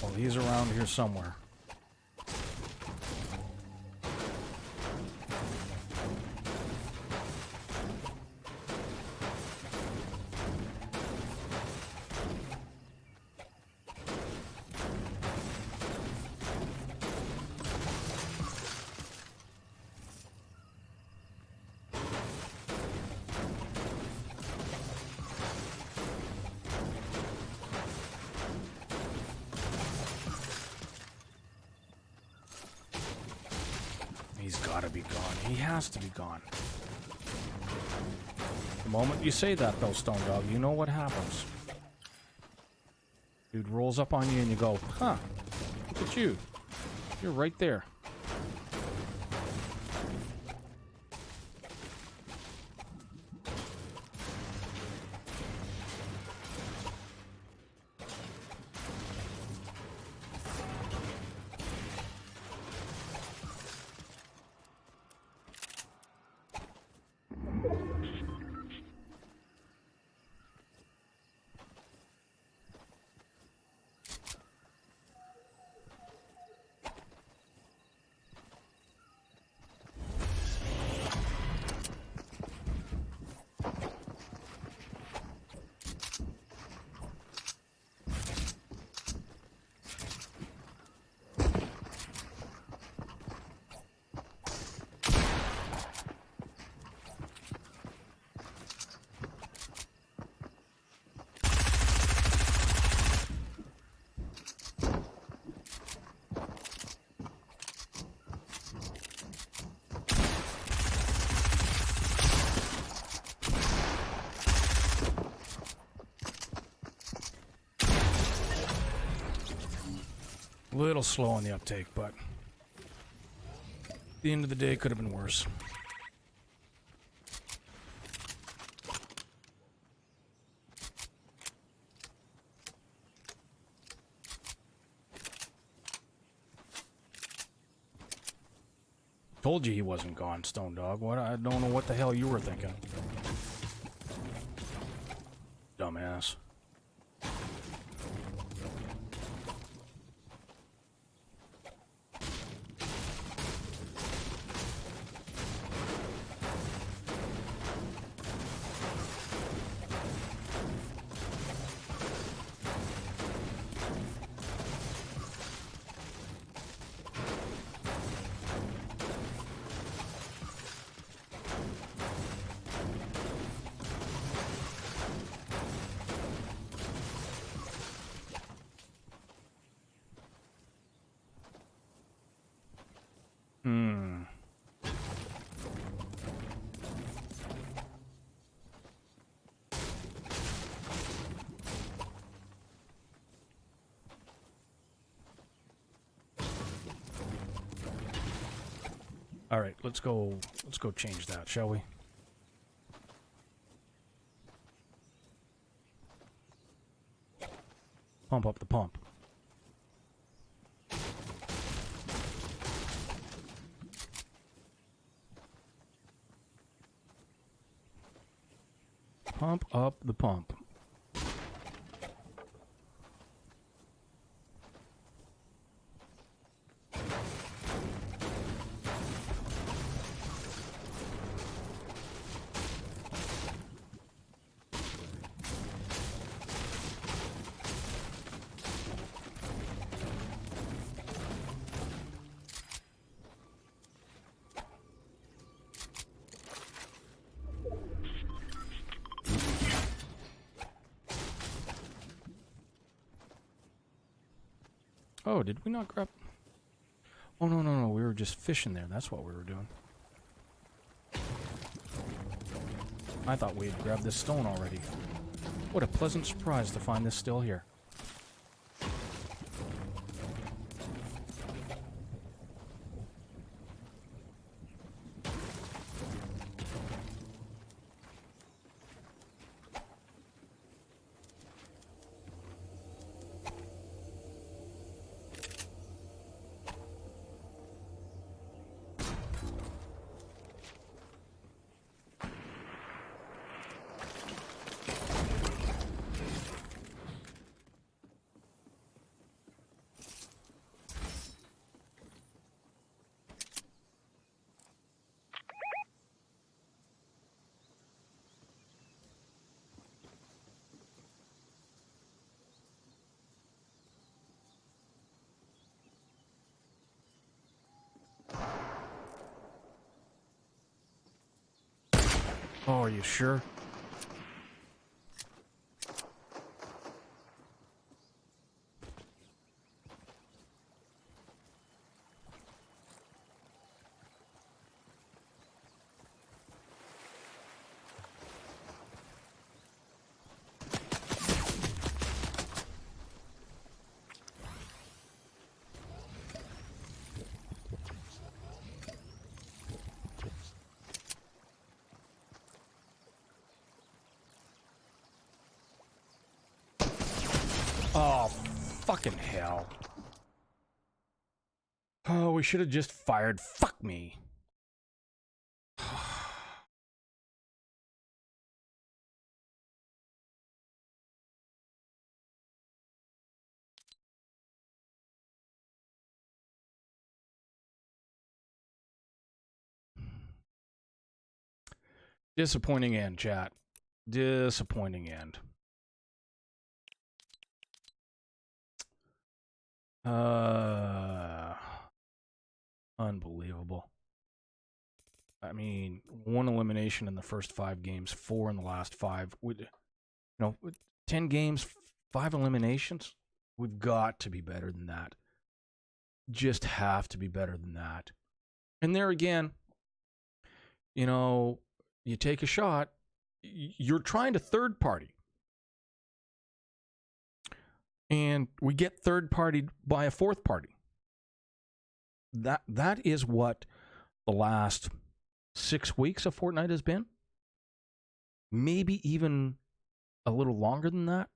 Well, he's around here somewhere. He's gotta be gone. He has to be gone. The moment you say that, though, Stone Dog, you know what happens. Dude rolls up on you and you go, huh, look at you. You're right there. A little slow on the uptake, but at the end of the day, could have been worse. Told you he wasn't gone, Stone Dog. What? I don't know what the hell you were thinking. Dumbass. All right, let's go change that, shall we? Pump up the pump. Pump up the pump. Oh, did we not grab... Oh, no. We were just fishing there. That's what we were doing. I thought we had grabbed this stone already. What a pleasant surprise to find this still here. Oh, are you sure? Oh, fucking hell. Oh, we should have just fired. Fuck me. Disappointing end, chat. Disappointing end. Unbelievable. I mean, 1 elimination in the first 5 games, 4 in the last 5. With 10 games, 5 eliminations. We've got to be better than that. Just have to be better than that. And there again, you take a shot. You're trying to third party. And we get third partied by a fourth party. That is what the last 6 weeks of Fortnite has been. Maybe even a little longer than that.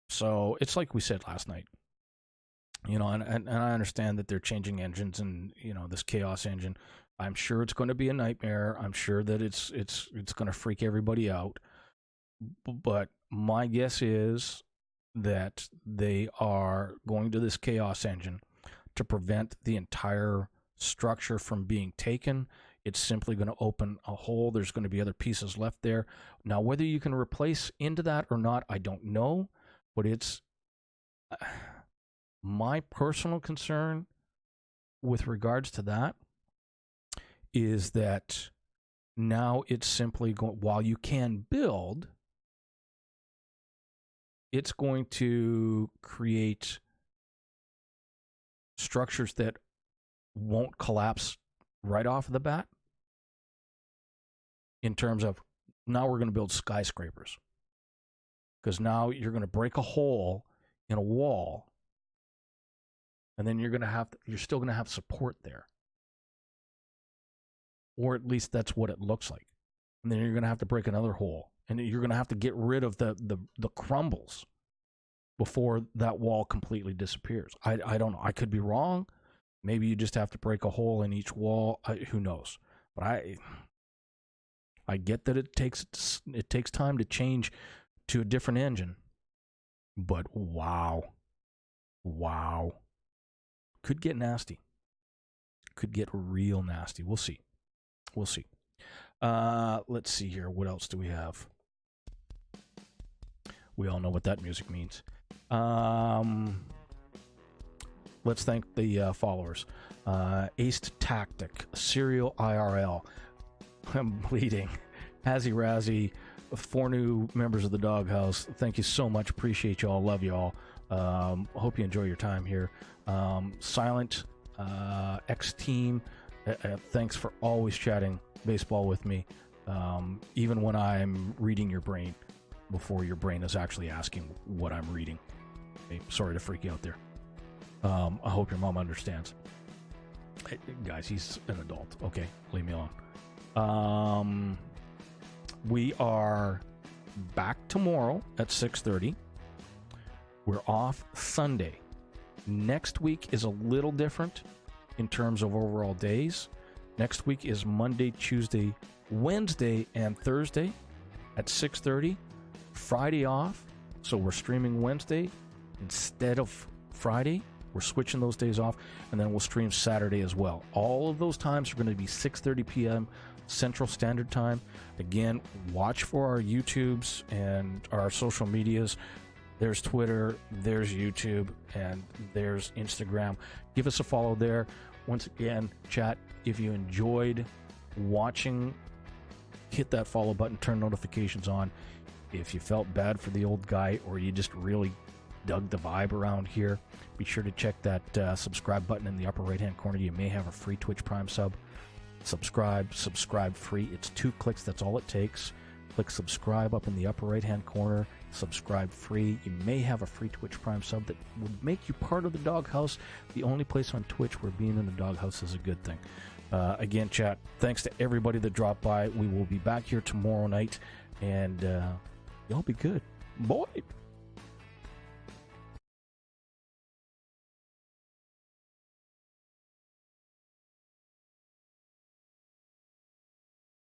So it's like we said last night. And I understand that they're changing engines and, this Chaos engine. I'm sure it's going to be a nightmare. I'm sure that it's going to freak everybody out. But my guess is that they are going to this Chaos engine to prevent the entire structure from being taken. It's simply going to open a hole. There's going to be other pieces left there. Now, whether you can replace into that or not, I don't know. But it's my personal concern with regards to that is that now it's simply going, while you can build, it's going to create structures that won't collapse right off the bat. In terms of, now we're going to build skyscrapers. Because now you're going to break a hole in a wall, and then you're still going to have support there. Or at least that's what it looks like. And then you're going to have to break another hole. And you're going to have to get rid of the crumbles before that wall completely disappears. I don't know. I could be wrong. Maybe you just have to break a hole in each wall. Who knows? But I get that it takes time to change to a different engine, but wow, could get nasty. Could get real nasty. We'll see. Let's see here. What else do we have? We all know what that music means. Let's thank the followers. Aced Tactic, Serial IRL, I'm bleeding, Hazzy Razzy, 4 new members of the Doghouse. Thank you so much. Appreciate y'all. Love y'all. Hope you enjoy your time here. Silent X Team, thanks for always chatting baseball with me, even when I'm reading your brain before your brain is actually asking what I'm reading. Okay, sorry to freak you out there. I hope your mom understands. Hey, guys, he's an adult. Okay, leave me alone. We are back tomorrow at 6:30. We're off Sunday. Next week is a little different in terms of overall days. Next week is Monday, Tuesday, Wednesday, and Thursday at 6:30. Friday off, so we're streaming Wednesday instead of Friday. We're switching those days off, and then we'll stream Saturday as well. All of those times are going to be 6:30 p.m. Central Standard Time. Again, watch for our YouTubes and our social medias. There's Twitter, there's YouTube, and there's Instagram. Give us a follow there. Once again, chat, if you enjoyed watching, hit that follow button, turn notifications on. If you felt bad for the old guy or you just really dug the vibe around here, be sure to check that subscribe button in the upper right-hand corner. You may have a free Twitch Prime sub. Subscribe free. It's 2 clicks. That's all it takes. Click subscribe up in the upper right-hand corner. Subscribe free. You may have a free Twitch Prime sub that would make you part of the Doghouse, the only place on Twitch where being in the Doghouse is a good thing. Again, chat, thanks to everybody that dropped by. We will be back here tomorrow night, and y'all be good. Boy.